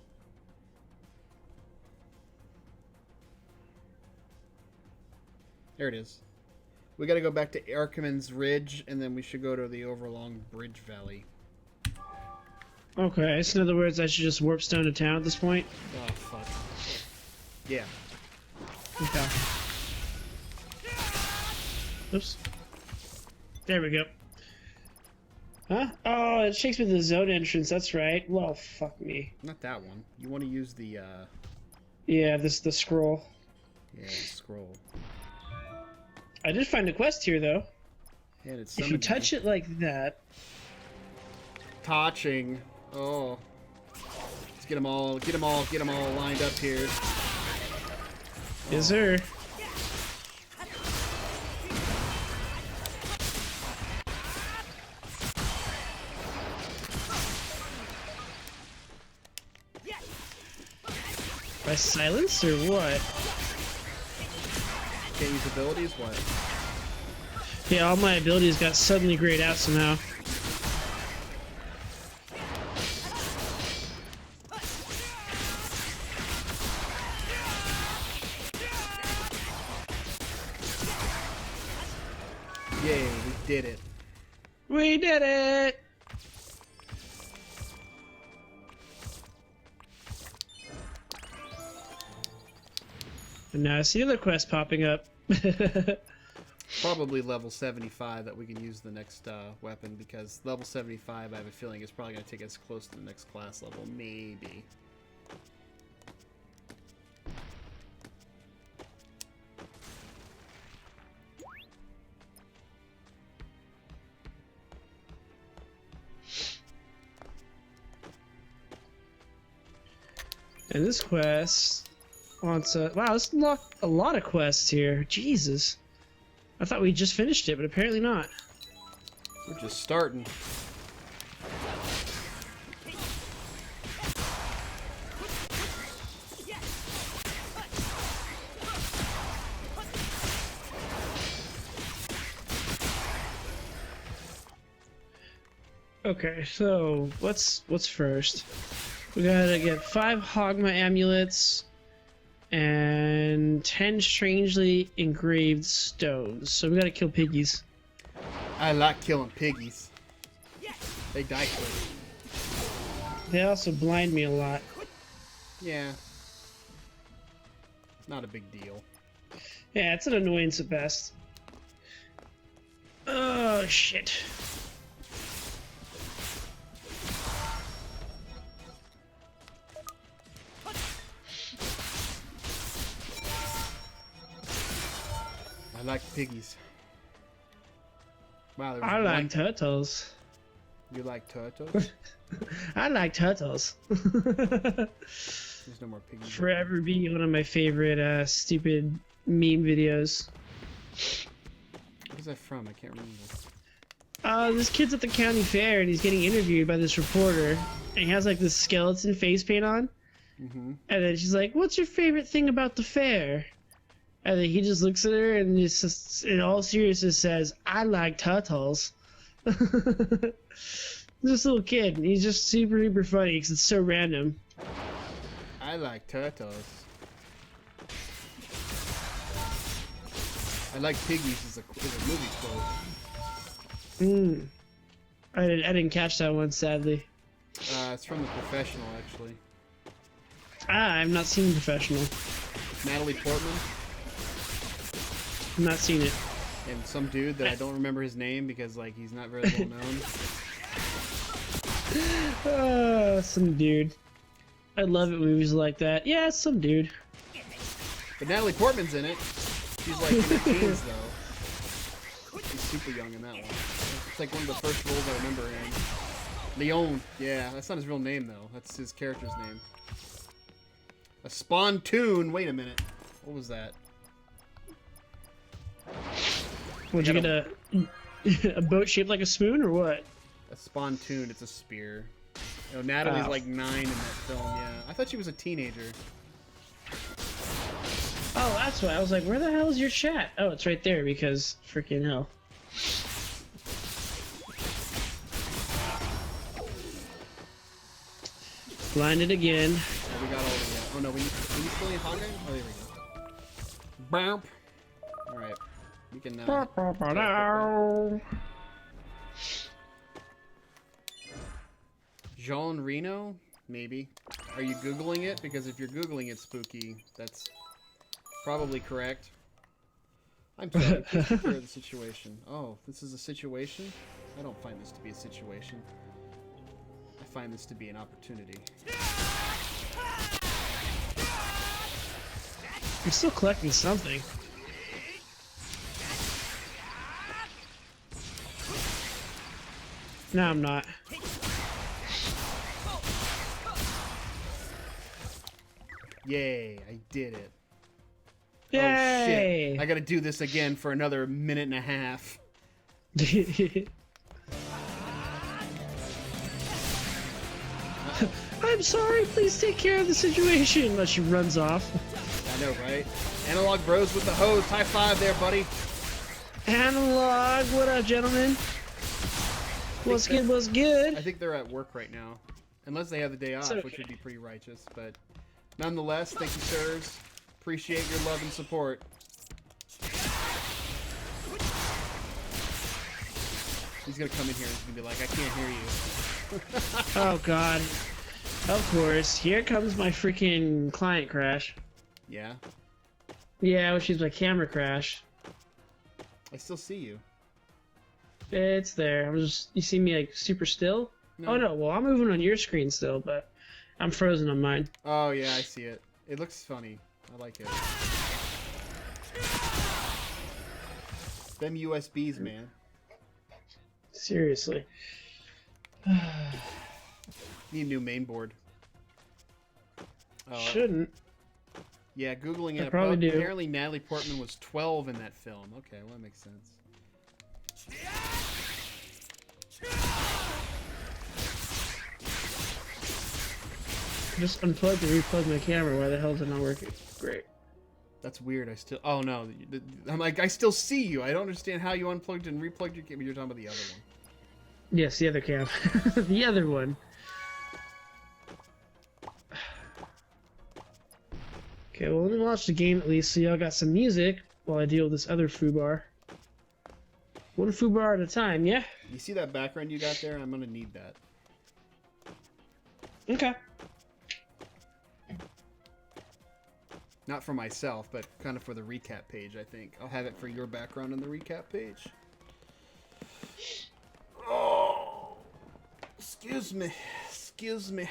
There it is. We gotta go back to Archimon's Ridge, and then we should go to the Overlong Bridge Valley. Okay, so in other words, I should just warp stone to town at this point? Oh, fuck. Yeah. Okay. Oops. There we go. Huh? Oh, it takes me to the zone entrance, that's right. Well, fuck me. Not that one. You want to use the, Yeah, the scroll. yeah, the scroll. I did find a quest here, though. Yeah, it's If you touch it like that... Touching. Oh. Let's get them all lined up here. Yes, sir. By silence, or what? Can't use abilities? What? Yeah, all my abilities got suddenly grayed out somehow. Yay, we did it. We did it! And now I see other quests popping up. Probably level 75 that we can use the next weapon, because level 75, I have a feeling, is probably going to take us close to the next class level. Maybe. And this quest wants a... Wow, let's unlock a lot of quests here. Jesus. I thought we just finished it, but apparently not. We're just starting. Okay, so what's first? We gotta get 5 Hogma amulets and 10 strangely engraved stones. So we gotta kill piggies. I like killing piggies. They die quick. They also blind me a lot. Yeah. Not a big deal. Yeah, it's an annoyance at best. Oh shit. I like piggies. Wow, I like turtles. You like turtles? I like turtles. There's no more piggies. Forever be one of my favorite stupid meme videos. What is that from? I can't remember. This kid's at the county fair and he's getting interviewed by this reporter. And he has like this skeleton face paint on. Mm-hmm. And then she's like, "What's your favorite thing about the fair?" And then he just looks at her and just in all seriousness says, "I like turtles." This little kid, he's just super duper funny because it's so random. I like turtles. I like piggies is a movie quote. I didn't catch that one, sadly. It's from The Professional, actually. I've not seen Professional. Natalie Portman. I've not seen it. And some dude that I don't remember his name because like he's not very well known. Some dude. I love it movies like that. Yeah, it's some dude. But Natalie Portman's in it. She's like in her teens though. She's super young in that one. It's like one of the first roles I remember in. Leon. Yeah, that's not his real name though. That's his character's name. A spontoon. Wait a minute. What was that? Would you get a boat shaped like a spoon or what? A spontoon. It's a spear. You know, Natalie's like 9 in that film. Yeah, I thought she was a teenager. Oh, that's why I was like, where the hell is your chat? Oh, it's right there because freaking hell. Blinded again. Oh, we got all of that. Oh no, we still need Hogger? Oh, there we go. Bump. All right, we can. Jean Reno, maybe. Are you Googling it? Because if you're Googling it, spooky, that's probably correct. I'm sorry, please take care of the situation. Oh, this is a situation? I don't find this to be a situation. I find this to be an opportunity. I'm still collecting something. No, I'm not. Yay, I did it. Yay! Oh shit, I gotta do this again for another minute and a half. I'm sorry, please take care of the situation. Unless she runs off. I know, right? Analog Bros with the hose. High five there, buddy. Analog, what up, gentlemen? What's good, what's good? I think they're at work right now. Unless they have the day off, okay. which would be pretty righteous. But nonetheless, thank you, sirs. Appreciate your love and support. He's gonna come in here and he's gonna be like, I can't hear you. Oh, God. Of course. Here comes my freaking client crash. Yeah? Yeah, which is my camera crash. I still see you. It's there. I'm just... You see me, like, super still? No. Oh, no. Well, I'm moving on your screen still, but I'm frozen on mine. Oh, yeah, I see it. It looks funny. I like it. Them USBs, man. Seriously. Need a new main board. Oh, Shouldn't. yeah, Googling it. I probably do. Apparently Natalie Portman was 12 in that film. Okay, well, that makes sense. Just unplugged and replugged my camera. Why the hell is it not working? Great. That's weird. I still... Oh, no. I'm like, I still see you. I don't understand how you unplugged and replugged your camera. You're talking about the other one. Yes, the other cam. The other one. Okay, well, let me launch the game at least so y'all got some music while I deal with this other foobar. One foobar at a time, yeah? You see that background you got there? I'm gonna need that. Okay. Not for myself, but kind of for the recap page, I think. I'll have it for your background on the recap page. Oh! Excuse me. Excuse me.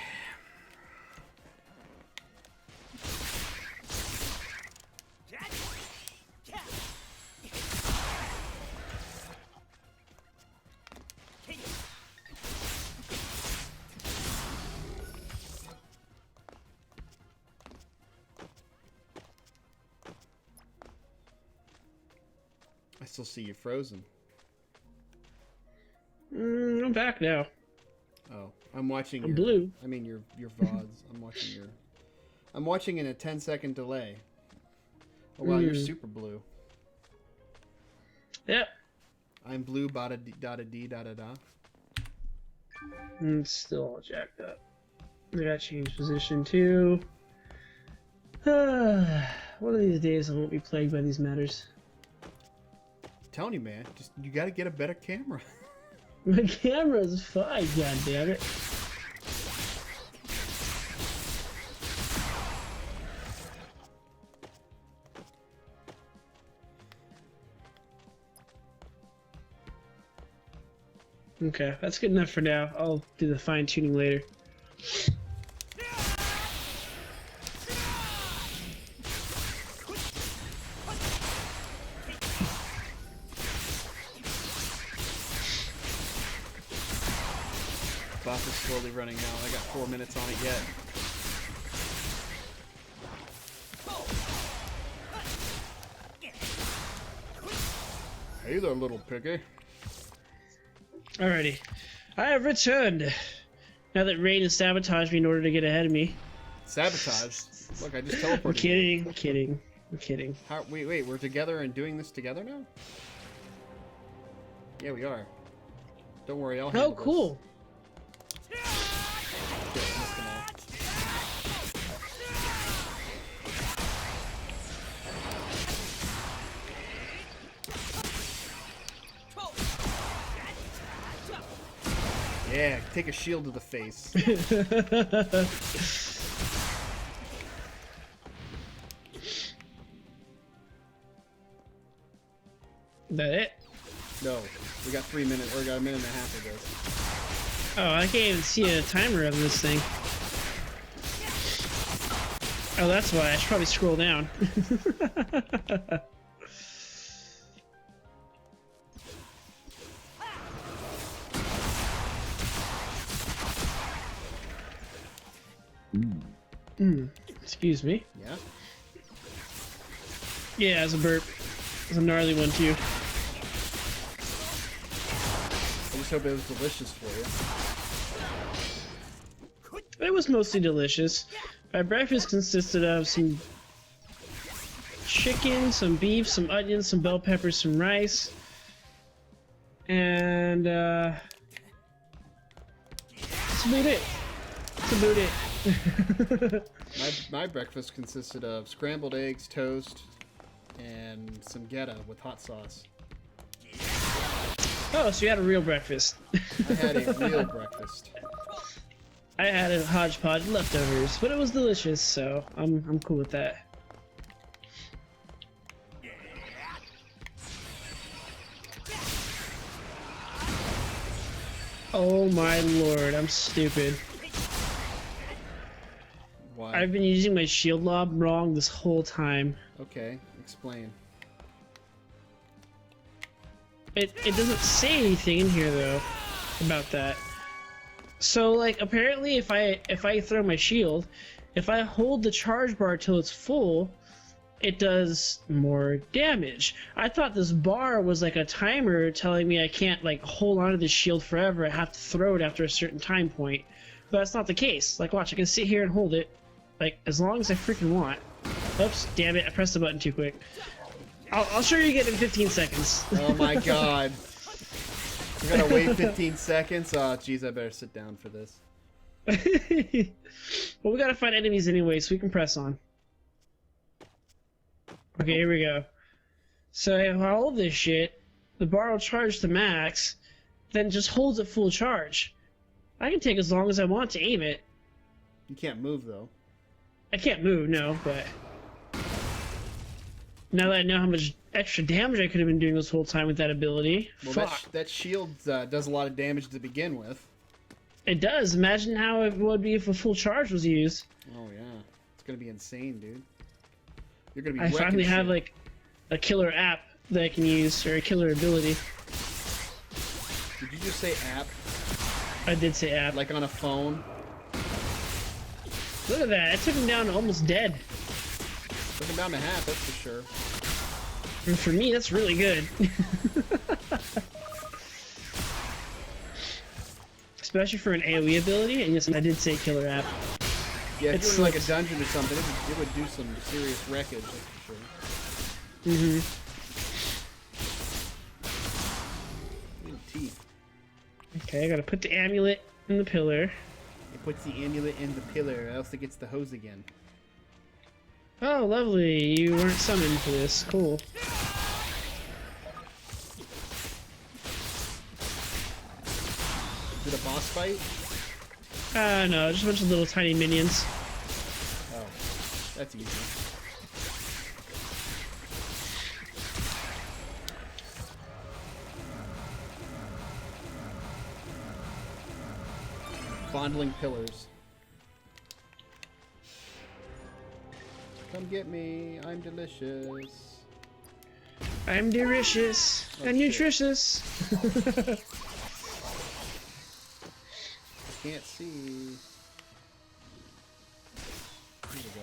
I still see you frozen. I'm back now. Oh, I'm watching. I'm your, blue. I mean your VODs. I'm watching your. I'm watching in a 10-second delay. Oh wow, you're super blue. Yep. I'm blue. Bada da da da da da. It's still all jacked up. I gotta change position too. One of these days I won't be plagued by these matters. I'm telling you, man, just you got to get a better camera. My camera's fine, goddammit. Okay, that's good enough for now. I'll do the fine tuning later. Buff is slowly running out. I got 4 minutes on it yet. Hey there, little piggy. Alrighty. I have returned. Now that Rain has sabotaged me in order to get ahead of me. Sabotage? Look, I just teleported. I'm kidding, I'm kidding, I'm kidding. How, wait, we're together and doing this together now? Yeah, we are. Don't worry, I'll handle Oh, cool. This. Shit, missed them all. Yeah, take a shield to the face. That it? No, we got 3 minutes, or we got a minute and a half of this. Oh, I can't even see a timer of this thing. Oh, that's why. I should probably scroll down. Excuse me. Yeah? Yeah, it's a burp. It's a gnarly one, too. I just hope it was delicious for you. It was mostly delicious. My breakfast consisted of some chicken, some beef, some onions, some bell peppers, some rice, and that's about it. That's about it. My breakfast consisted of scrambled eggs, toast, and some geta with hot sauce. Oh, so you had a real breakfast. I had a real breakfast. I had a hodgepodge of leftovers, but it was delicious, so I'm cool with that. Oh my lord, I'm stupid. Why? I've been using my shield lob wrong this whole time. Okay, explain. It doesn't say anything in here though about that. So like apparently if I throw my shield if I hold the charge bar till it's full, it does more damage. I thought this bar was like a timer telling me I can't like hold onto the shield forever. I have to throw it after a certain time point. But that's not the case. Like, watch, I can sit here and hold it, like, as long as I freaking want. Oops, damn it, I pressed the button too quick. I'll show you again in 15 seconds. Oh my god. We gotta wait 15 seconds? Oh, jeez, I better sit down for this. Well, we gotta find enemies anyway, so we can press on. Okay, here we go. So if I hold this shit, the bar will charge to max, then just holds at full charge. I can take as long as I want to aim it. You can't move, though. I can't move, no, but... Now that I know how much extra damage I could have been doing this whole time with that ability, Well, fuck. that shield does a lot of damage to begin with. It does. Imagine how it would be if a full charge was used. Oh, yeah. It's gonna be insane, dude. You're gonna be I finally have, shit. like, a killer app that I can use, or a killer ability. Did you just say app? I did say app. Like on a phone? Look at that. It took him down to almost dead. Took him down to half, that's for sure. And for me, that's really good. Especially for an AoE ability, and yes, I did say killer app. Yeah, if It's you were in like a dungeon or something, it would do some serious wreckage, that's for sure. Mm-hmm. Teeth. Okay, I gotta put the amulet in the pillar. It puts the amulet in the pillar, or else it gets the hose again. Oh, lovely. You weren't summoned for this. Cool. Is it a boss fight? No, just a bunch of little tiny minions. Oh, that's easy. Fondling pillars. Come get me, I'm delicious. I'm delicious Oh, and shit. nutritious. Can't see. Here we go.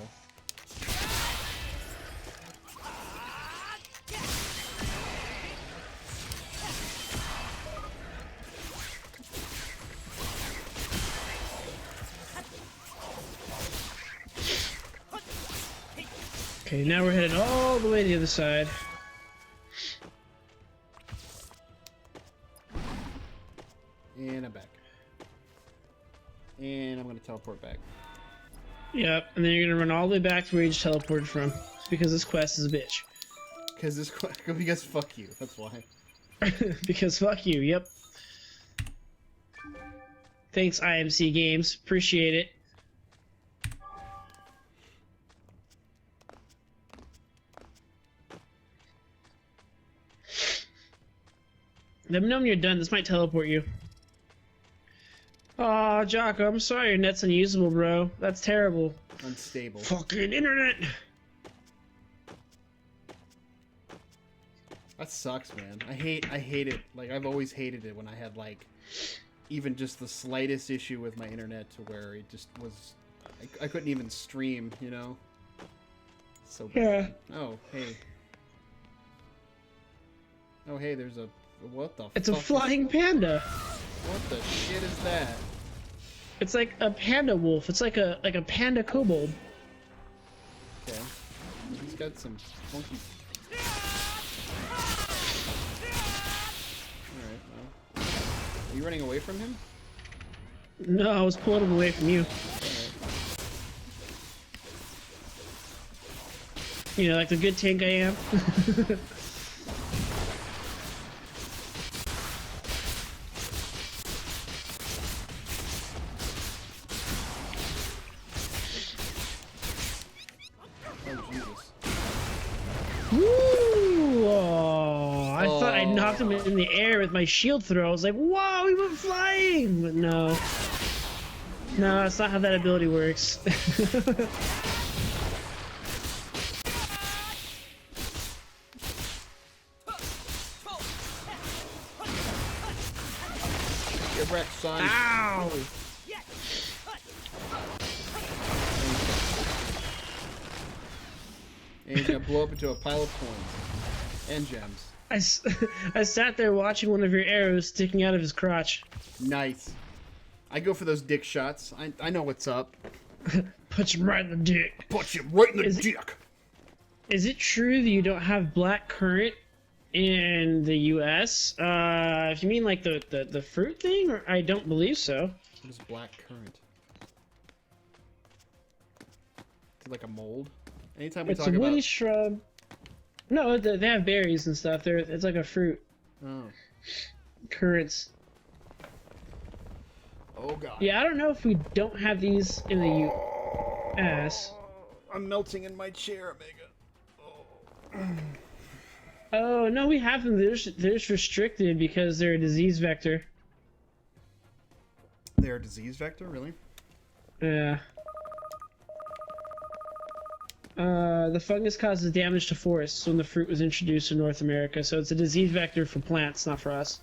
Okay, now we're headed all the way to the other side. And I'm back. And I'm gonna teleport back. Yep, and then you're gonna run all the way back to where you just teleported from. Because this quest is a bitch. Because fuck you, that's why. Because fuck you, yep. Thanks, IMC Games. Appreciate it. Let me know when you're done. This might teleport you. Aw, Jocko, I'm sorry your net's unusable, bro. That's terrible. Unstable. Fucking internet! That sucks, man. I hate it. Like, I've always hated it when I had, like, even just the slightest issue with my internet to where it just was... I couldn't even stream, you know? So bad. Yeah. Oh, hey. Oh, hey, there's a... What the It's a fuck flying panda! What the shit is that? It's like a panda wolf. It's like a panda kobold. Okay. He's got some funky... Alright, well... Are you running away from him? No, I was pulling him away from you. Alright. You know, like the good tank I am. Oh, Jesus. Woo! Oh, I thought I knocked him Oh. in the air with my shield throw. I was like, "Whoa, he went flying!" But no, no, that's not how that ability works. Get wrecked, son. Ow! And he's gonna blow up into a pile of coins and gems. I sat there watching one of your arrows sticking out of his crotch. Nice. I go for those dick shots. I know what's up. Punch him right in the dick. Punch him right in the dick. Is it true that you don't have black currant in the U.S.? If you mean like the fruit thing, or I don't believe so. What is black currant? Is it like a mold? Anytime we It's talk a about... woody shrub. No, they have berries and stuff. It's like a fruit. Oh. Currants. Oh god. Yeah, I don't know if we don't have these in the U.S. I'm melting in my chair, Omega. Oh no, we have them. They're just restricted because they're a disease vector. They're a disease vector, really? Yeah. The fungus causes damage to forests when the fruit was introduced in North America, so it's a disease vector for plants, not for us.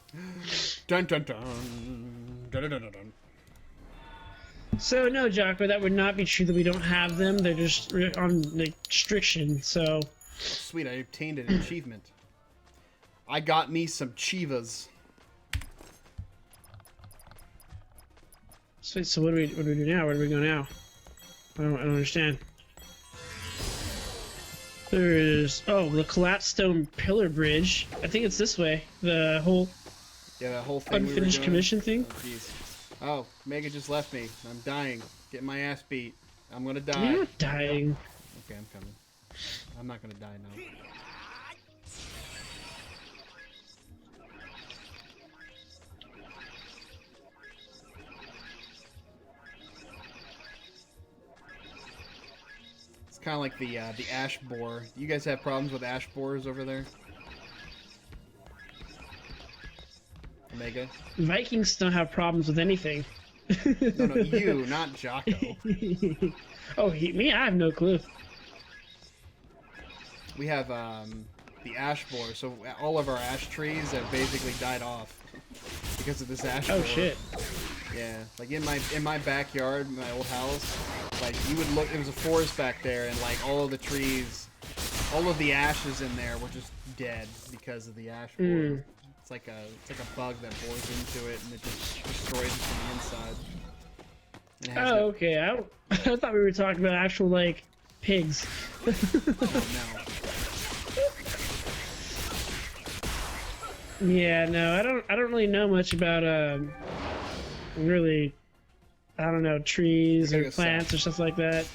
Dun dun dun. Dun dun dun dun dun. So no, Jocko, that would not be true that we don't have them. They're just on like, restriction. So. Sweet, I obtained an achievement. I got me some chivas. So what do we do now? Where do we go now? I don't understand. There is the collapsed stone pillar bridge. I think it's this way. The whole that whole thing unfinished commission thing. Oh, jeez. Oh, Mega just left me. I'm dying. Getting my ass beat. I'm gonna die. You're not dying. Okay, I'm coming. I'm not gonna die now. It's kind of like the ash boar. You guys have problems with ash boars over there? Omega? Vikings don't have problems with anything. No, you, not Jocko. Oh, me? I have no clue. We have the ash boar, so all of our ash trees have basically died off because of this ash boar. Oh shit. Yeah, like in my backyard, my old house, like you would look, it was a forest back there, and like all of the trees, all of the ashes in there were just dead because of the ash boar. It's like a bug that bores into it and it just destroys it from the inside. And it has Oh, okay. I thought we were talking about actual like pigs. no. Yeah, no, I don't really know much about really, I don't know, trees or plants or stuff like that.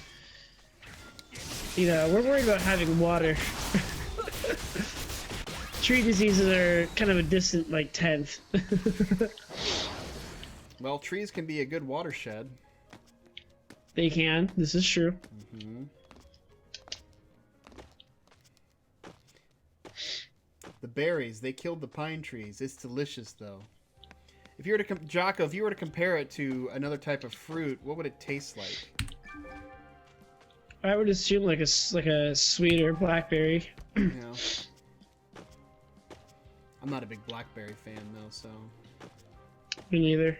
You know, we're worried about having water. Tree diseases are kind of a distant, like, 10th. Well, trees can be a good watershed. They can. This is true. Mm-hmm. The berries, they killed the pine trees. It's delicious, though. If you were to, Jocko, if you were to compare it to another type of fruit, what would it taste like? I would assume like a sweeter blackberry. You know, I'm not a big blackberry fan, though, so. Me neither.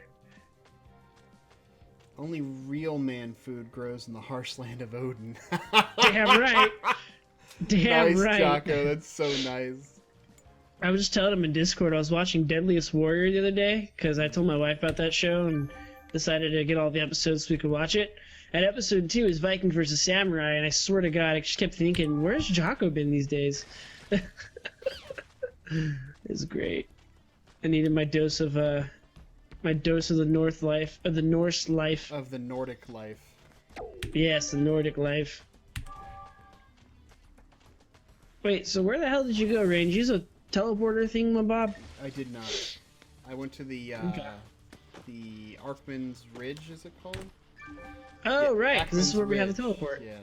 Only real man food grows in the harsh land of Odin. Damn right. Damn nice, right. Jocko. That's so nice. I was just telling him in Discord I was watching Deadliest Warrior the other day because I told my wife about that show and decided to get all the episodes so we could watch it. And episode 2 is Viking versus Samurai, and I swear to God, I just kept thinking, where's Jocko been these days? It's great. I needed my dose of the North life, of the Norse life. Of the Nordic life. Yes, the Nordic life. Wait, so where the hell did you go, Range? Use a teleporter thing, my Bob? I did not. I went to the Arkman's Ridge, is it called? Oh, Yeah, right, 'cause this is where we have the Ridge. teleport. Yeah.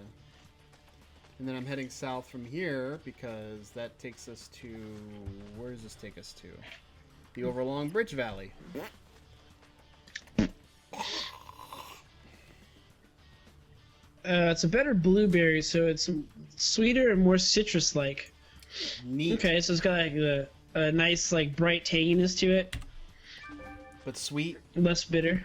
And then I'm heading south from here because that takes us to... Where does this take us to? The Overlong Bridge Valley. It's a better blueberry, so it's sweeter and more citrus-like. Neat. Okay, so it's got like a nice, like, bright tanginess to it. But sweet. Less bitter.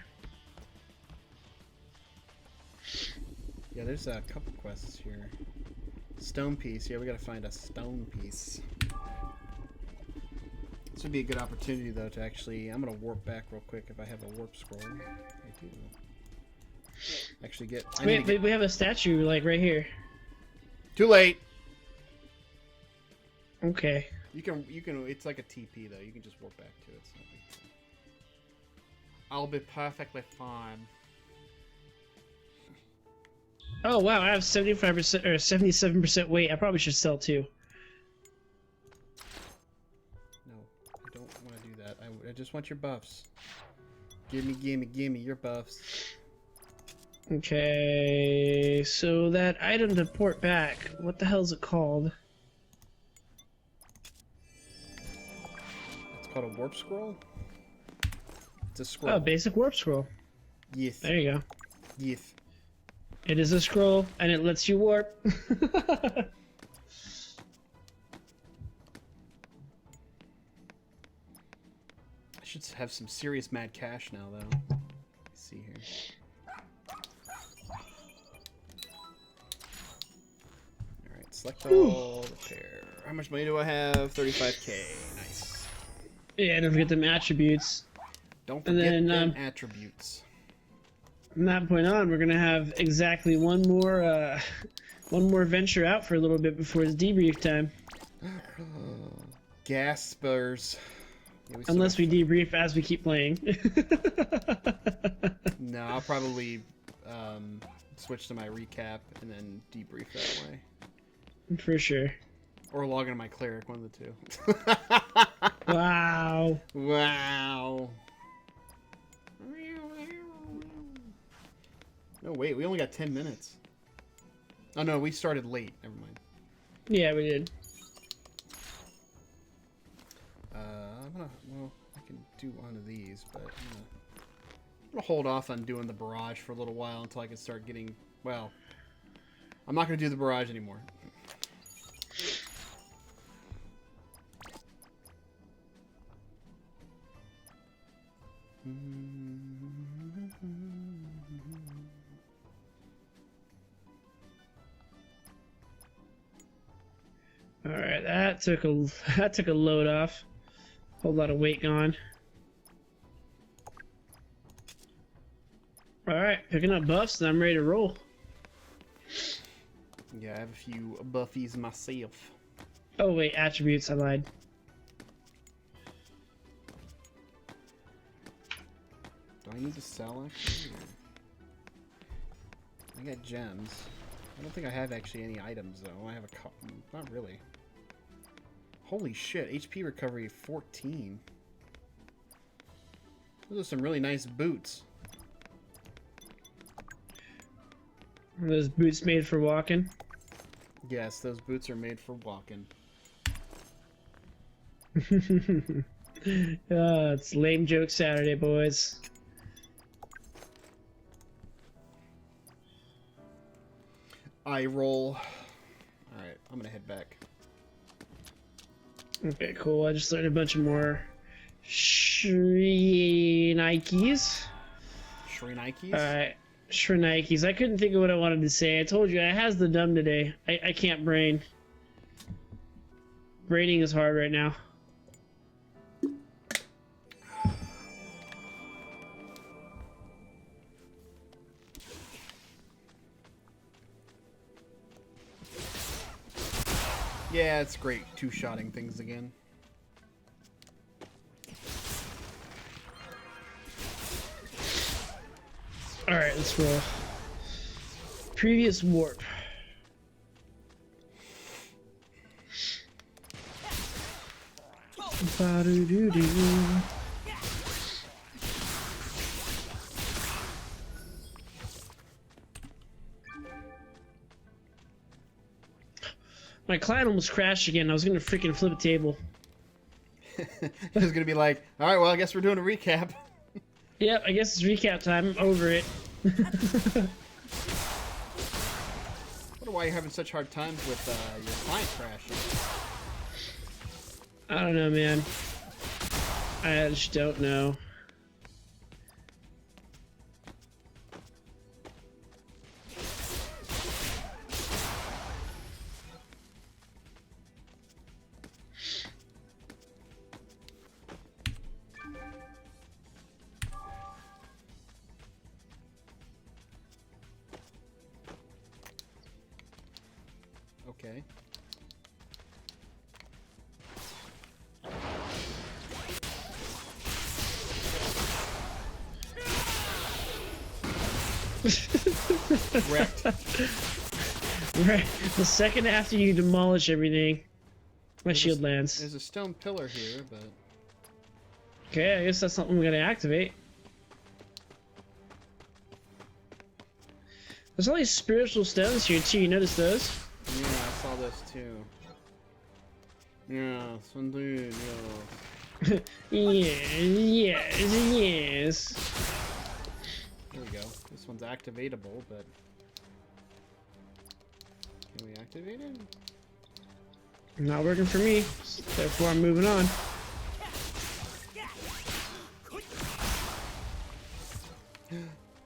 Yeah, there's a couple quests here. Stone piece. Yeah, we gotta find a stone piece. This would be a good opportunity, though, to actually... I'm gonna warp back real quick if I have a warp scroll. I do. Actually get... Wait, we have a statue, like, right here. Too late! Okay. You can, it's like a TP, though. You can just warp back to it. It's not big deal. I'll be perfectly fine. Oh, wow, I have 75% or 77% weight. I probably should sell, too. No, I don't want to do that. I just want your buffs. Gimme your buffs. Okay, so that item to port back, what the hell is it called? It's called a warp scroll? It's a scroll. Oh, basic warp scroll. Yes. There you go. Yes. It is a scroll, and it lets you warp. I should have some serious mad cash now, though. Let's see here. Alright, select all, repair. How much money do I have? 35k. Nice. Yeah, don't forget them attributes. Don't forget then, them attributes. From that point on, we're gonna have exactly one more venture out for a little bit before it's debrief time. Gaspers. Yeah, Unless we debrief as we keep playing. No, I'll probably switch to my recap and then debrief that way. For sure. Or log into my cleric, one of the two. Wow. Wow. No, wait, we only got 10 minutes. Oh no, we started late. Never mind. Yeah, we did. Well, I can do one of these, but I'm gonna hold off on doing the barrage for a little while until I can start getting, well, I'm not gonna do the barrage anymore. All right, that took a load off. Whole lot of weight gone. All right, picking up buffs, and I'm ready to roll. Yeah, I have a few buffies myself. Oh wait, attributes. I lied. Do I need to sell actually? I got gems. I don't think I have actually any items though. I have a couple. Not really. Holy shit, HP recovery 14. Those are some really nice boots. Are those boots made for walking? Yes, those boots are made for walking. It's lame joke Saturday, boys. I roll. Alright, I'm gonna head back. Okay, cool. I just learned a bunch of more Shrinikes. Shrinikes? Alright, Shrinikes. I couldn't think of what I wanted to say. I told you, I has the dumb today. I can't brain. Braining is hard right now. Yeah, it's great two-shotting things again. Alright, let's roll. Previous warp. Ba-do-do-do. My client almost crashed again. I was gonna freaking flip a table. I was gonna be like, alright, well, I guess we're doing a recap. Yep, I guess it's recap time. I'm over it. I wonder why you're having such hard times with your client crashing. I don't know, man. I just don't know. Okay. Wrecked. Right. The second after you demolish everything, my shield lands. There's a stone pillar here, but... Okay, I guess that's something we're gonna activate. There's all these spiritual stones here too, you notice those? Yeah, I saw this too. Yeah, indeed, Yes, yes. There we go. This one's activatable, but... Can we activate it? Not working for me, therefore I'm moving on.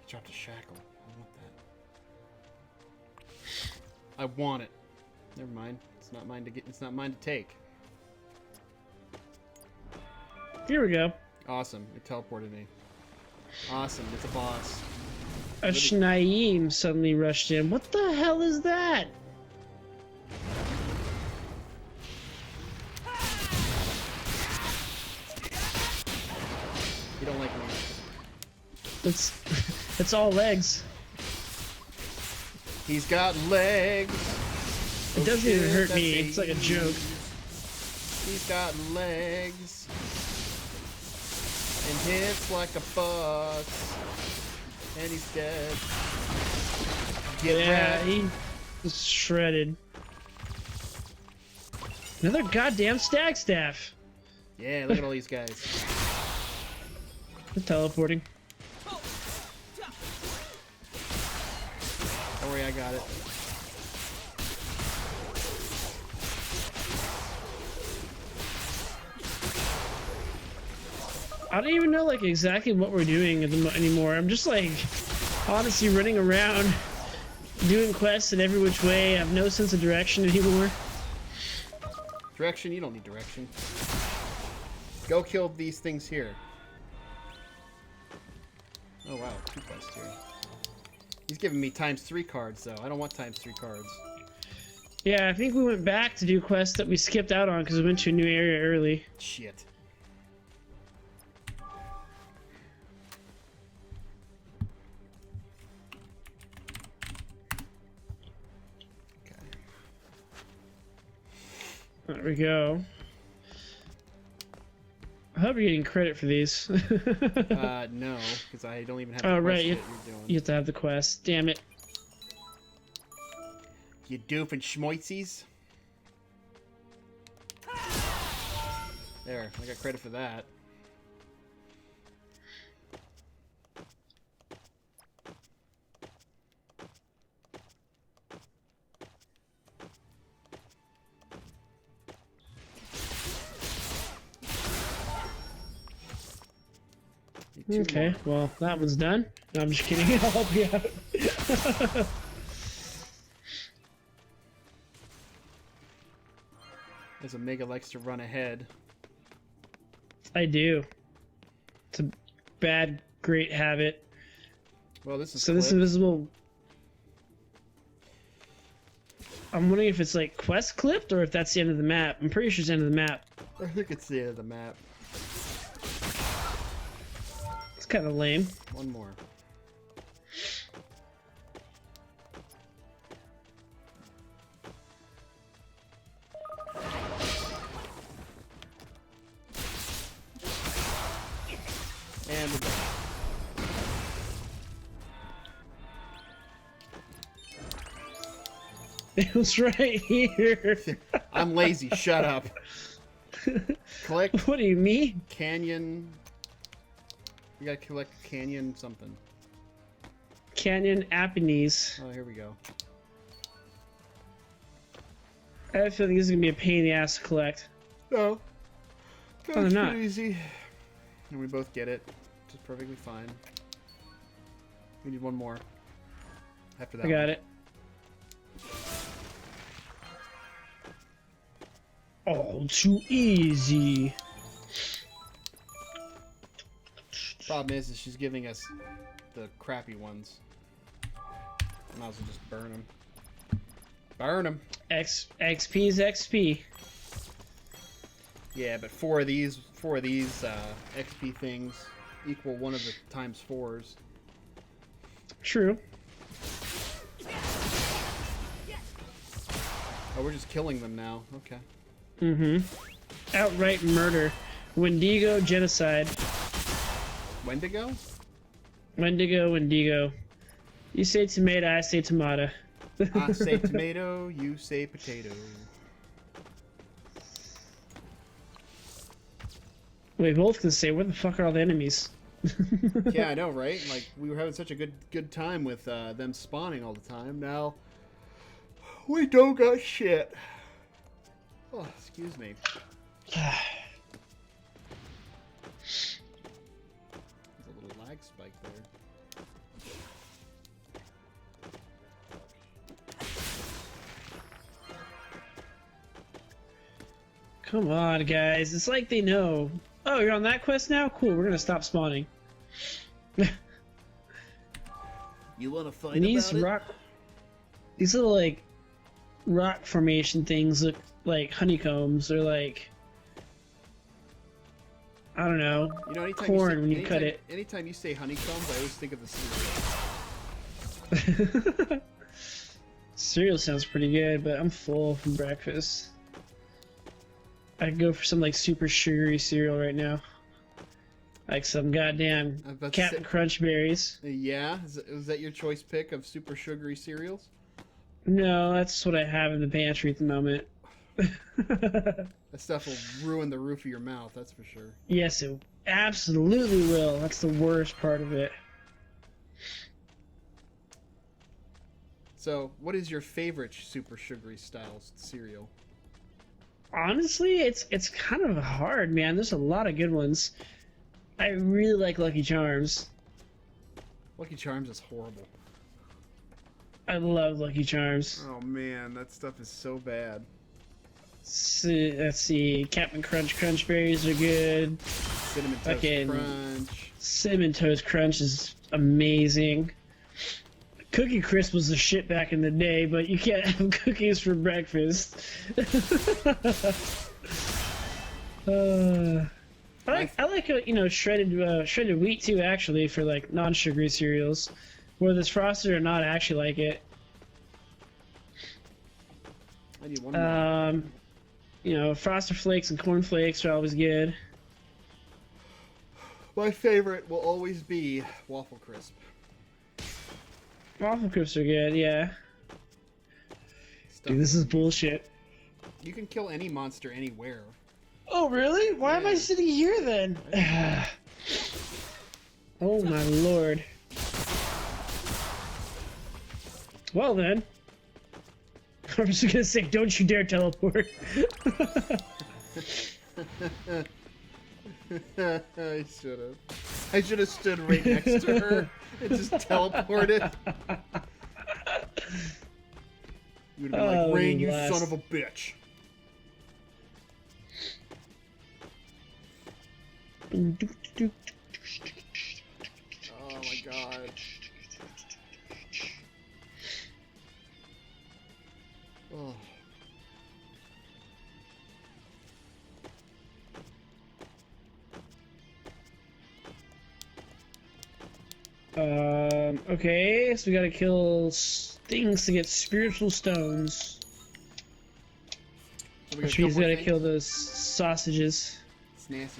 Dropped a shackle. I want it. Never mind. It's not mine to get. It's not mine to take. Here we go. Awesome. It teleported me. Awesome. It's a boss. A Shnaim suddenly rushed in. What the hell is that? You don't like me. It's all legs. He's got legs. It doesn't even hurt me. It's like a joke. He's got legs. And hits like a bus. And he's dead. Get wrecked. He was shredded. Another goddamn stag staff. Yeah, look at all these guys. They're teleporting. Don't worry, I got it. I don't even know like exactly what we're doing anymore. I'm just like honestly running around doing quests in every which way. I have no sense of direction anymore. Direction? You don't need direction. Go kill these things here. Oh wow, 2 quests here. He's giving me ×3 cards though. I don't want ×3 cards. Yeah, I think we went back to do quests that we skipped out on because we went to a new area early. Shit. Okay. There we go. I hope you're getting credit for these. No, because I don't even have the Oh, quest right, yet you're doing. You have to have the quest. Damn it. You doof and schmoitsies. There, I got credit for that. Okay, well, that one's done. No, I'm just kidding. I'll help you out. As Omega likes to run ahead. I do. It's a bad, great habit. Well, this is So this invisible... I'm wondering if it's like quest clipped or if that's the end of the map. I'm pretty sure it's the end of the map. I think it's the end of the map. It's kind of lame. One more. And we're done. It was right here. I'm lazy. Shut up. Collect What do you mean? canyon. You gotta collect canyon something. Canyon Apennines. Oh, here we go. I have a feeling this is gonna be a pain in the ass to collect. No. they're That's not. pretty easy. And we both get it. Which is perfectly fine. We need one more. After that I got one. it. Oh, too easy. Problem is she's giving us the crappy ones. Might as well just burn them. Burn them. XP is XP. Yeah, but four of these XP things equal one of the times 4s. True. Oh, we're just killing them now. Okay. Mm-hmm. Outright murder. Wendigo genocide. Wendigo? Wendigo. You say tomato, I say tomato. I say tomato, you say potato. We both can say, where the fuck are all the enemies? Yeah, I know, right? Like, we were having such a good time with them spawning all the time. Now, we don't got shit. Oh, excuse me. There's a little lag spike there. Come on, guys. It's like they know. Oh, you're on that quest now? Cool, we're gonna stop spawning. You want to fight These about rock... These little, like, rock formation things look like honeycombs, or like... I don't know. You know, anytime corn you say, when you cut it. Anytime you say honeycombs, I always think of the cereal. Cereal sounds pretty good, but I'm full from breakfast. I could go for some like super sugary cereal right now. Like some goddamn Captain Crunch berries. Yeah? Is that your choice pick of super sugary cereals? No, that's what I have in the pantry at the moment. That stuff will ruin the roof of your mouth, that's for sure. Yes, it absolutely will. That's the worst part of it. So, what is your favorite super sugary style cereal? Honestly, it's kind of hard, man. There's a lot of good ones. I really like Lucky Charms. Lucky Charms is horrible. I love Lucky Charms. Oh man, that stuff is so bad. Let's see. Captain Crunch berries are good. Cinnamon Toast Crunch. Cinnamon Toast Crunch is amazing. Cookie Crisp was the shit back in the day, but you can't have cookies for breakfast. I like you know, shredded wheat too, actually, for like non-sugary cereals. Whether it's frosted or not, I actually like it. I need one more. You know, Frosted Flakes and Corn Flakes are always good. My favorite will always be Waffle Crisp. Waffle Crisps are good, yeah. Dude, this is bullshit. You can kill any monster anywhere. Oh, really? Why am I sitting here then? Oh my lord. Well then. I was just gonna say, don't you dare teleport. I should have. I should have stood right next to her and just teleported. You would have been like, Rain, you son of a bitch. Oh my god. Oh. Okay, so we gotta kill things to get spiritual stones. So which means we gotta kill those sausages. Snassages.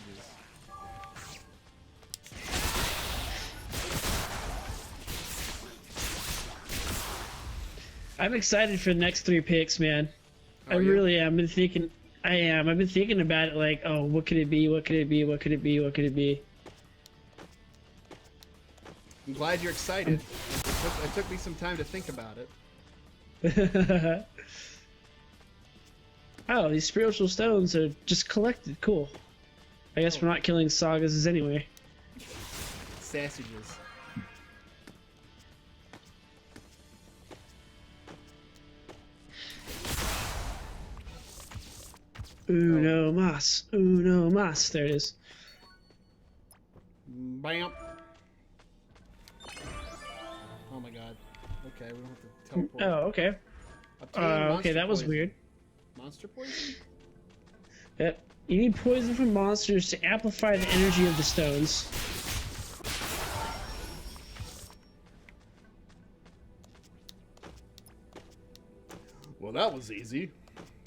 I'm excited for the next 3 picks, man. Oh, I really am. I've been thinking about it like, oh, what could it be? What could it be? What could it be? What could it be? I'm glad you're excited. It took me some time to think about it. Oh, these spiritual stones are just collected. Cool. I guess we're not killing sagas anyway. Sausages. Uno mas. Uno mas. There it is. Bam. Oh my god. Okay, we don't have to teleport. Oh, okay. Obtain Okay, monster that was poison. weird. Monster poison? Yep. You need poison from monsters to amplify the energy of the stones. Well, that was easy.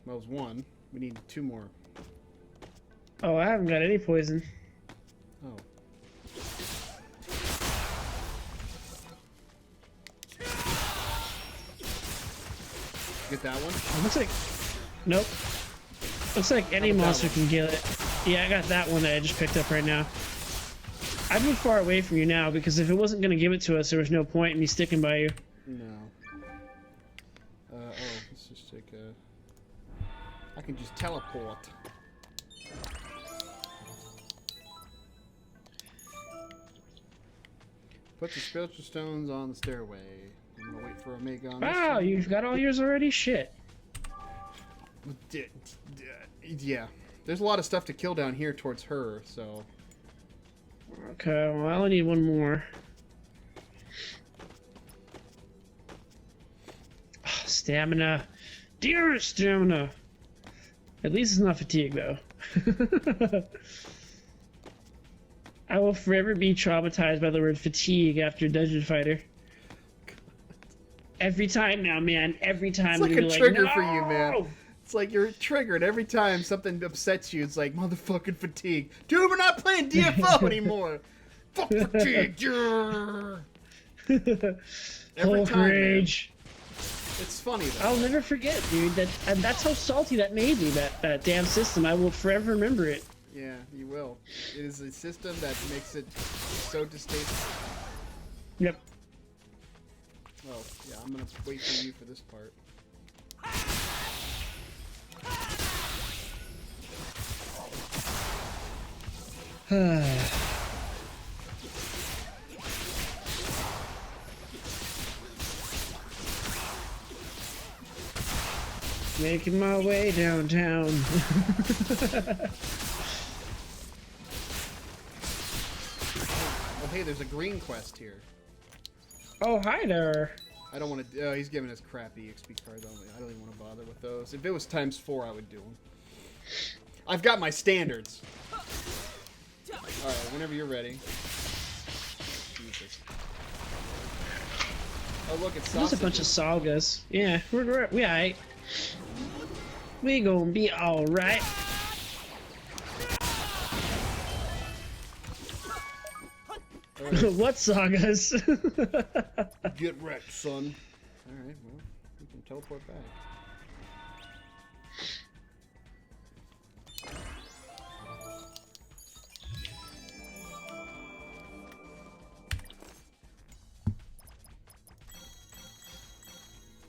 That was one. We need 2 more. Oh, I haven't got any poison. Oh. Get that one? It looks like... Nope. Looks like any How about that monster one? can get it. Yeah, I got that one that I just picked up right now. I'd move far away from you now, because if it wasn't going to give it to us, there was no point in me sticking by you. No. Oh, let's just take a... I can just teleport. Put the spiritual stones on the stairway. I'm gonna wait for Omega on this Wow, one. you've got all yours already? Shit. Yeah. There's a lot of stuff to kill down here towards her, so... Okay, well, I only need one more. Oh, stamina. Dear stamina. At least it's not fatigue, though. I will forever be traumatized by the word fatigue after Dungeon Fighter. Every time now, man. Every time. It's like I'm a gonna be trigger like, for you, man. "No!" It's like you're triggered every time something upsets you. It's like, motherfucking fatigue. Dude, we're not playing DFO anymore. Fuck fatigue. Every Hulk time, man. rage. It's funny, though. I'll never forget, dude. That's how salty that made me. That damn system. I will forever remember it. Yeah, you will. It is a system that makes it so distasteful. Yep. Oh, yeah, I'm gonna wait for you for this part. Making my way downtown. Oh, hey, there's a green quest here. Oh, hi there. I don't want to... he's giving us crappy XP cards. I don't even want to bother with those. If it was ×4, I would do them. I've got my standards. Alright, whenever you're ready. Jesus. Oh, look, it's There's a sausages. bunch of sagas. Yeah, we're we alright. We gonna be alright. Alright, What sagas? get wrecked, son. Alright, well, we can teleport back.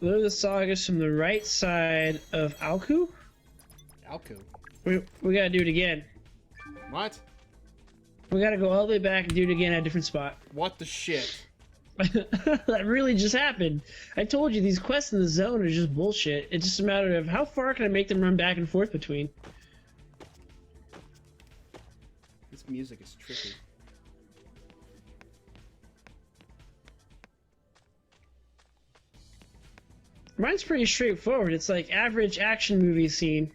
Those are the sagas from the right side of Alku. Alku. We gotta do it again. What? We gotta go all the way back and do it again at a different spot. What the shit? That really just happened. I told you these quests in the zone are just bullshit. It's just a matter of how far can I make them run back and forth between. This music is tricky. Mine's pretty straightforward. It's like average action movie scene.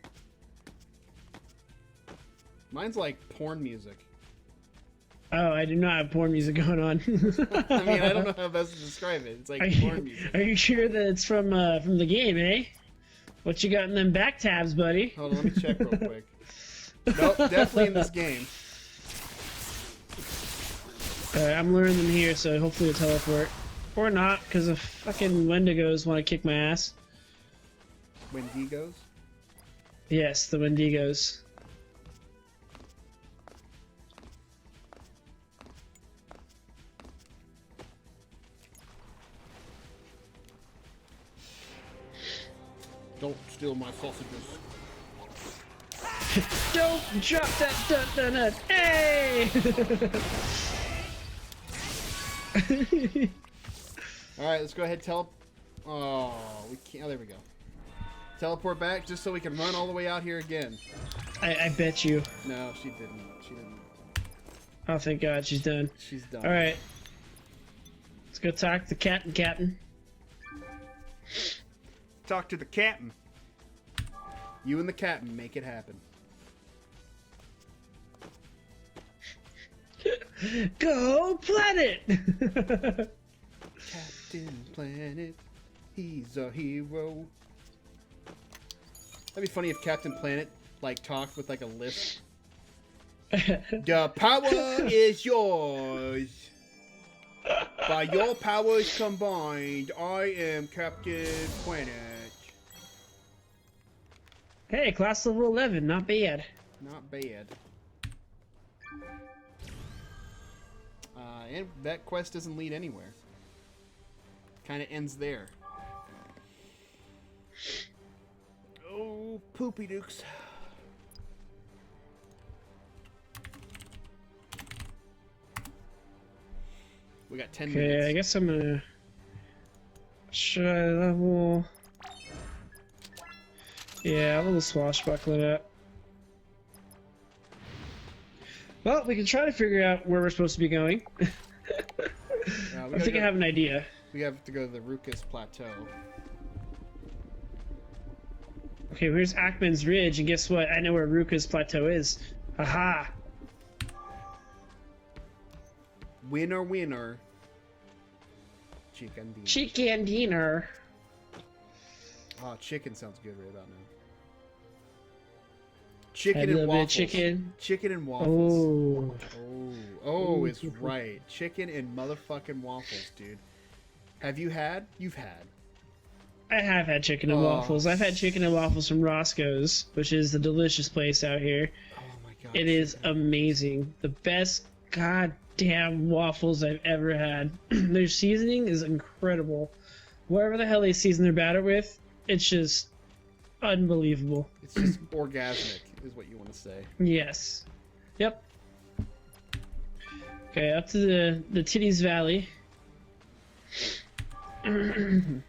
Mine's like porn music. Oh, I do not have porn music going on. I mean, I don't know how best to describe it. It's like porn music. Are you sure that it's from the game, eh? What you got in them back tabs, buddy? Hold on, let me check real quick. Nope, definitely in this game. Alright, I'm luring them here, so hopefully it'll teleport. Or not, because the fucking Wendigos want to kick my ass. Wendigos? Yes, the Wendigos. Don't steal my sausages. Don't drop that dun. Hey! Alright, let's go ahead and Oh, we can't. Oh, there we go. Teleport back just so we can run all the way out here again. I bet you. No, she didn't. She didn't. Oh, thank God, she's done. She's done. Alright. Let's go talk to Captain. Talk to the captain. You and the captain make it happen. Go Planet! Captain Planet, he's a hero. That'd be funny if Captain Planet like talked with like a lisp. The power is yours. By your powers combined, I am Captain Planet. Hey, class level 11, not bad. Not bad. And that quest doesn't lead anywhere. Kind of ends there. Oh, poopy dukes. We got 10 minutes. Okay, I guess I'm gonna... Should I level... Yeah, a little swashbuckler that. Well, we can try to figure out where we're supposed to be going. I think I have an idea. We have to go to the Rukus Plateau. Okay, here's Ackman's Ridge, and guess what? I know where Rukus Plateau is. Haha! Winner, winner. Chicken dinner. Chicken dinner. Oh, chicken sounds good right about now. Chicken a and waffles. Chicken. Chicken and waffles. Oh. Oh, it's right. Chicken and motherfucking waffles, dude. Have you had? You've had. I have had chicken and waffles. I've had chicken and waffles from Roscoe's, which is the delicious place out here. Oh my god. It is amazing. The best goddamn waffles I've ever had. Their seasoning is incredible. Whatever the hell they season their batter with, it's just unbelievable. It's just orgasmic, is what you want to say. Yes. Yep. Okay, up to the Titties Valley. From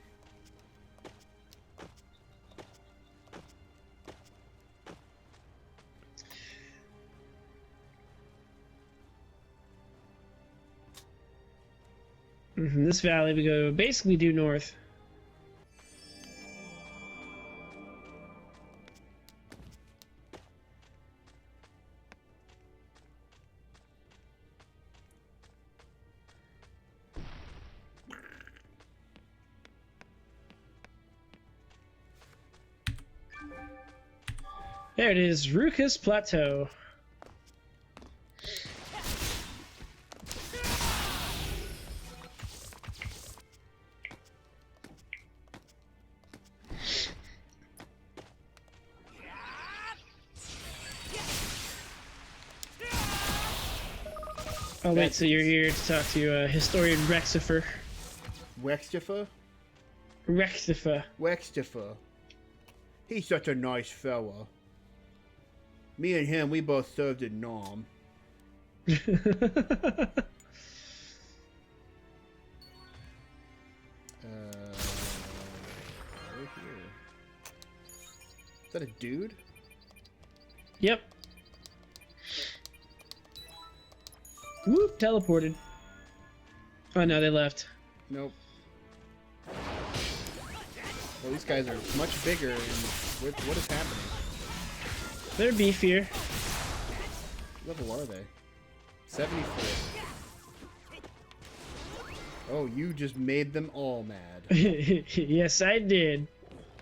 this valley we go basically due north. There it is, Rukus Plateau. Oh wait, so you're here to talk to historian Rexifer. Wextifer? Rexifer. Wextifer. He's such a nice fella. Me and him, we both served in Nam. Right here. Is that a dude? Yep. Whoop, teleported. Oh no, they left. Nope. Well, these guys are much bigger, and what is happening? They're beefier. What level are they? 74. Oh, you just made them all mad. Yes, I did.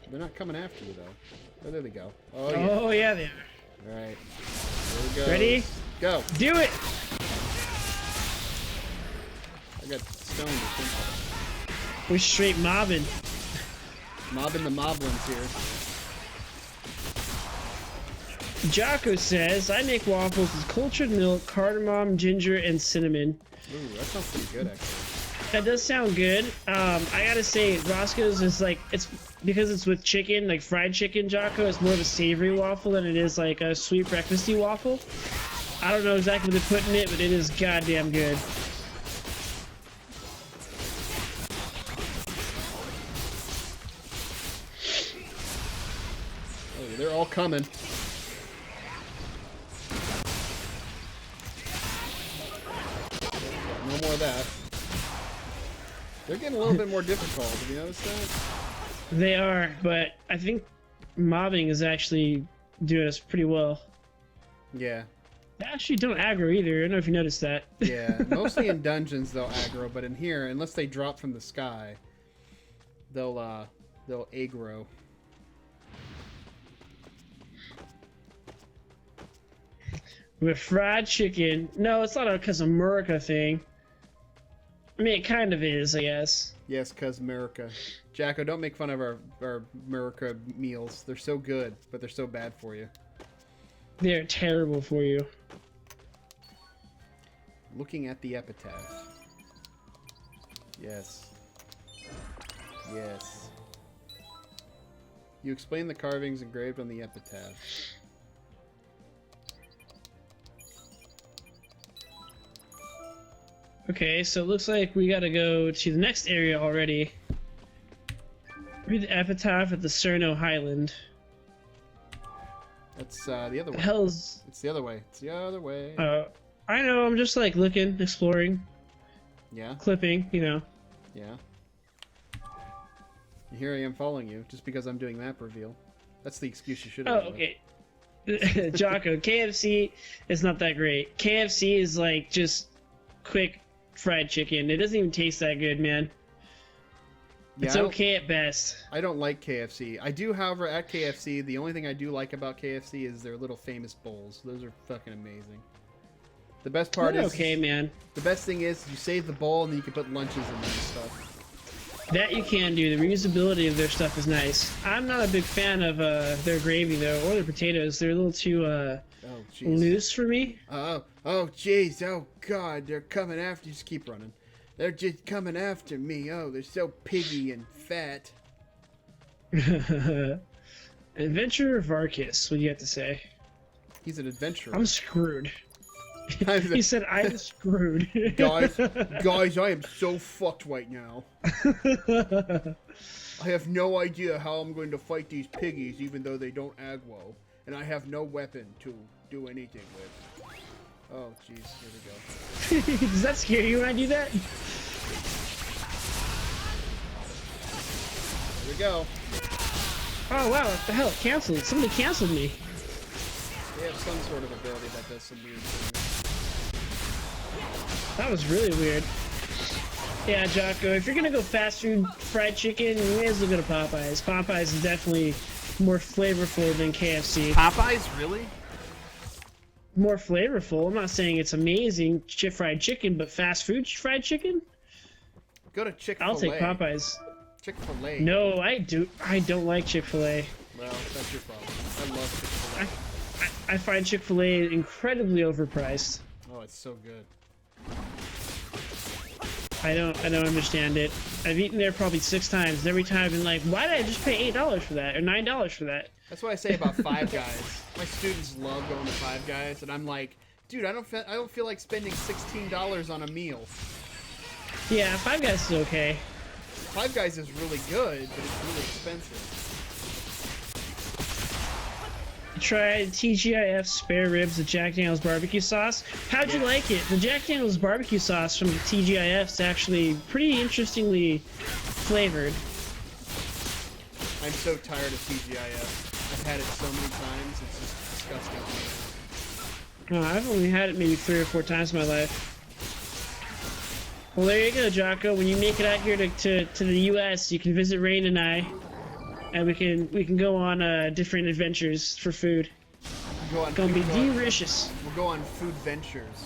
They're not coming after you, though. Oh, there they go. Oh, yeah. Oh, yeah, they are. Alright. Here we go. Ready? Go. Do it! I got stoned or something. We're straight mobbing. Mobbing the moblins here. Jocko says, I make waffles with cultured milk, cardamom, ginger, and cinnamon. Ooh, that sounds pretty good, actually. That does sound good. I gotta say, Roscoe's is like, it's because it's with chicken, like fried chicken, Jocko, it's more of a savory waffle than it is like a sweet breakfasty waffle. I don't know exactly what they put in it, but it is goddamn good. Oh, they're all coming. No more of that. They're getting a little bit more difficult. Have you noticed that? They are, but I think mobbing is actually doing us pretty well. Yeah. They actually don't aggro either. I don't know if you noticed that. Yeah, mostly in dungeons they'll aggro, but in here, unless they drop from the sky, they'll aggro. With fried chicken. No, it's not a because of America thing. I mean, it kind of is, I guess. Yes, cause America. Jacko, don't make fun of our America meals. They're so good, but they're so bad for you. They're terrible for you. Looking at the epitaph. Yes. Yes. You explain the carvings engraved on the epitaph. Okay, so it looks like we gotta go to the next area already. Read the epitaph at the Cerno Highland. That's the other way. The hell's... It's the other way. It's the other way. I know, I'm just like looking, exploring, Yeah? clipping, you know. Yeah. And here I am following you, just because I'm doing map reveal. That's the excuse you should have. Oh, okay. Jocko, KFC is not that great. KFC is like just quick fried chicken. It doesn't even taste that good, man. Yeah, It's okay at best. I don't like KFC. I do, however, at KFC, the only thing I do like about KFC is their little famous bowls. Those are fucking amazing. The best part They're is... okay, man. The best thing is you save the bowl and then you can put lunches in there and stuff. That you can do. The reusability of their stuff is nice. I'm not a big fan of their gravy, though, or their potatoes. They're a little too Oh, jeez. loose for me. Oh, jeez. Oh, God. They're coming after you. Just keep running. They're just coming after me. Oh, they're so piggy and fat. Adventurer Varkas, what do you have to say? He's an adventurer. I'm screwed. He said, I'm screwed. Guys, I am so fucked right now. I have no idea how I'm going to fight these piggies, even though they don't aggro. And I have no weapon to do anything with. Oh, jeez. Here we go. Does that scare you when I do that? Here we go. Oh, wow, what the hell? It canceled. Somebody canceled me. They have some sort of ability that does some weird things. That was really weird. Yeah, Jocko, if you're gonna go fast food fried chicken, you may as well go to Popeyes. Popeyes is definitely more flavorful than KFC. Popeyes, really? More flavorful. I'm not saying it's amazing fried chicken, but fast food fried chicken? Go to Chick-fil-A. I'll take Popeyes. Chick-fil-A. No, I don't like Chick-fil-A. Well, that's your problem. I love Chick-fil-A. I find Chick-fil-A incredibly overpriced. Oh, it's so good. I don't understand it. I've eaten there probably 6 times, and every time I've been like, why did I just pay $8 for that or $9 for that? That's what I say about Five Guys. My students love going to Five Guys, and I'm like, dude, I don't feel like spending $16 on a meal. Yeah, Five Guys is okay. Five Guys is really good, but it's really expensive. Tried TGIF spare ribs with Jack Daniel's barbecue sauce. How'd you like it? The Jack Daniel's barbecue sauce from TGIF's actually pretty interestingly flavored. I'm so tired of TGIF. I've had it so many times, it's just disgusting. Oh, I've only had it maybe 3 or 4 times in my life. Well, there you go, Jocko. When you make it out here to the U.S., you can visit Rain and I, and we can go on different adventures for food. We'll Gonna be delicious. We'll go on food ventures.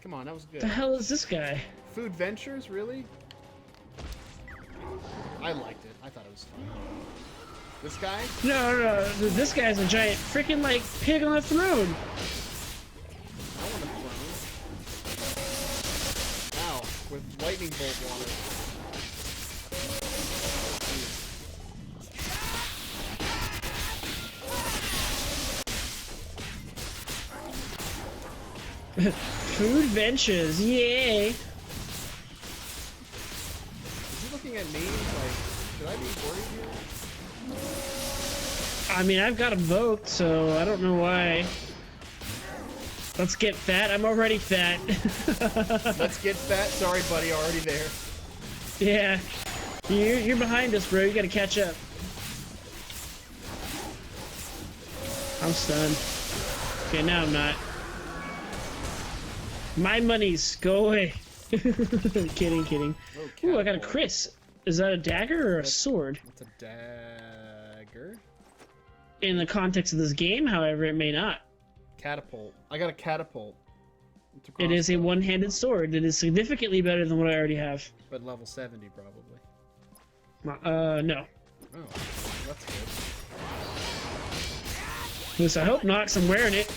Come on, that was good. The hell is this guy? Food ventures, really? I liked it. I thought it was fun. This guy? No. This guy's a giant freaking like pig on a throne. I want a throne. Ow, with lightning bolt water. Food ventures, yay! Is he looking at me like, should I be worried here? I mean, I've got a vote, so I don't know why. Let's get fat. I'm already fat. Let's get fat. Sorry, buddy, already there. Yeah. You're behind us, bro. You gotta catch up. I'm stunned. Okay, now I'm not. My money's go away. Kidding. Oh, Ooh, I got a Chris. Is that a dagger or a sword? It's a dagger. In the context of this game, however, it may not. Catapult. I got a catapult. It is a one-handed sword. It is significantly better than what I already have. But level 70 probably. No. Oh, that's good. At least I hope not, 'cause I'm wearing it.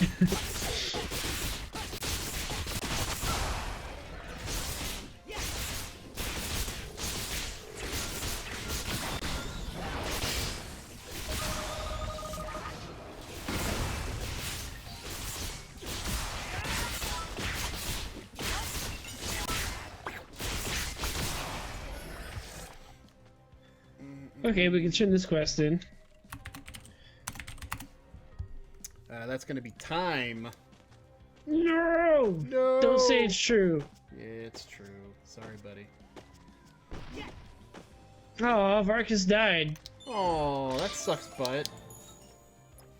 Okay, we can turn this quest in. That's gonna be time. No! No! Don't say it's true. It's true. Sorry, buddy. Oh, Varkas died. Oh, that sucks, butt.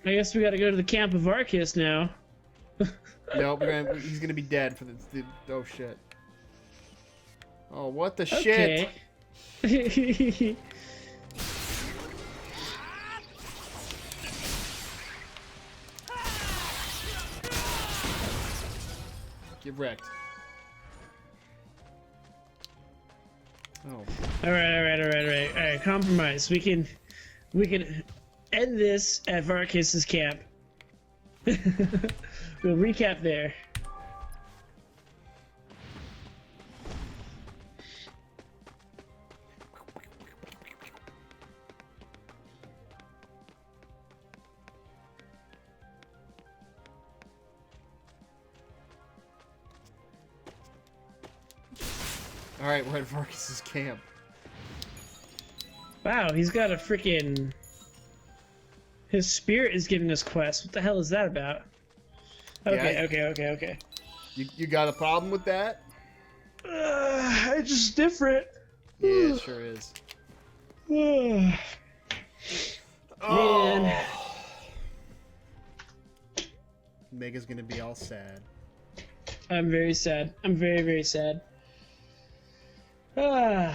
I guess we gotta go to the camp of Varkas now. Nope, he's gonna be dead for the. Oh shit. Oh, what the shit? Okay. Get wrecked. Oh. All right. Compromise. We can end this at Varkas's camp. We'll recap there. Alright, we're at Varkas's camp. Wow, he's got a freaking... His spirit is giving us quests. What the hell is that about? Okay, Yeah, okay. You got a problem with that? It's just different. Yeah, it sure is. Man. Mega's gonna be all sad. I'm very sad. I'm very, very sad. Well,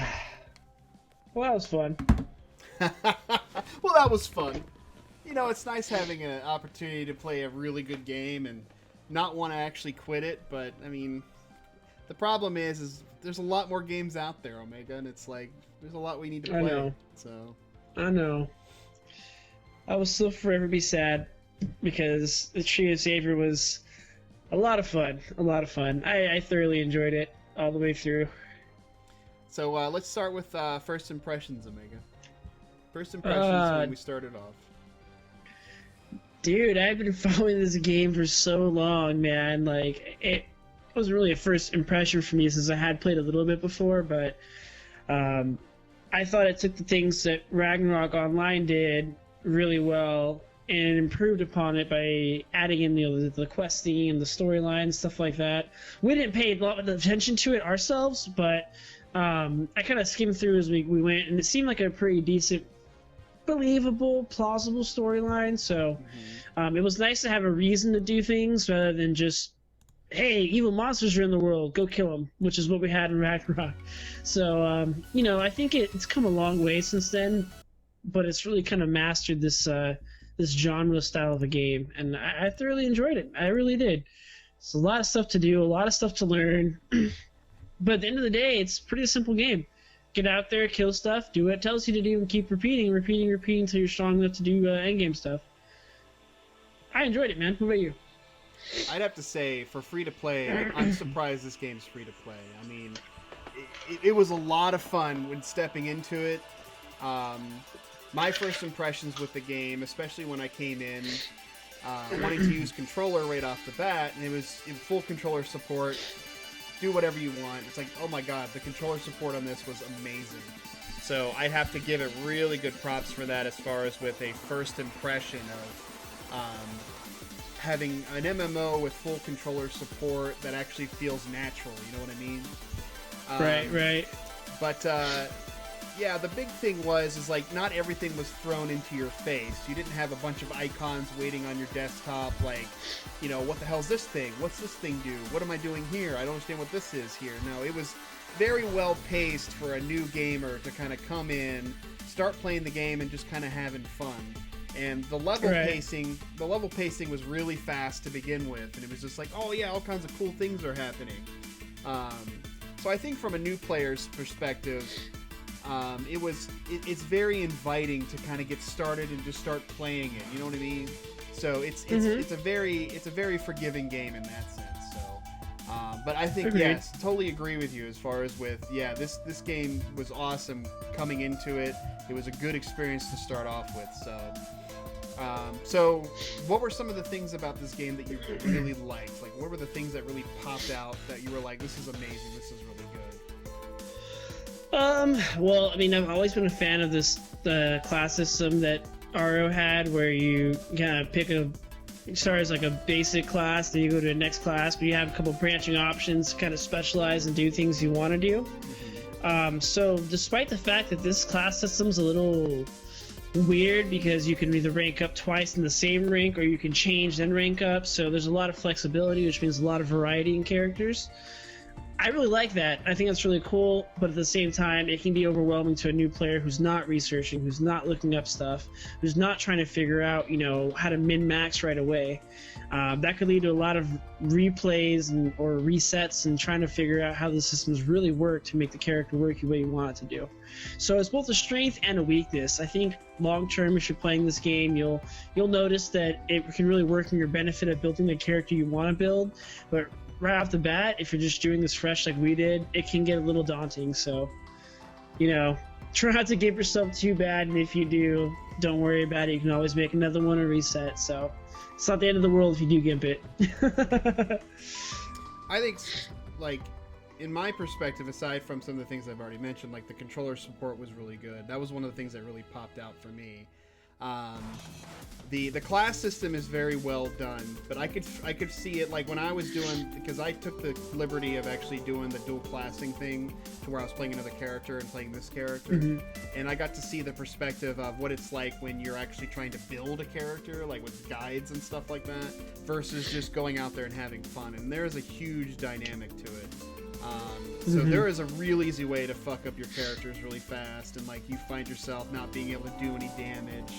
that was fun. Well, that was fun. You know, it's nice having an opportunity to play a really good game and not want to actually quit it, but, I mean, the problem is there's a lot more games out there, Omega, and it's like, there's a lot we need to play. I know. So. I know. I will still forever be sad because the Tree of Savior was a lot of fun. A lot of fun. I thoroughly enjoyed it all the way through. So let's start with first impressions, Omega. First impressions when we started off. Dude, I've been following this game for so long, man. Like, it wasn't really a first impression for me since I had played a little bit before, but I thought it took the things that Ragnarok Online did really well and improved upon it by adding in the questing and the storyline, stuff like that. We didn't pay a lot of attention to it ourselves, but I kind of skimmed through as we went, and it seemed like a pretty decent, believable, plausible storyline. So it was nice to have a reason to do things rather than just, hey, evil monsters are in the world, go kill them, which is what we had in Ragnarok. So, you know, I think it's come a long way since then, but it's really kind of mastered this this genre style of a game, and I thoroughly enjoyed it. I really did. It's a lot of stuff to do, a lot of stuff to learn. But at the end of the day, it's a pretty simple game. Get out there, kill stuff, do what it tells you to do, and keep repeating until you're strong enough to do endgame stuff. I enjoyed it, man. What about you? I'd have to say, for free-to-play, I'm surprised this game's free-to-play. I mean, it was a lot of fun when stepping into it. My first impressions with the game, especially when I came in, wanting to use controller right off the bat, and it was in full controller support. Do whatever you want. It's like, oh my god, the controller support on this was amazing. So I have to give it really good props for that as far as with a first impression of having an MMO with full controller support that actually feels natural, you know what I mean? Right. But Yeah, the big thing is like not everything was thrown into your face. You didn't have a bunch of icons waiting on your desktop like, you know, what the hell's this thing? What's this thing do? What am I doing here? I don't understand what this is here. No, it was very well paced for a new gamer to kind of come in, start playing the game and just kind of having fun. And the level pacing was really fast to begin with, and it was just like, oh yeah, all kinds of cool things are happening. So I think from a new player's perspective, it's very inviting to kind of get started and just start playing it. You know what I mean? So it's a very forgiving game in that sense. So, but I think yes, totally agree with you as far as with this game was awesome coming into it. It was a good experience to start off with. So what were some of the things about this game that you really liked? Like, what were the things that really popped out that you were like, this is amazing, this is really good? Well, I mean, I've always been a fan of the class system that RO had, where you kind of start as like a basic class, then you go to the next class, but you have a couple branching options to kind of specialize and do things you want to do. So despite the fact that this class system's a little weird because you can either rank up twice in the same rank or you can change then rank up, so there's a lot of flexibility, which means a lot of variety in characters. I really like that. I think that's really cool, but at the same time, it can be overwhelming to a new player who's not researching, who's not looking up stuff, who's not trying to figure out, you know, how to min-max right away. That could lead to a lot of replays or resets and trying to figure out how the systems really work to make the character work the way you want it to do. So it's both a strength and a weakness. I think long-term, if you're playing this game, you'll notice that it can really work in your benefit of building the character you want to build, but right off the bat, if you're just doing this fresh like we did, it can get a little daunting. So, you know, try not to give yourself too bad, and if you do, don't worry about it. You can always make another one or reset. So it's not the end of the world if you do gimp it. I think, like, in my perspective, aside from some of the things I've already mentioned, like the controller support was really good. That was one of the things that really popped out for me. The class system is very well done, but I could see it like when I was doing, because I took the liberty of actually doing the dual classing thing to where I was playing another character and playing this character, and I got to see the perspective of what it's like when you're actually trying to build a character, like with guides and stuff like that, versus just going out there and having fun. And there's a huge dynamic to it. So there is a real easy way to fuck up your characters really fast, and like you find yourself not being able to do any damage,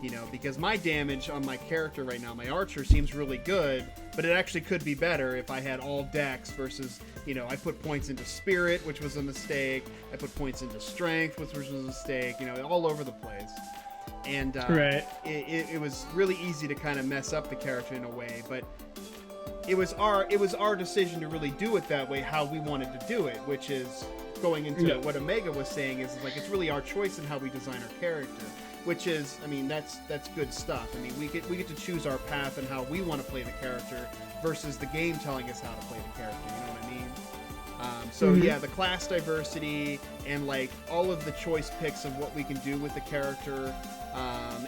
you know, because my damage on my character right now, my archer, seems really good, but it actually could be better if I had all dex versus, you know, I put points into spirit, which was a mistake, I put points into strength, which was a mistake, you know, all over the place. And it was really easy to kind of mess up the character in a way, but it was our decision to really do it that way, how we wanted to do it, which is going into what Omega was saying is like it's really our choice in how we design our character, which is, I mean, that's good stuff. I mean, we get to choose our path and how we want to play the character versus the game telling us how to play the character. You know what I mean? So yeah, the class diversity and like all of the choice picks of what we can do with the character,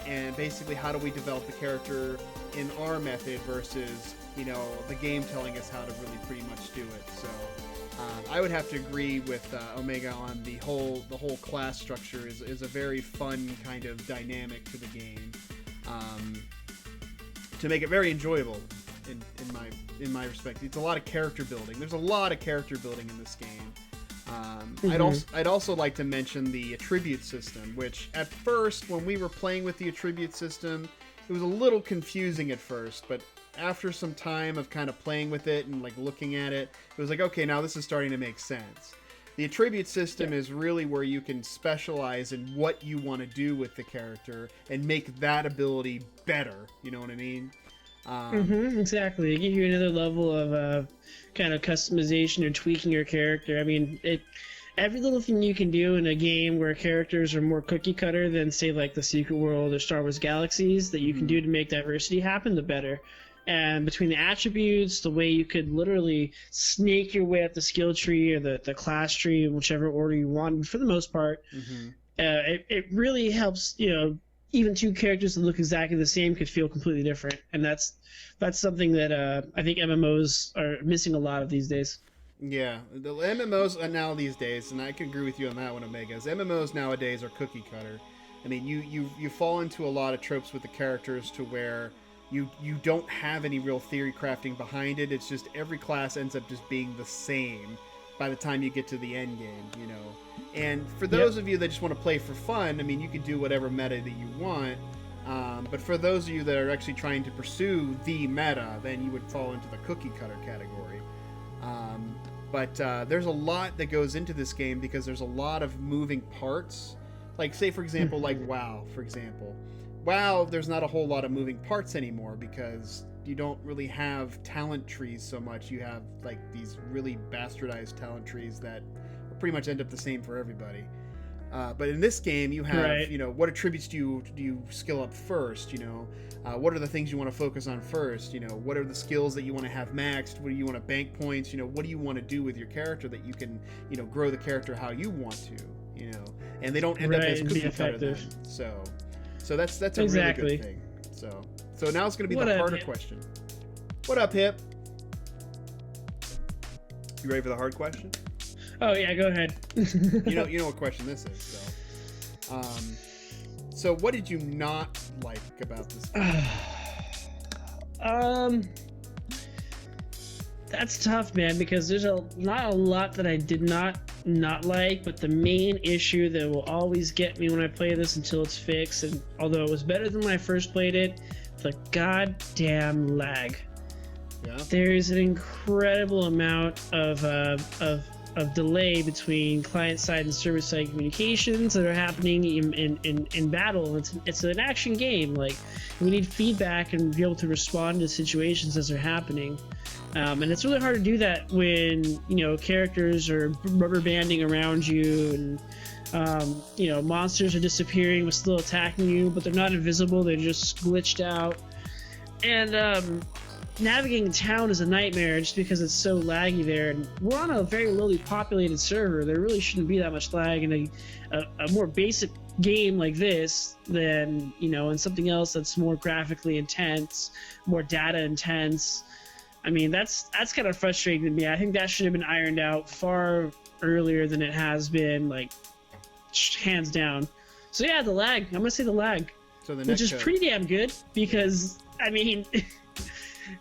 and basically how do we develop the character in our method versus, you know, the game telling us how to really pretty much do it. So I would have to agree with Omega on the whole class structure is a very fun kind of dynamic to the game, to make it very enjoyable in my respect. It's a lot of character building. There's a lot of character building in this game. I'd also like to mention the attribute system, which at first when we were playing with the attribute system, it was a little confusing at first, but after some time of kind of playing with it and like looking at it, it was like, okay, now this is starting to make sense. The attribute system is really where you can specialize in what you want to do with the character and make that ability better. You know what I mean? Exactly. It gives you another level of kind of customization or tweaking your character. I mean, every little thing you can do in a game where characters are more cookie cutter than, say, like the Secret World or Star Wars Galaxies, that you can do to make diversity happen, the better. And between the attributes, the way you could literally snake your way up the skill tree or the class tree in whichever order you want, for the most part, it really helps, you know, even two characters that look exactly the same could feel completely different. And that's something that I think MMOs are missing a lot of these days. Yeah, the MMOs are now these days, and I can agree with you on that one, Omegas. MMOs nowadays are cookie cutter. I mean, you fall into a lot of tropes with the characters to where you don't have any real theory crafting behind it. It's just every class ends up just being the same by the time you get to the end game, you know. And for those of you that just want to play for fun, I mean, you can do whatever meta that you want. But for those of you that are actually trying to pursue the meta, then you would fall into the cookie cutter category. But there's a lot that goes into this game because there's a lot of moving parts. Like, say, for example, like WoW, for example. WoW, there's not a whole lot of moving parts anymore because you don't really have talent trees so much. You have, like, these really bastardized talent trees that pretty much end up the same for everybody. But in this game, you have, you know, what attributes do you skill up first, you know? What are the things you want to focus on first? You know, what are the skills that you want to have maxed? What do you want to bank points? You know, what do you want to do with your character that you can, you know, grow the character how you want to, you know? And they don't end up as cookie cutter then. So that's a really good thing. So now it's going to be the harder question. What up, Hip? You ready for the hard question? Oh yeah, go ahead. you know what question this is. So what did you not like about this game? That's tough, man, because there's not a lot that I did not like, but the main issue that will always get me when I play this until it's fixed, and although it was better than when I first played it, the goddamn lag. Yeah. There's an incredible amount of delay between client-side and server-side communications that are happening in battle. It's an action game. Like, we need feedback and be able to respond to situations as they're happening. And it's really hard to do that when, you know, characters are rubber banding around you and, you know, monsters are disappearing but still attacking you, but they're not invisible, they're just glitched out. And, navigating town is a nightmare just because it's so laggy there, and we're on a very lowly populated server. There really shouldn't be that much lag in a more basic game like this than, you know, in something else that's more graphically intense, more data intense. I mean, that's kind of frustrating to me. I think that should have been ironed out far earlier than it has been, like, hands down. So yeah, the lag. I'm gonna say the lag, which is pretty damn good because, I mean,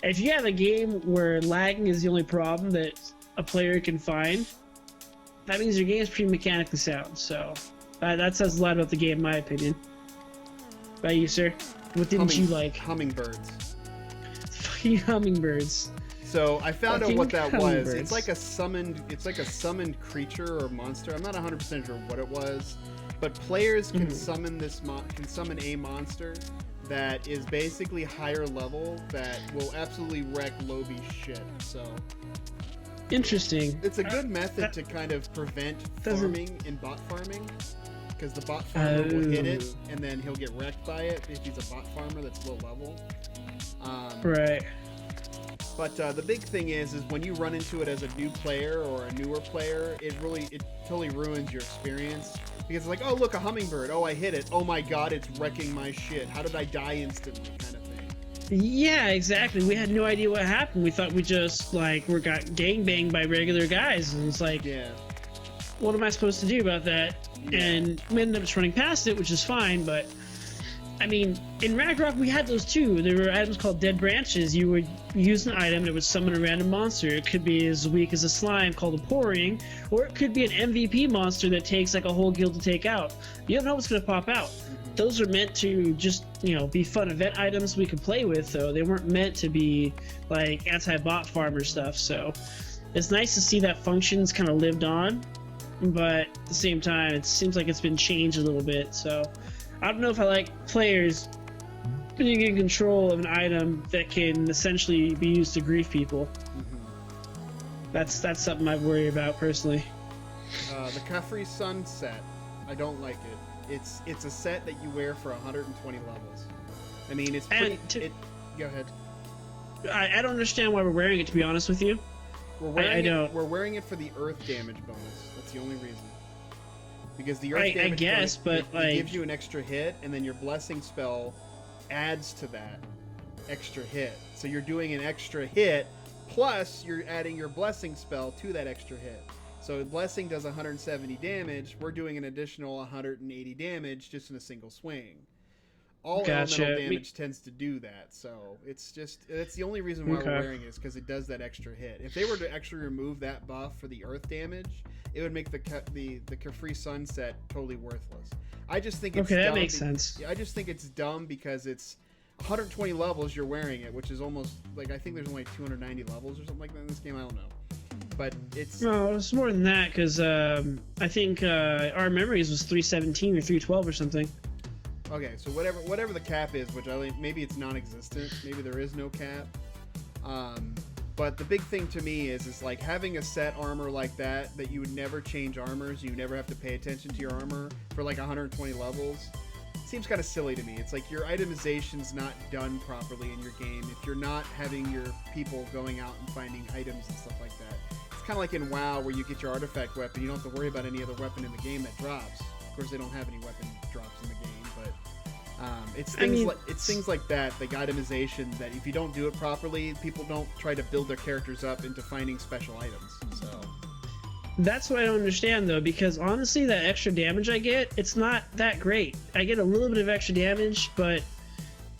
if you have a game where lagging is the only problem that a player can find, that means your game is pretty mechanically sound. So that says a lot about the game, in my opinion. About you, sir? What didn't you like? Hummingbirds. Fucking hummingbirds. So I found out what that was. It's like a summoned creature or monster. I'm not 100% sure what it was, but players can summon a monster that is basically higher level that will absolutely wreck Lobby's shit. So interesting. It's a good method to kind of prevent farming in bot farming, because the bot farmer will hit it and then he'll get wrecked by it if he's a bot farmer that's low level. Right. But the big thing is when you run into it as a new player or a newer player, it totally ruins your experience. Because it's like, oh, look, a hummingbird. Oh, I hit it. Oh my god, it's wrecking my shit. How did I die instantly? Kind of thing. Yeah, exactly. We had no idea what happened. We thought we just, like, got gangbanged by regular guys. And it's like, what am I supposed to do about that? Yeah. And we ended up just running past it, which is fine, but I mean, in Ragnarok we had those too. There were items called dead branches. You would use an item that would summon a random monster. It could be as weak as a slime called a pouring, or it could be an MVP monster that takes like a whole guild to take out. You don't know what's going to pop out. Those are meant to just, you know, be fun event items we could play with, though. They weren't meant to be like anti-bot farmer stuff. So it's nice to see that functions kind of lived on, but at the same time it seems like it's been changed a little bit. So I don't know if I like players being in control of an item that can essentially be used to grief people. That's something I worry about personally. The Khafre Sunset, I don't like it. It's a set that you wear for 120 levels. I mean, it's pretty... Go ahead. I don't understand why we're wearing it, to be honest with you. We're wearing it for the earth damage bonus. That's the only reason. Because the earth damage bonus, but it gives you an extra hit, and then your blessing spell adds to that extra hit. So you're doing an extra hit Plus, you're adding your blessing spell to that extra hit. So blessing does 170 damage. We're doing an additional 180 damage just in a single swing. All Gotcha. elemental damage tends to do that, so it's the only reason why we're wearing it is because it does that extra hit. If they were to actually remove that buff for the earth damage, it would make the Capri Sunset totally worthless. I just think it's that makes sense. I just think it's dumb because it's 120 levels you're wearing it, which is almost like I think there's only 290 levels or something like that in this game. I don't know, but it's no, it's more than that because I think our memories was 317 or 312 or something. Okay, so whatever the cap is, which maybe it's non-existent, maybe there is no cap. But the big thing to me is like having a set armor like that you would never change armors, you never have to pay attention to your armor for like 120 levels. Seems kind of silly to me. It's like your itemization's not done properly in your game if you're not having your people going out and finding items and stuff like that. It's kind of like in WoW where you get your artifact weapon, you don't have to worry about any other weapon in the game that drops. Of course, they don't have any weapon drops in the game, but it's things like that, like itemization, that if you don't do it properly, people don't try to build their characters up into finding special items. So that's what I don't understand though, because honestly, that extra damage I get, it's not that great. I get a little bit of extra damage, but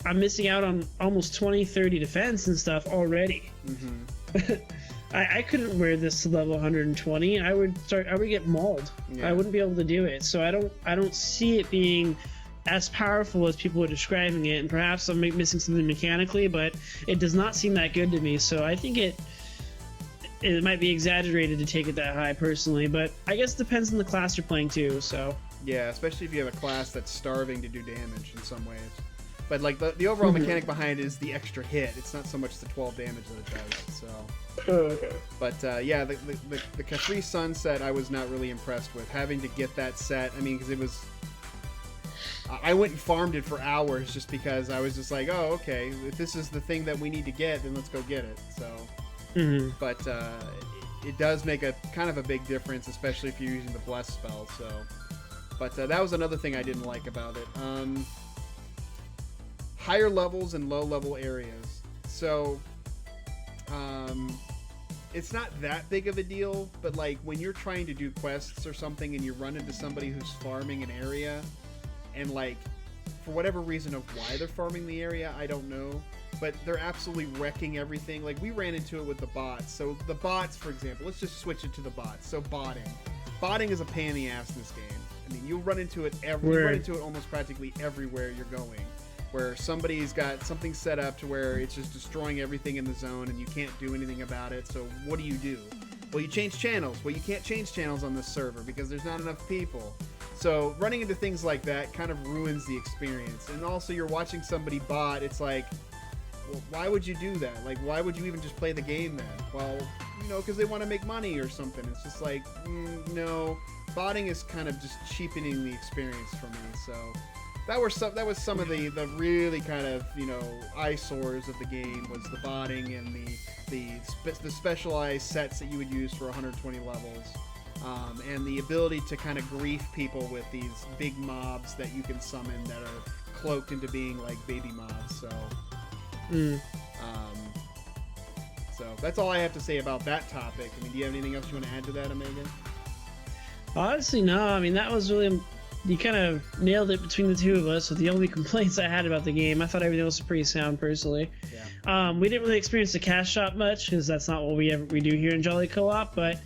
I'm missing out on almost 20-30 defense and stuff already. Mm-hmm. I couldn't wear this to level 120. I would get mauled. Yeah. I wouldn't be able to do it. So I don't see it being as powerful as people are describing it, and perhaps I'm missing something mechanically, but it does not seem that good to me. So I think it might be exaggerated to take it that high personally, but I guess it depends on the class you're playing too. So yeah, especially if you have a class that's starving to do damage in some ways. But like the overall mechanic behind it is the extra hit. It's not so much the 12 damage that it does. So okay. But yeah, the Capri Sunset I was not really impressed with, having to get that set. I mean, because it was, I went and farmed it for hours just because I was just like, oh, okay, if this is the thing that we need to get, then let's go get it. So, but it does make a kind of a big difference, especially if you're using the bless spell. So, but that was another thing I didn't like about it. Higher levels and low level areas. So, it's not that big of a deal, but like when you're trying to do quests or something and you run into somebody who's farming an area, and like for whatever reason of why they're farming the area, I don't know, but they're absolutely wrecking everything. Like we ran into it with the bots. So the bots, for example, let's just switch it to the bots. So botting is a pain in the ass in this game. I mean, you'll run into it you run into it almost practically everywhere you're going, where somebody's got something set up to where it's just destroying everything in the zone and you can't do anything about it. So what do? Well, you change channels. Well, you can't change channels on this server because there's not enough people. So running into things like that kind of ruins the experience. And also you're watching somebody bot. It's like, well, why would you do that? Like, why would you even just play the game then? Well, you know, because they want to make money or something. It's just like, no. Botting is kind of just cheapening the experience for me. So that was some of the really kind of, you know, eyesores of the game, was the botting and the specialized sets that you would use for 120 levels, and the ability to kind of grief people with these big mobs that you can summon that are cloaked into being like baby mobs. So, so that's all I have to say about that topic. I mean, do you have anything else you want to add to that, Omega? Honestly, no. I mean, that was really, you kind of nailed it between the two of us with the only complaints I had about the game. I thought everything was pretty sound, personally. Yeah. We didn't really experience the cash shop much, because that's not what we do here in Jolly Co-op, but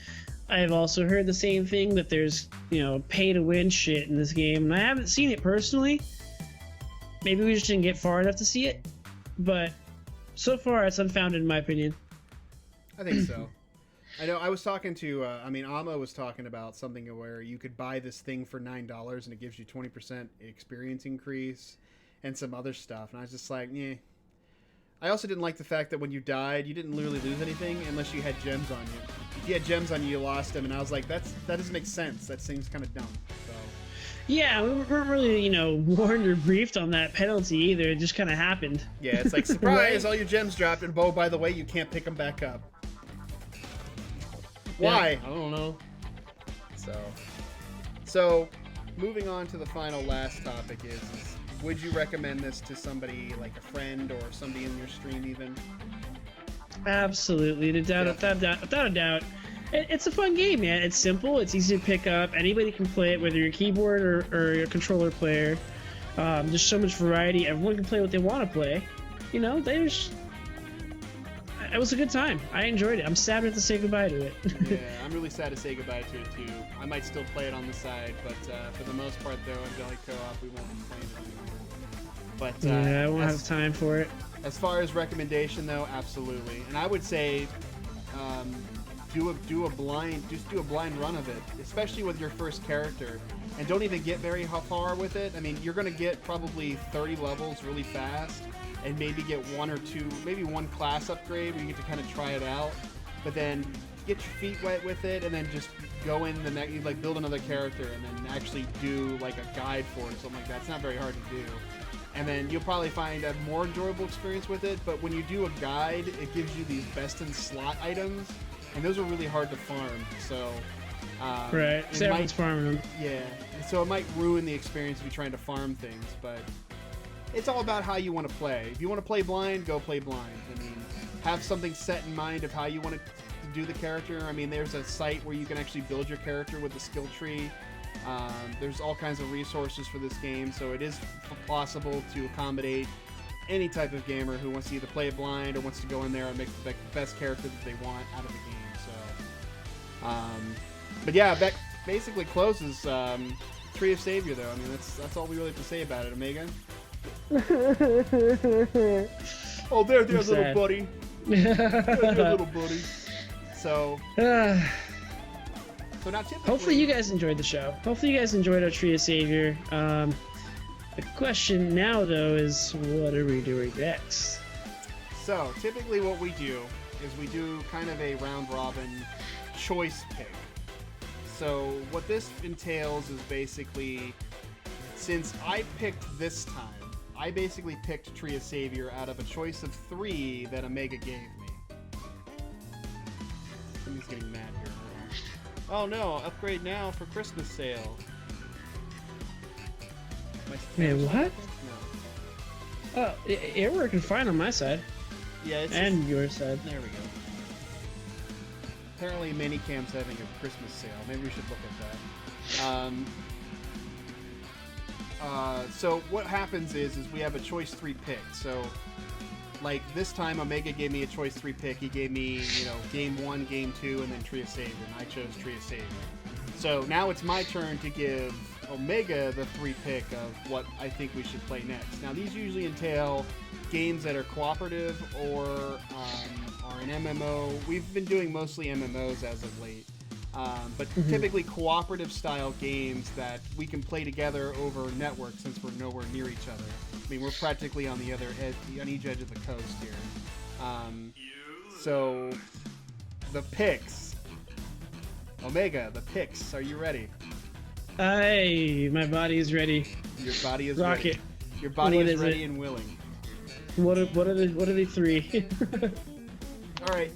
I've also heard the same thing, that there's, you know, pay-to-win shit in this game, and I haven't seen it personally. Maybe we just didn't get far enough to see it, but so far it's unfounded in my opinion. I think so. I know I was talking to, Amma was talking about something where you could buy this thing for $9 and it gives you 20% experience increase and some other stuff. And I was just like, yeah. I also didn't like the fact that when you died, you didn't literally lose anything unless you had gems on you. If you had gems on you, you lost them. And I was like, that doesn't make sense. That seems kind of dumb. So. Yeah, we weren't really, you know, warned or briefed on that penalty either. It just kind of happened. Yeah, it's like, surprise, right? All your gems dropped. And, oh, by the way, you can't pick them back up. Why? Yeah, I don't know. So moving on to the last topic is would you recommend this to somebody like a friend or somebody in your stream even? Absolutely, without a doubt. It's a fun game, man. It's simple. It's easy to pick up. Anybody can play it, whether you're a keyboard or a controller player. There's so much variety. Everyone can play what they want to play. You know, it was a good time. I enjoyed it. I'm sad to have to say goodbye to it. Yeah, I'm really sad to say goodbye to it too. I might still play it on the side, but for the most part, though, on Jelly Co-op, we won't be playing it anymore. But yeah, I won't have time for it. As far as recommendation, though, absolutely. And I would say, do a blind run of it, especially with your first character, and don't even get very far with it. I mean, you're gonna get probably 30 levels really fast, and maybe get one or two, maybe one class upgrade where you get to kind of try it out. But then get your feet wet with it, and then just go in the next, like build another character, and then actually do like a guide for it or something like that. It's not very hard to do. And then you'll probably find a more enjoyable experience with it. But when you do a guide, it gives you these best in slot items, and those are really hard to farm. So right, everyone's farming them. Yeah, so it might ruin the experience of you trying to farm things. But it's all about how you want to play. If you want to play blind, go play blind. I mean, have something set in mind of how you want to do the character. I mean, there's a site where you can actually build your character with the skill tree. There's all kinds of resources for this game, so it is possible to accommodate any type of gamer who wants to either play it blind or wants to go in there and make the best character that they want out of the game. So, but yeah, that basically closes Tree of Savior, though. I mean, that's all we really have to say about it, Omega. Oh, there's little buddy. There's your little buddy. So now typically, hopefully you guys enjoyed the show. Hopefully you guys enjoyed our Tree of Savior. The question now, though, is what are we doing next? So typically what we do is we do kind of a round-robin choice pick. So what this entails is basically, since I picked this time, I basically picked Tree of Savior out of a choice of 3 that Omega gave me. Somebody's getting mad here. Oh no, upgrade now for Christmas sale. Man, what? No. Oh, it's working fine on my side. Yeah, it's and just, your side. There we go. Apparently Minicam's having a Christmas sale. Maybe we should look at that. So what happens is we have a choice 3 pick. So like this time Omega gave me a choice 3 pick. He gave me, game 1, game 2, and then Tree of Savior, and I chose Tree of Savior. So now it's my turn to give Omega the 3 pick of what I think we should play next. Now these usually entail games that are cooperative or are an MMO. We've been doing mostly MMOs as of late. But typically cooperative style games that we can play together over network since we're nowhere near each other. I mean, we're practically on the other edge, on each edge of the coast here. So the picks, Omega, the picks. Are you ready? Aye, my body is ready. Your body is Rock ready. it. Your body What is is ready it? and willing. What are the 3? All right,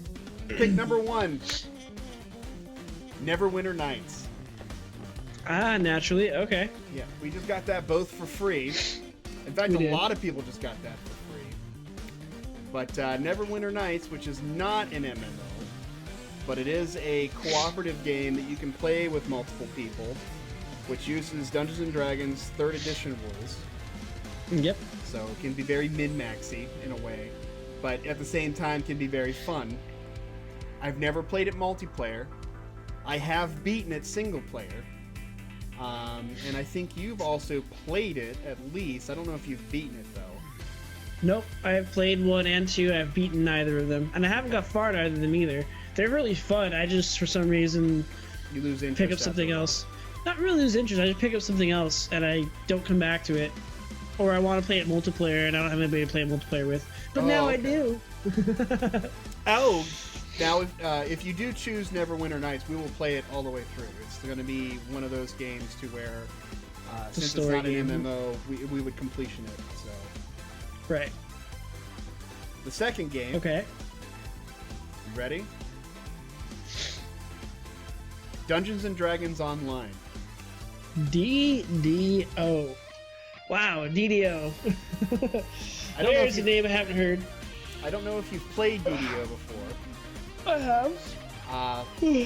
pick number 1. Neverwinter Nights. Ah, naturally. Okay. Yeah, we just got that both for free. In fact, We a did. lot of people just got that for free. But Neverwinter Nights, which is not an MMO, but it is a cooperative game that you can play with multiple people, which uses Dungeons and Dragons 3rd edition rules. Yep. So it can be very min-maxy in a way, but at the same time can be very fun. I've never played it multiplayer. I have beaten it single player. And I think you've also played it at least. I don't know if you've beaten it though. Nope. I have played 1 and 2. I've beaten neither of them, and I haven't got far in either of them either. They're really fun. I just, for some reason, You lose interest. pick up something else. Not really lose interest. I just pick up something else, and I don't come back to it. Or I want to play it multiplayer, and I don't have anybody to play it multiplayer with. But now I do. Oh, now if you do choose Neverwinter Nights, we will play it all the way through. It's going to be one of those games to where, since it's story not an game. MMO, we would completion it. So Right. the second game. Okay. You ready? Dungeons and Dragons Online. DDO. Wow, DDO. I don't know There's if a name I haven't heard. I don't know if you've played DDO before. I have.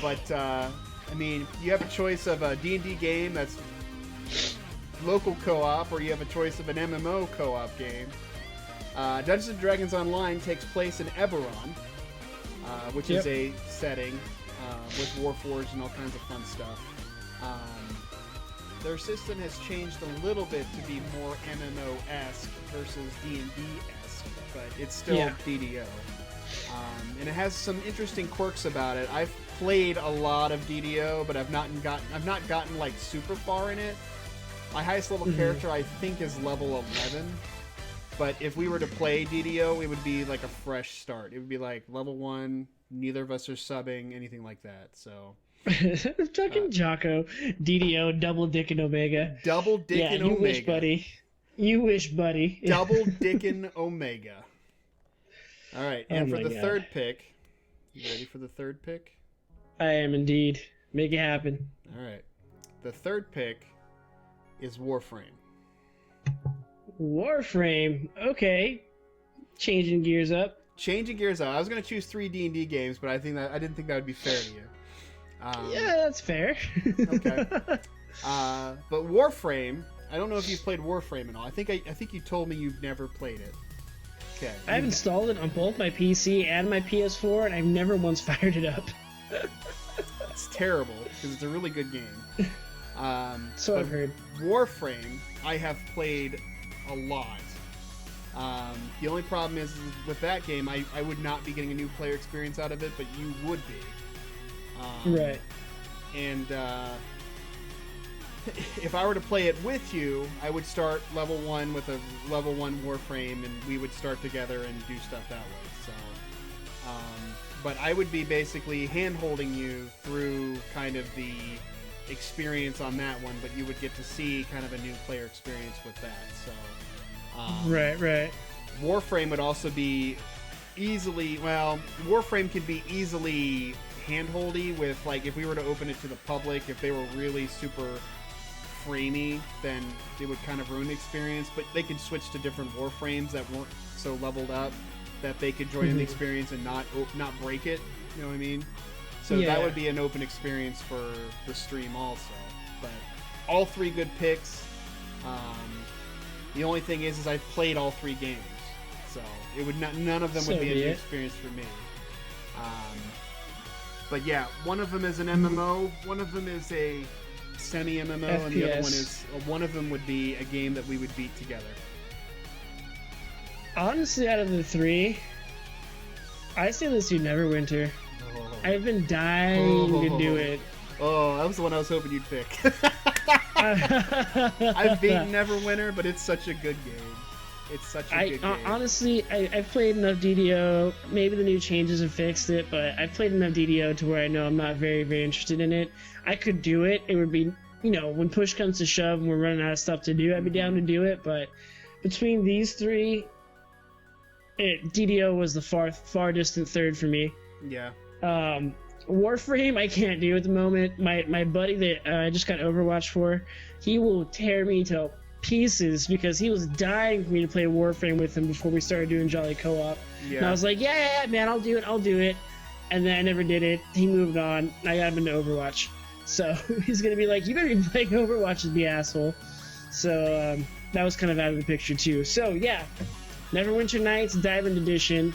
But I mean, you have a choice of a D&D game that's local co-op, or you have a choice of an MMO co-op game. Dungeons & Dragons Online takes place in Eberron, which is a setting with Warforged and all kinds of fun stuff. Their system has changed a little bit to be more MMO-esque versus D&D-esque, but it's still DDO. And it has some interesting quirks about it. I've played a lot of DDO, but I've not gotten like super far in it. My highest level character, I think, is level 11. But if we were to play DDO, it would be like a fresh start. It would be like level 1, neither of us are subbing, anything like that. So fucking Jocko, DDO, double dick and Omega. Double dick and Omega. You wish, buddy. You wish, buddy. Double dick and Omega. All right, and for the third pick, you ready for the third pick? I am indeed. Make it happen. All right. The third pick is Warframe. Warframe. Okay. Changing gears up. Changing gears up. I was going to choose 3 D&D games, but I didn't think that would be fair to you. Yeah, that's fair. Okay. But Warframe, I don't know if you've played Warframe at all. I think you told me you've never played it. Okay. I've installed it on both my PC and my PS4, and I've never once fired it up. It's terrible, because it's a really good game. So I've heard. Warframe, I have played a lot. The only problem is with that game, I would not be getting a new player experience out of it, but you would be. Right. And if I were to play it with you, I would start level 1 with a level 1 Warframe, and we would start together and do stuff that way. So, but I would be basically hand-holding you through kind of the experience on that one, but you would get to see kind of a new player experience with that. So, right. Warframe would also be Warframe can be easily hand-holdy with, like, if we were to open it to the public, if they were really super framey, then it would kind of ruin the experience, but they could switch to different Warframes that weren't so leveled up that they could join in the experience and not break it, you know what I mean? So that would be an open experience for the stream also. But all 3 good picks. The only thing is I've played all 3 games, so it would none of them would be a new experience for me. But yeah, one of them is an MMO, one of them is a semi-MMO, FPS. And the other one of them would be a game that we would beat together. Honestly, out of the 3, I say let's do Neverwinter. I've been dying to do it. Oh, that was the one I was hoping you'd pick. I've beaten Neverwinter, but it's such a good game. It's such a good game. Honestly, I've played enough DDO. Maybe the new changes have fixed it, but I've played enough DDO to where I know I'm not very, very interested in it. I could do it. It would be, when push comes to shove and we're running out of stuff to do, I'd be down to do it. But between these 3, DDO was the far distant third for me. Yeah. Warframe, I can't do at the moment. My buddy that I just got Overwatch for, he will tear me to pieces because he was dying for me to play Warframe with him before we started doing Jolly Co-op. Yeah. And I was like, yeah, man, I'll do it. And then I never did it. He moved on. I got him into Overwatch. So he's going to be like, you better be playing Overwatch as the asshole. So that was kind of out of the picture too. So yeah, Neverwinter Nights Diamond Edition.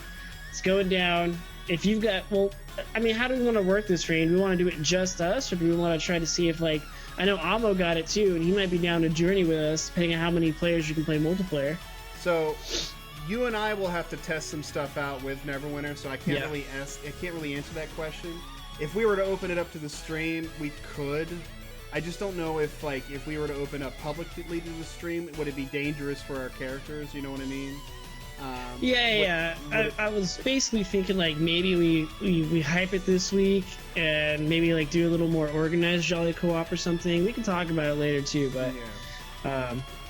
It's going down. If you've got, how do we want to work this, Rain? Do we want to do it just us, or do we want to try to see if, I know Amo got it too, and he might be down to journey with us, depending on how many players you can play multiplayer. So, you and I will have to test some stuff out with Neverwinter, so I can't really answer that question. If we were to open it up to the stream, we could. I just don't know if we were to open up publicly to the stream, would it be dangerous for our characters? You know what I mean? I was basically thinking maybe we hype it this week and maybe do a little more organized Jolly Co-op or something. We can talk about it later too, but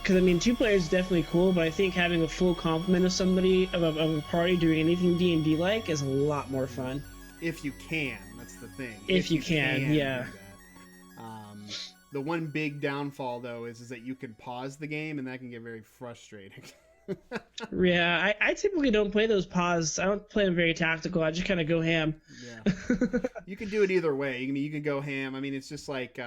because 2 players is definitely cool, but I think having a full complement of somebody of a party doing anything D&D like is a lot more fun. If you can, that's the thing. If you can, yeah. The one big downfall though is that you can pause the game, and that can get very frustrating. Yeah, I typically don't play those pause. I don't play them very tactical. I just kind of go ham. Yeah. You can do it either way. You can go ham. I mean, it's just like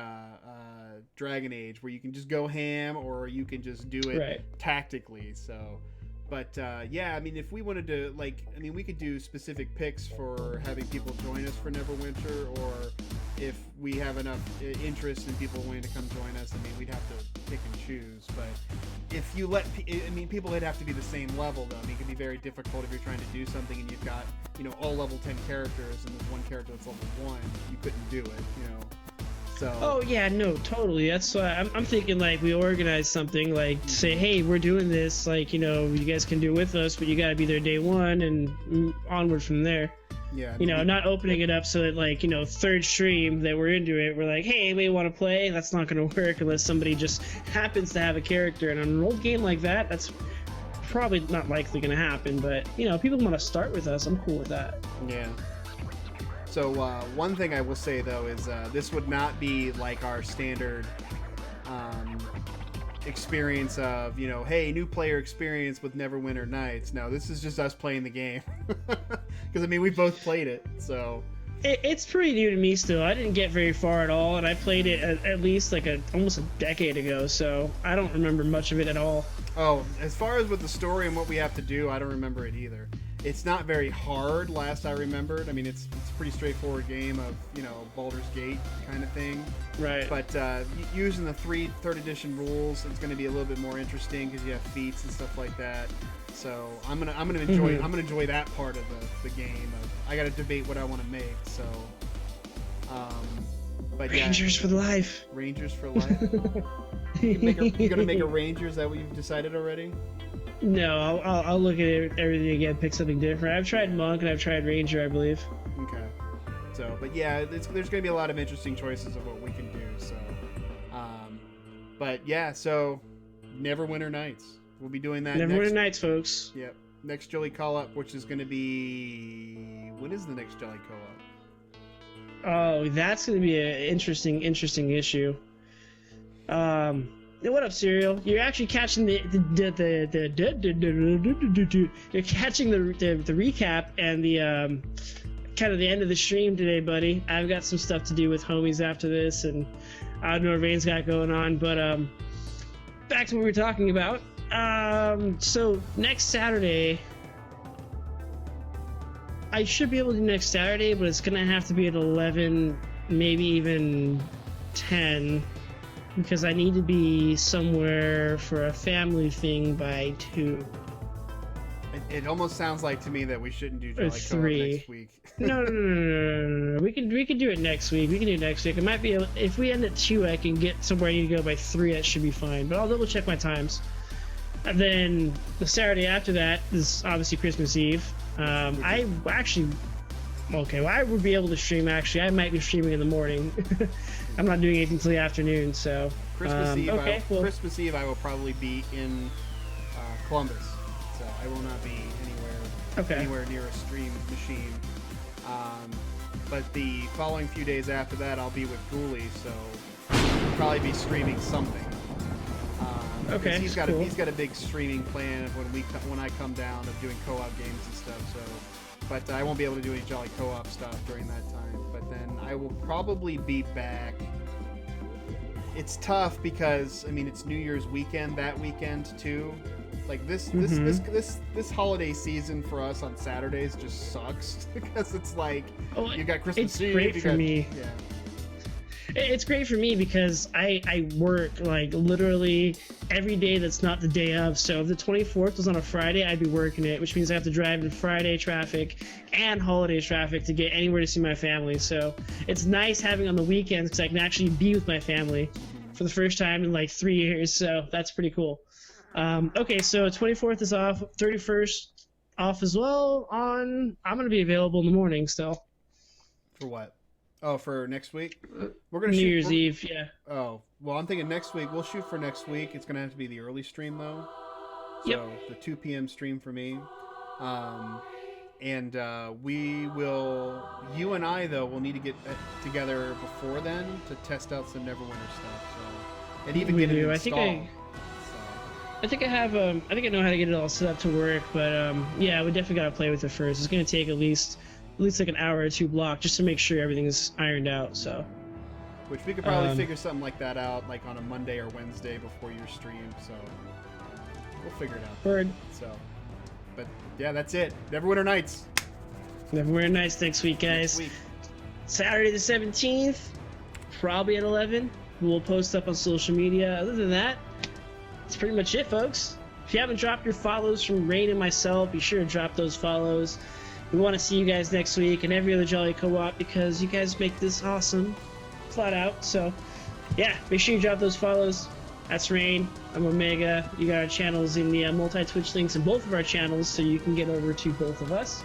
Dragon Age, where you can just go ham, or you can just do it Right. tactically. So, but yeah, I mean, if we wanted to, we could do specific picks for having people join us for Neverwinter, or if we have enough interest in people wanting to come join us, I mean, we'd have to pick and choose. But if you let, people would have to be the same level, though. I mean, it can be very difficult if you're trying to do something and you've got, all level 10 characters and there's one character that's level 1. You couldn't do it. So. Oh yeah, no, totally. That's why I'm thinking like we organize something like say, hey, we're doing this, like you guys can do it with us, but you got to be there day one and onward from there. Yeah. Not opening it up so that like third stream that we're into it, we're like, hey, anybody want to play? That's not going to work unless somebody just happens to have a character. And on an old game like that, that's probably not likely going to happen. But people want to start with us. I'm cool with that. Yeah. So one thing I will say though is this would not be like our standard experience of hey, new player experience with Neverwinter Nights. No, this is just us playing the game because we both played it, so it's pretty new to me still. I didn't get very far at all, and I played it at least like almost a decade ago, so I don't remember much of it at all. Oh, as far as with the story and what we have to do, I don't remember it either. It's not very hard, last I remembered. I mean, it's a pretty straightforward game of, Baldur's Gate kind of thing. Right. But using the third edition rules, it's going to be a little bit more interesting because you have feats and stuff like that. So I'm gonna enjoy that part of the game. I got to debate what I want to make. So, but Rangers for life. Rangers for life. You're gonna make a Ranger? Is that what you've decided already? No, I'll look at everything again, pick something different. I've tried Monk and I've tried Ranger, I believe. Okay. So, but yeah, there's going to be a lot of interesting choices of what we can do. So, but yeah, so Neverwinter Nights. We'll be doing that. Neverwinter Nights, folks. Yep. Next Jolly Call Up, which is going to be, when is the next Jolly Call Up? Oh, that's going to be an interesting issue. What up, Serial? You're actually catching you're catching the recap and the kind of the end of the stream today, buddy. I've got some stuff to do with homies after this, and I don't know what Rain's got going on, but back to what we were talking about. So next Saturday, I should be able to do next Saturday, but it's gonna have to be at 11, maybe even 10. Because I need to be somewhere for a family thing by 2. It almost sounds like to me that we shouldn't do Jolly Call Up 3. next week. No. We can do it next week. We can do it next week. It might be if we end at 2, I can get somewhere I need to go by 3. That should be fine. But I'll double check my times. And then the Saturday after that is obviously Christmas Eve. I would be able to stream. Actually, I might be streaming in the morning. I'm not doing anything until the afternoon, so Christmas Eve I will probably be in Columbus, so I will not be anywhere near a stream machine. But the following few days after that, I'll be with Ghoulie, so I'll probably be streaming something. He's got a big streaming plan of when I come down of doing co-op games and stuff. So. But I won't be able to do any Jolly Co-op stuff during that time. But then I will probably be back. It's tough because it's New Year's weekend that weekend too. Like this holiday season for us on Saturdays just sucks because it's like you got Christmas Eve. It's great for me. Yeah. It's great for me because I work like literally every day that's not the day of. So if the 24th was on a Friday, I'd be working it, which means I have to drive in Friday traffic and holiday traffic to get anywhere to see my family. So it's nice having on the weekends because I can actually be with my family for the first time in like 3 years. So that's pretty cool. Okay, so 24th is off, 31st off as well. I'm going to be available in the morning still. For what? Oh, for next week? We're gonna New Year's Eve, yeah. Oh, well, I'm thinking next week. We'll shoot for next week. It's gonna have to be the early stream though. So the 2 p.m. stream for me. And we will. You and I though will need to get together before then to test out some Neverwinter stuff. So and even get it installed. I think I have. I think I know how to get it all set up to work. But yeah, we definitely gotta play with it first. It's gonna take at least like an hour or two block just to make sure everything's ironed out. So. Which we could probably figure something like that out, like on a Monday or Wednesday before your stream. So we'll figure it out. Word. So, but yeah, that's it. Neverwinter Nights. Neverwinter Nights next week, guys. Next week. Saturday the 17th, probably at 11. We'll post up on social media. Other than that, that's pretty much it, folks. If you haven't dropped your follows from Rain and myself, be sure to drop those follows. We want to see you guys next week and every other Jolly Co-op because you guys make this awesome, flat out. So, yeah, make sure you drop those follows. That's Rain. I'm Omega. You got our channels in the multi-Twitch links in both of our channels, so you can get over to both of us.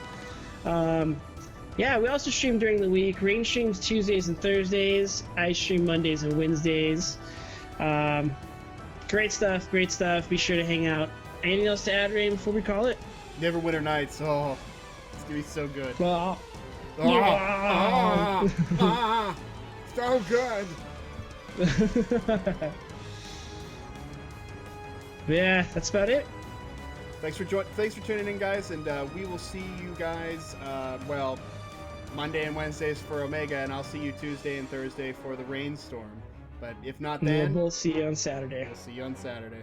Yeah, we also stream during the week. Rain streams Tuesdays and Thursdays. I stream Mondays and Wednesdays. Great stuff, great stuff. Be sure to hang out. Anything else to add, Rain, before we call it? Neverwinter Nights. Oh, it's gonna be so good. Well, So good. Yeah, that's about it. Thanks for tuning in, guys, and we will see you guys. Well, Monday and Wednesdays for Omega, and I'll see you Tuesday and Thursday for the Rainstorm. But if not, then We'll see you on Saturday. we'll see you on Saturday.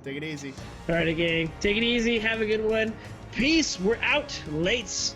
Take it easy. All right, gang. Take it easy. Have a good one. Peace. We're out. Lates.